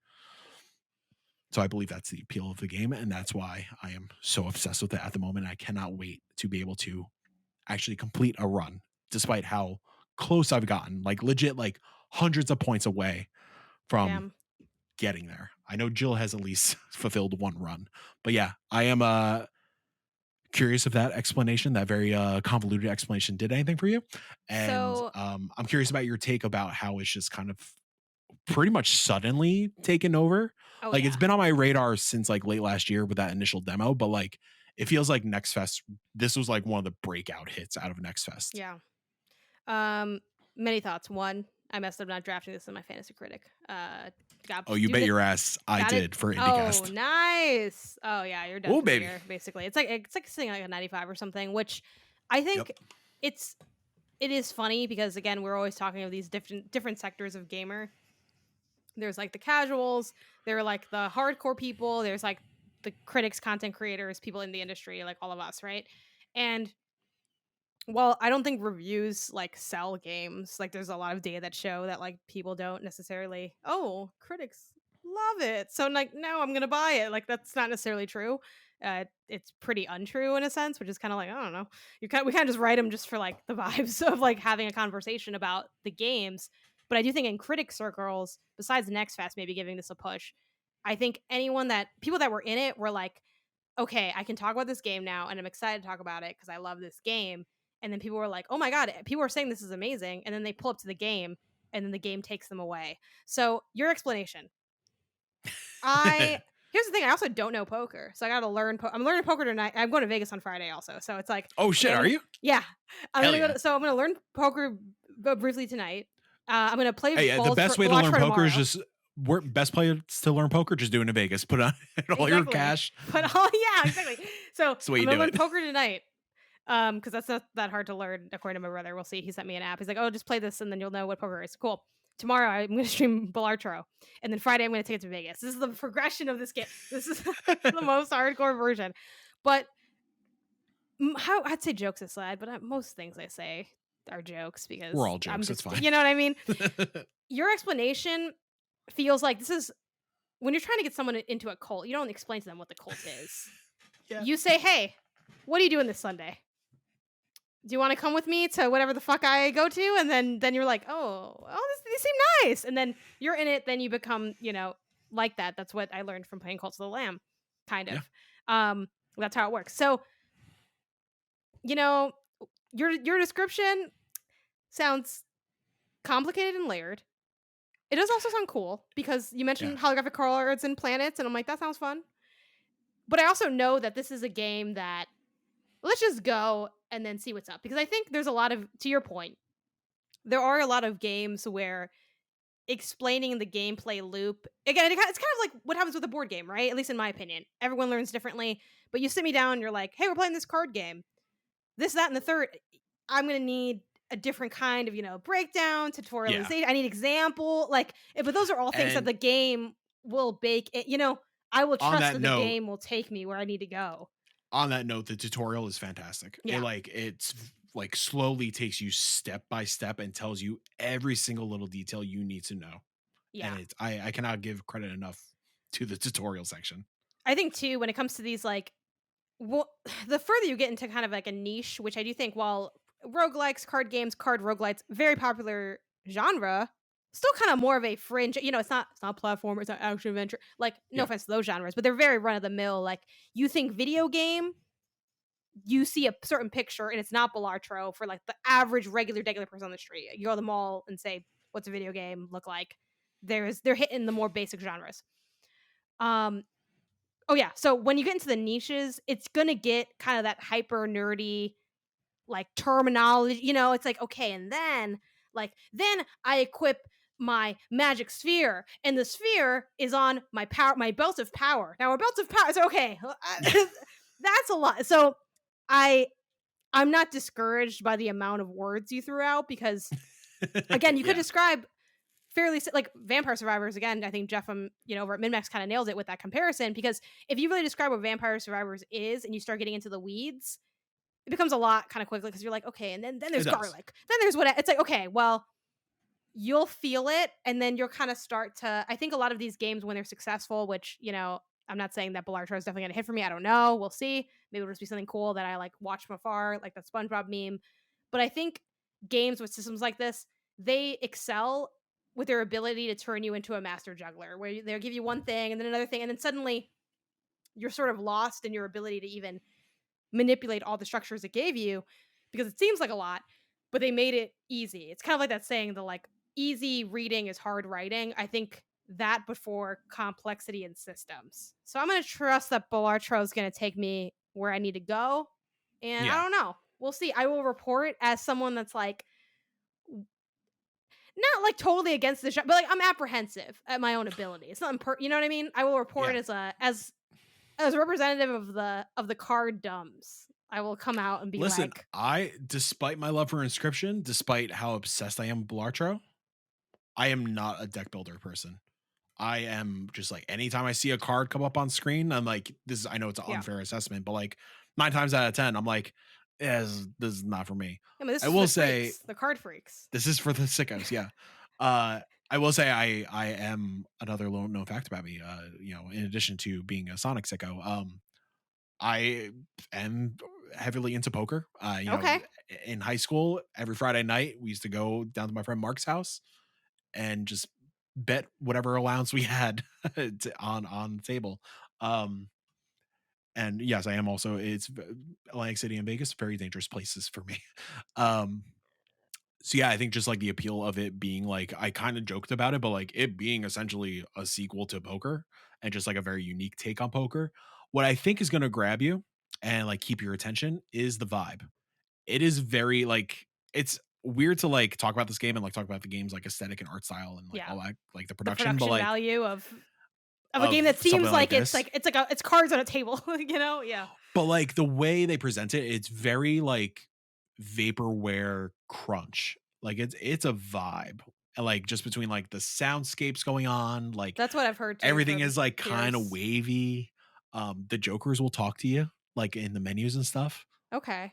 So I believe that's the appeal of the game, and that's why I am so obsessed with it at the moment. I cannot wait to be able to actually complete a run, despite how close I've gotten. Like legit, like hundreds of points away from damn. getting there. I know Jill has at least fulfilled one run, but yeah, I am curious if that explanation, that very convoluted explanation, did anything for you. And So, I'm curious about your take about how it's just kind of pretty much suddenly taken over. oh Like it's yeah, been on my radar since like late last year with that initial demo, but like it feels like Next Fest. This was like one of the breakout hits out of Next Fest. yeah. Um, Many thoughts. One, I messed up not drafting this in my fantasy critic. Got Oh, you do bet the your ass I got it. did for Oh, IndieCast. nice. Oh yeah, you're done Oh, for the baby. year. Basically, it's like sitting like a 95 or something, which I Yep. think it's. it is funny because again, we're always talking of these different sectors of gamer. There's like the casuals, there are like the hardcore people, there's like the critics, content creators, people in the industry, like all of us, right? And well, I don't think reviews like sell games. Like there's a lot of data that show that like people don't necessarily, oh, critics love it. So like now I'm gonna buy it. Like that's not necessarily true. It's pretty untrue in a sense, which is kind of like, I don't know. We kind of just write them just for like the vibes of like having a conversation about the games. But I do think in critic circles, besides Next Fest maybe giving this a push, I think people that were in it were like, okay, I can talk about this game now and I'm excited to talk about it because I love this game. And then people were like, oh my God, people are saying this is amazing. And then they pull up to the game and then the game takes them away. So, your explanation. I Here's the thing, I also don't know poker. So I got to learn I'm learning poker tonight. I'm going to Vegas on Friday also. So it's like, Oh okay, shit, are you? yeah. I'm Hell going to yeah. I'm going to learn poker briefly tonight. I'm going to play Hey, the best way to learn Balatro poker is tomorrow. just best place to learn poker. Just do it in Vegas. Put on all your Exactly. cash. But oh yeah, exactly. So That's the way I'm you gonna do learn it. poker tonight. Because that's not that hard to learn, according to my brother. We'll see. He sent me an app. He's like, "Oh, just play this, and then you'll know what poker is." Cool. Tomorrow, I'm going to stream Balatro, and then Friday, I'm going to take it to Vegas. This is the progression of this game. This is the most hardcore version. But how I'd say jokes aside, but most things I say are jokes We're because all I'm jokes. It's just, fine. you know what I mean. Your explanation feels like this is when you're trying to get someone into a cult. You don't explain to them what the cult is. Yeah. You say, "Hey, what are you doing this Sunday? Do you want to come with me to whatever the fuck I go to?" And then you're like, these seem nice. And then you're in it. Then you become, like that. That's what I learned from playing Cult of the Lamb, kind Yeah. of. That's how it works. So, you know, your description sounds complicated and layered. It does also sound cool because you Yeah. mentioned holographic cards and planets, and I'm like, that sounds fun. But I also know that this is a game that let's just go and then see what's up because I think there's a lot of, to your point, there are a lot of games where explaining the gameplay loop again, it's kind of like what happens with a board game, right? At least in my opinion, everyone learns differently. But you sit me down, and you're like, "Hey, we're playing this card game. This, that, and the third. I'm gonna need a different kind of breakdown, Yeah. tutorialization. I need example, like, but those are all things that And the game will bake. I will on trust that that the note, game will take me where I need to go. the tutorial is fantastic. Yeah, It's like slowly takes you step by step and tells you every single little detail you need to know. And yeah. I cannot give credit enough to the tutorial section. I think too when it comes to these like well, the further you get into kind of like a niche, which I do think while roguelikes, card games, card roguelites, very popular genre, still kind of more of a fringe, it's not platformer, it's not action adventure. Like, no Yeah. offense to those genres, but they're very run of the mill. Like you think video game, you see a certain picture and it's not Balatro for like the average regular person on the street. You go to the mall and say, what's a video game look like? They're hitting the more basic genres. Um Oh yeah. So when you get into the niches, it's gonna get kind of that hyper nerdy like terminology. It's like, okay, and then I equip my magic sphere, and the sphere is on my belt of power. Now a belt of power is okay. That's a lot. So I I'm not discouraged by the amount of words you threw out because again, you could Yeah. describe like Vampire Survivors again. I think Jeff over at Minmax kind of nails it with that comparison because if you really describe what Vampire Survivors is and you start getting into the weeds, it becomes a lot kind of quickly because you're like, okay, and then It there's does. garlic, then there's what it's like, okay, well, you'll feel it, and then you'll kind of start to. I think a lot of these games when they're successful, which I'm not saying that Balartro is definitely gonna hit for me. I don't know. We'll see. Maybe it'll just be something cool that I like watch from afar, like that SpongeBob meme. But I think games with systems like this, they excel with their ability to turn you into a master juggler, where they'll give you one thing and then another thing, and then suddenly you're sort of lost in your ability to even manipulate all the structures it gave you because it seems like a lot, but they made it easy. It's kind of like that saying, the like easy reading is hard writing. I think that before complexity in systems. So I'm going to trust that Balartro is going to take me where I need to go. And I Yeah. don't know. We'll see. I will report as someone that's like not like totally against the shot, but like I'm apprehensive at my own ability. It's not you know what I mean? I will report Yeah. as a representative of the card dumbs. I will come out and be Listen, like, despite my love for Inscription, despite how obsessed I am with Balatro, I am not a deck builder person. I am just like anytime I see a card come up on screen, I'm like, this is I know it's an yeah. unfair assessment, but like 9 times out of 10, I'm like, yeah, this is not for me. I mean, this I is for will the say freaks, the card freaks. this is for the sickos, yeah. Uh I will say I am another little known fact about me. In addition to being a Sonic sicko, I am heavily into poker. Okay. In high school, every Friday night we used to go down to my friend Mark's house and just bet whatever allowance we had on the table. Um, and yes, I am also. Atlantic City and Vegas, very dangerous places for me. Um, so yeah, I think just like the appeal of it being like I kind of joked about it, but like it being essentially a sequel to poker and just like a very unique take on poker. What I think is going to grab you and like keep your attention is the vibe. It is very like it's weird to like talk about this game and like talk about the game's like aesthetic and art style and like Yeah. all that like the The production, but production like value of a game of that something seems like like this. it's cards on a table, you know? Yeah. But like the way they present it, it's very like vaporware crunch. Like it's a vibe. And, like just between like the soundscapes going on, like That's what I've heard too everything from is like kind of peers. wavy. The jokers will talk to you like in the menus and stuff. Okay.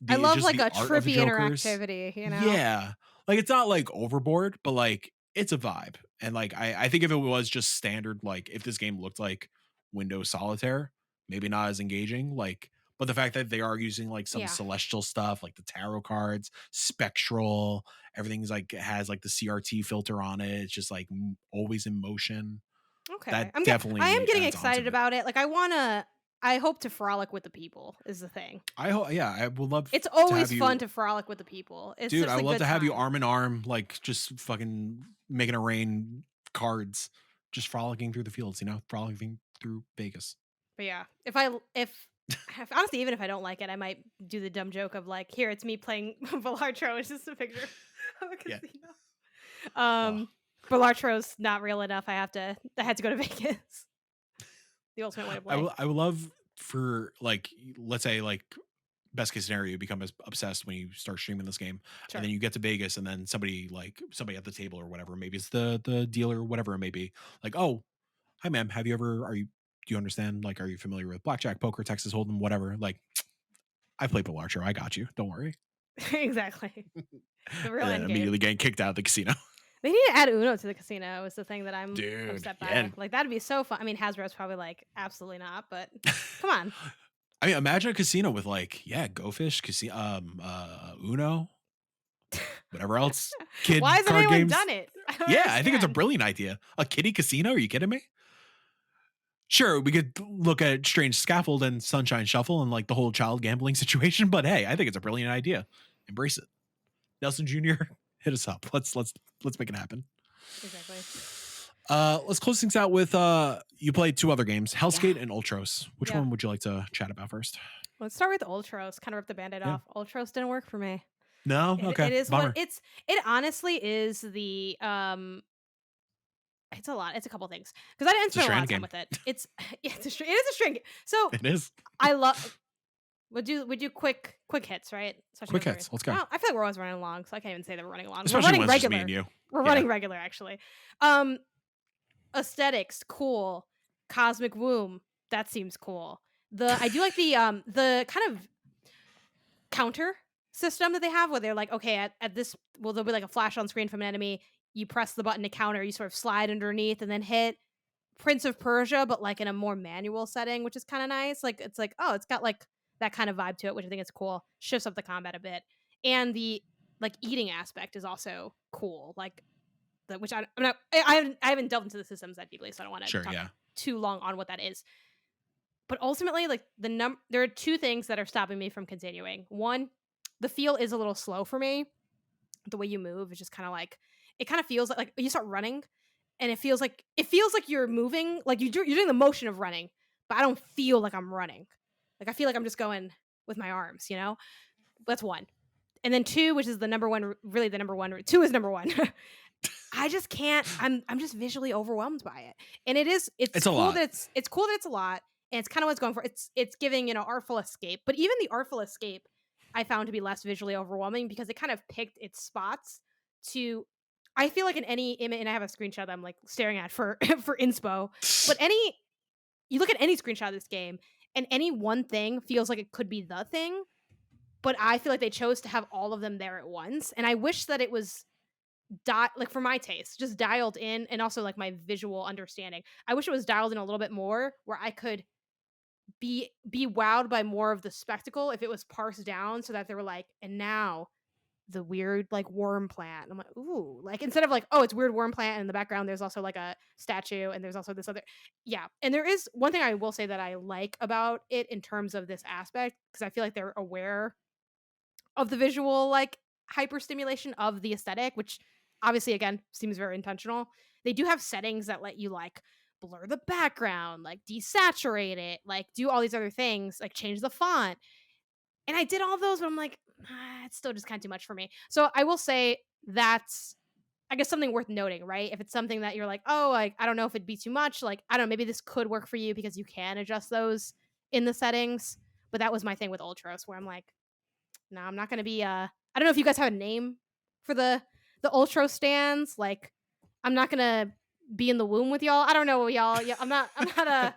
I The love just like the a art of the trippy jokers. interactivity, you know? Yeah. Like it's not like overboard, but like it's a vibe. And like I think if it was just standard, like if this game looked like Windows Solitaire, maybe not as engaging. Like, but the fact that they are using like some Yeah. celestial stuff, like the tarot cards, spectral, everything's like has like the CRT filter on it. It's just like always in motion. Okay. That I am definitely getting adds on excited to it. about it. Like I hope to frolic with the people is the thing. I hope, yeah, I would love It's to have always fun you. to frolic with the people. It's Dude, such I a would love good to have you time. arm in arm, like just fucking making it rain cards, just frolicking through the fields, frolicking through Vegas. But yeah, if honestly, even if I don't like it, I might do the dumb joke of like, here it's me playing Balatro. It's just a picture of a Yeah. casino. Oh, Um, Balatro's not real enough. I had to go to Vegas. The ultimate way to play. I would love for like, let's say like best case scenario, you become as obsessed when you start streaming this game, and Sure. then you get to Vegas, and then somebody at the table or whatever, maybe it's the dealer, whatever it may be, like, oh, hi, ma'am, do you understand? Like, are you familiar with blackjack, poker, Texas Hold'em, whatever? Like, I play Balatro. I got you. Don't worry. Exactly. The real And then end game. immediately getting kicked out of the casino. They need to add Uno to the casino is the thing that I'm Dude, upset yeah. by. Like that'd be so fun. I mean, Hasbro's probably like, absolutely not, but come on. I mean, imagine a casino with like, yeah, Go Fish, casino, Uno, whatever else, Why kid hasn't card anyone games. done it? I don't Yeah, I think it's a understand. brilliant idea. A kiddie casino? Are you kidding me? Sure, we could look at Strange Scaffold and Sunshine Shuffle and like the whole child gambling situation, but hey, I think it's a brilliant idea. Embrace it. Nelson Jr., hit us up. Let's make it happen. Exactly. Let's close things out with you played two other games, Yeah. Hellskate and Ultros. Which Yeah. one would you like to chat about first? Let's start with Ultros. Kind of rip the band-aid Yeah. off. Ultros didn't work for me. No? Okay. It is what Bummer. it honestly is it's a lot. It's a couple things because I didn't It's a spend a lot strand of time game. with it. It is a string. So It is. I love. We do quick hits, right? Especially Quick because hits. Let's go. I feel like we're always running along, so I can't even say that we're running along. We're Especially running when it's just me and regular. you. We're Yeah. running regular, actually. Um, Aesthetics, cool. Cosmic womb, that seems cool. I do like the kind of counter system that they have where they're like, okay, at this, well, there'll be like a flash on screen from an enemy. You press the button to counter. You sort of slide underneath and then hit Prince of Persia, but like in a more manual setting, which is kind of nice. Like it's like, oh, it's got like that kind of vibe to it, which I think is cool. Shifts up the combat a bit, and the like eating aspect is also cool. Like which I haven't delved into the systems that deeply, so I don't want to Sure, talk yeah. too long on what that is. But ultimately, like there are two things that are stopping me from continuing. One, the feel is a little slow for me. The way you move is just kind of like it kind of feels like you start running and it feels like you're moving, like you're doing the motion of running, but I don't feel like I'm running. Like I feel like I'm just going with my arms, you know? That's one. And then two, which is the number one, really the number one. Two is number one. I just can't. I'm just visually overwhelmed by it, and it's It's a cool lot. that it's cool that it's a lot, and it's kind of what it's going for. It's giving, artful escape, but even the artful escape I found to be less visually overwhelming because it kind of picked its spots to I feel like in any image, and I have a screenshot that I'm like staring at for for inspo, but any you look at any screenshot of this game and any one thing feels like it could be the thing, but I feel like they chose to have all of them there at once, and I wish that it was like for my taste, just dialed in and also like my visual understanding. I wish it was dialed in a little bit more where I could be wowed by more of the spectacle if it was parsed down so that they were like, and now the weird like worm plant. And I'm like, ooh, like instead of like, oh, it's weird worm plant and in the background there's also like a statue and there's also this other yeah. And there is one thing I will say that I like about it in terms of this aspect, because I feel like they're aware of the visual like hyper stimulation of the aesthetic, which obviously again seems very intentional. They do have settings that let you like blur the background, like desaturate it, like do all these other things, like change the font. And I did all those, but I'm like, it's still just kind of too much for me. So I will say that's I guess something worth noting, right? If it's something that you're like, oh, like I don't know if it'd be too much, like I don't know, maybe this could work for you because you can adjust those in the settings. But that was my thing with Ultros, where I'm like, no, I'm not gonna be I don't know if you guys have a name for the Ultro stands. Like, I'm not gonna be in the womb with y'all. I don't know, y'all. Yeah, The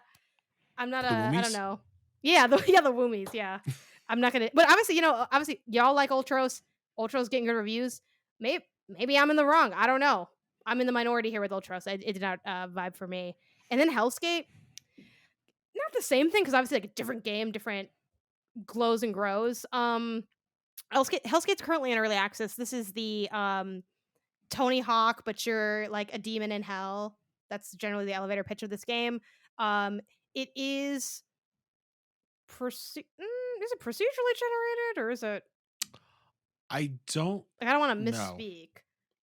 I don't Woomies? know. Yeah, the woomies, yeah. I'm not gonna but obviously, obviously y'all like Ultros. Ultros getting good reviews. Maybe I'm in the wrong. I don't know. I'm in the minority here with Ultros. It did not vibe for me. And then Hellscape, not the same thing because obviously like a different game, different glows and grows. Hellscape's currently in early access. This is the Tony Hawk, but you're like a demon in hell. That's generally the elevator pitch of this game. Um, it is is it procedurally generated or is it I don't like I don't want to know. misspeak.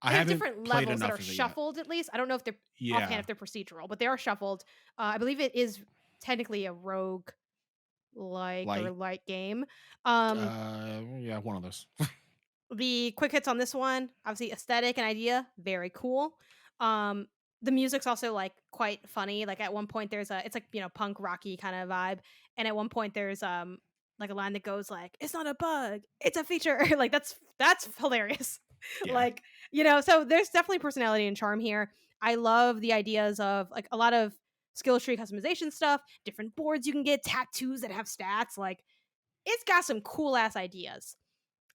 I They have haven't different played levels that are enough of it yet. shuffled at least. I don't know if they're offhand Yeah. if they're procedural, but they are shuffled. I believe it is technically a rogue like or Like, light game. Um, yeah, one of those. The quick hits on this one, obviously aesthetic and idea, very cool. Um, the music's also like quite funny. Like at one point there's a it's like, punk rocky kind of vibe. And at one point there's like a line that goes like, "It's not a bug, it's a feature." Like that's hilarious. Yeah. Like, so there's definitely personality and charm here. I love the ideas of like a lot of skill tree customization stuff, different boards you can get, tattoos that have stats, like it's got some cool ass ideas.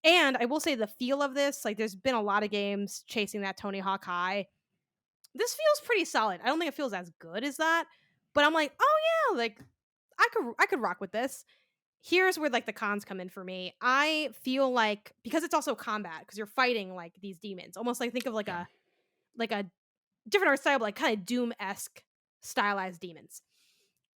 And I will say the feel of this, like there's been a lot of games chasing that Tony Hawk high. This feels pretty solid. I don't think it feels as good as that, but I'm like, "Oh yeah, like I could rock with this." Here's where like the cons come in for me. I feel like because it's also combat because you're fighting like these demons. Almost like think of Yeah. like a different art style, but like kind of Doom-esque stylized demons.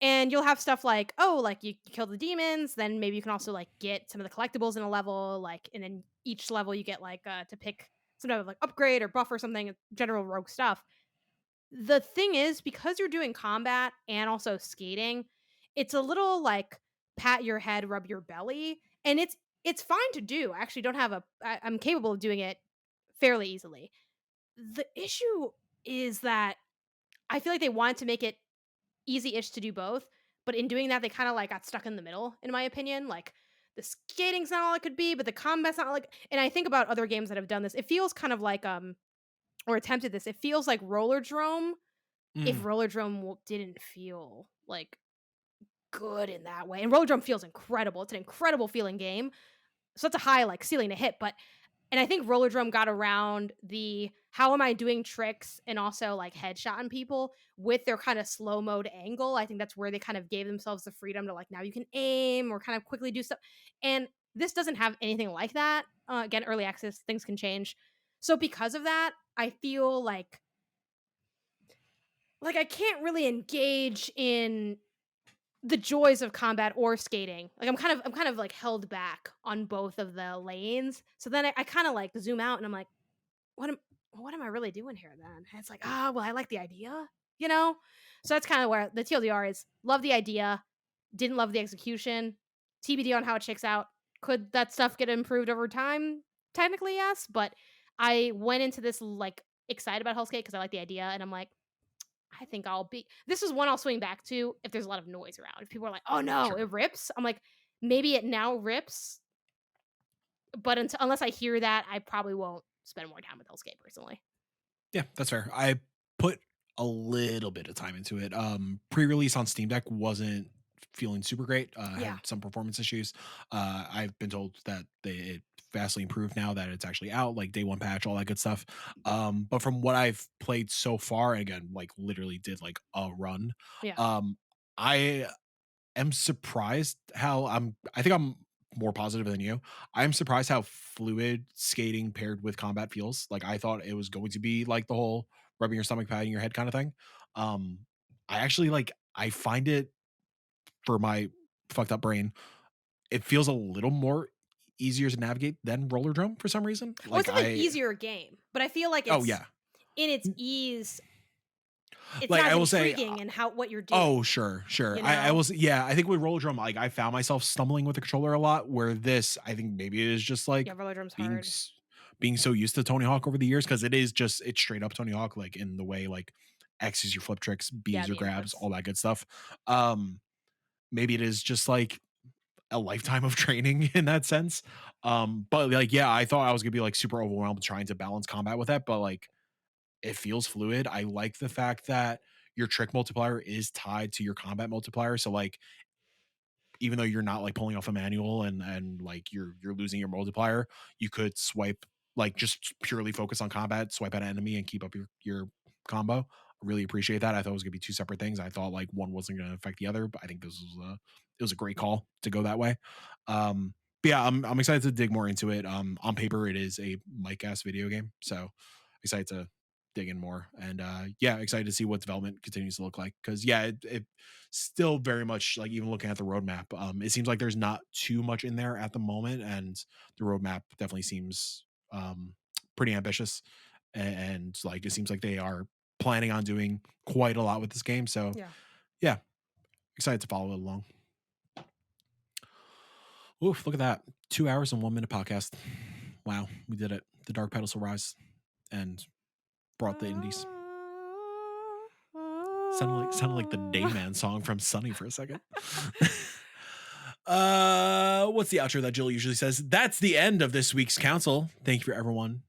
And you'll have stuff like, oh, like you kill the demons, then maybe you can also like get some of the collectibles in a level, like, and then each level you get like to pick some type of like upgrade or buff or something, general rogue stuff. The thing is, because you're doing combat and also skating, it's a little like pat your head, rub your belly, and it's fine to do. I actually don't have I'm capable of doing it fairly easily. The issue is that I feel like they wanted to make it easy-ish to do both, but in doing that, they kinda, like, got stuck in the middle, in my opinion, like, the skating's not all it could be, but the combat's not like and I think about other games that have done this, it feels kind of like, or attempted this, it feels like Roller Drome if Mm, Roller Drome didn't feel, like, good in that way, and Roller Drome feels incredible, it's an incredible feeling game, so it's a high, like, ceiling to hit, but and I think Roller Drum got around the how am I doing tricks and also like headshotting people with their kind of slow mode angle. I think that's where they kind of gave themselves the freedom to like now you can aim or kind of quickly do stuff. And this doesn't have anything like that. Again, early access, things can change. So because of that, I feel like I can't really engage in the joys of combat or skating. Like I'm kind of like held back on both of the lanes. So then I kind of like zoom out and I'm like, what am what am I really doing here then? And it's like, "Ah, well, I like the idea," you know? So that's kinda where the TLDR is, love the idea, didn't love the execution, TBD on how it shakes out. Could that stuff get improved over time? Technically, yes, but I went into this, like, excited about Hellscape because I like the idea, and I'm like, I think I'll be this is one I'll swing back to if there's a lot of noise around. If people are like, "Oh, no, it Sure. rips." I'm like, "Maybe it now rips, but unless I hear that, I probably won't spend more time with Hellscape personally." Yeah, that's fair. I put a little bit of time into it. Pre-release on Steam Deck wasn't feeling super great. I Yeah. had some performance issues. I've been told that it vastly improved now that it's actually out, like day one patch, all that good stuff. But from what I've played so far, and again, like literally did like a run. Yeah. I am surprised how I think I'm more positive than you. I'm surprised how fluid skating paired with combat feels. Like I thought it was going to be like the whole rubbing your stomach, patting your head kind of thing. Um, I actually like I find it for my fucked up brain, it feels a little more easier to navigate than Roller Drum for some reason. Well, Like it's like an I easier game, but I feel like oh it's yeah. in its ease, it's Like not I as will say intriguing in how what you're oh, doing, sure, sure. you I know? was yeah, I think with Roller Drum, like, I found myself stumbling with the controller a lot, where this, I think maybe it is just, Yeah, like, roller drum's being hard. s being so used to Tony Hawk over the years, because it is just it's straight up Tony Hawk, like, in the way, like, X is your flip tricks, B Yeah, is your the grabs, inputs. all that good stuff. Um, Maybe it is just, like, a lifetime of training in that sense. But, like, yeah, I thought I was gonna be, like, super overwhelmed trying to balance combat with that, but, like, it feels fluid. I like the fact that your trick multiplier is tied to your combat multiplier. So like even though you're not like pulling off a manual and like you're losing your multiplier, you could swipe like just purely focus on combat, swipe at an enemy and keep up your combo. I really appreciate that. I thought it was gonna be two separate things. I thought like one wasn't gonna affect the other, but I think this was it was a great call to go that way. But yeah, I'm excited to dig more into it. On paper, it is a Mike ass video game, so excited to dig in more. And yeah, excited to see what development continues to look like. Because yeah, it still very much like even looking at the roadmap, it seems like there's not too much in there at the moment, and the roadmap definitely seems pretty ambitious. And like it seems like they are planning on doing quite a lot with this game. So Yeah. yeah, excited to follow it along. Oof, look at that. 2 hours and 1 minute podcast. Wow, we did it. The Dark Pedestal Rise and brought the indies. Sounded like the Dayman song from Sunny for a second. What's the outro that Jill usually says? That's the end of this week's council. Thank you for everyone.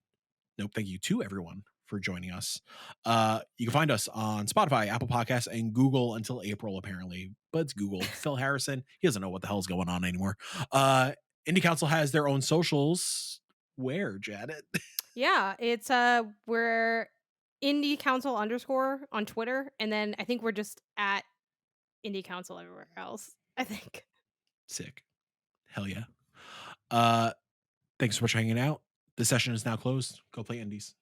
Nope, thank you to everyone for joining us. You can find us on Spotify, Apple Podcasts, and Google until April, apparently. But it's Google. Phil Harrison, he doesn't know what the hell is going on anymore. Indie Council has their own socials. Where, Janet? Yeah, it's, we're Indie Council underscore on Twitter, and then I think we're just at Indie Council everywhere else, I think. Sick. Hell yeah. Uh, Thanks so much for hanging out. The session is now closed. Go play indies.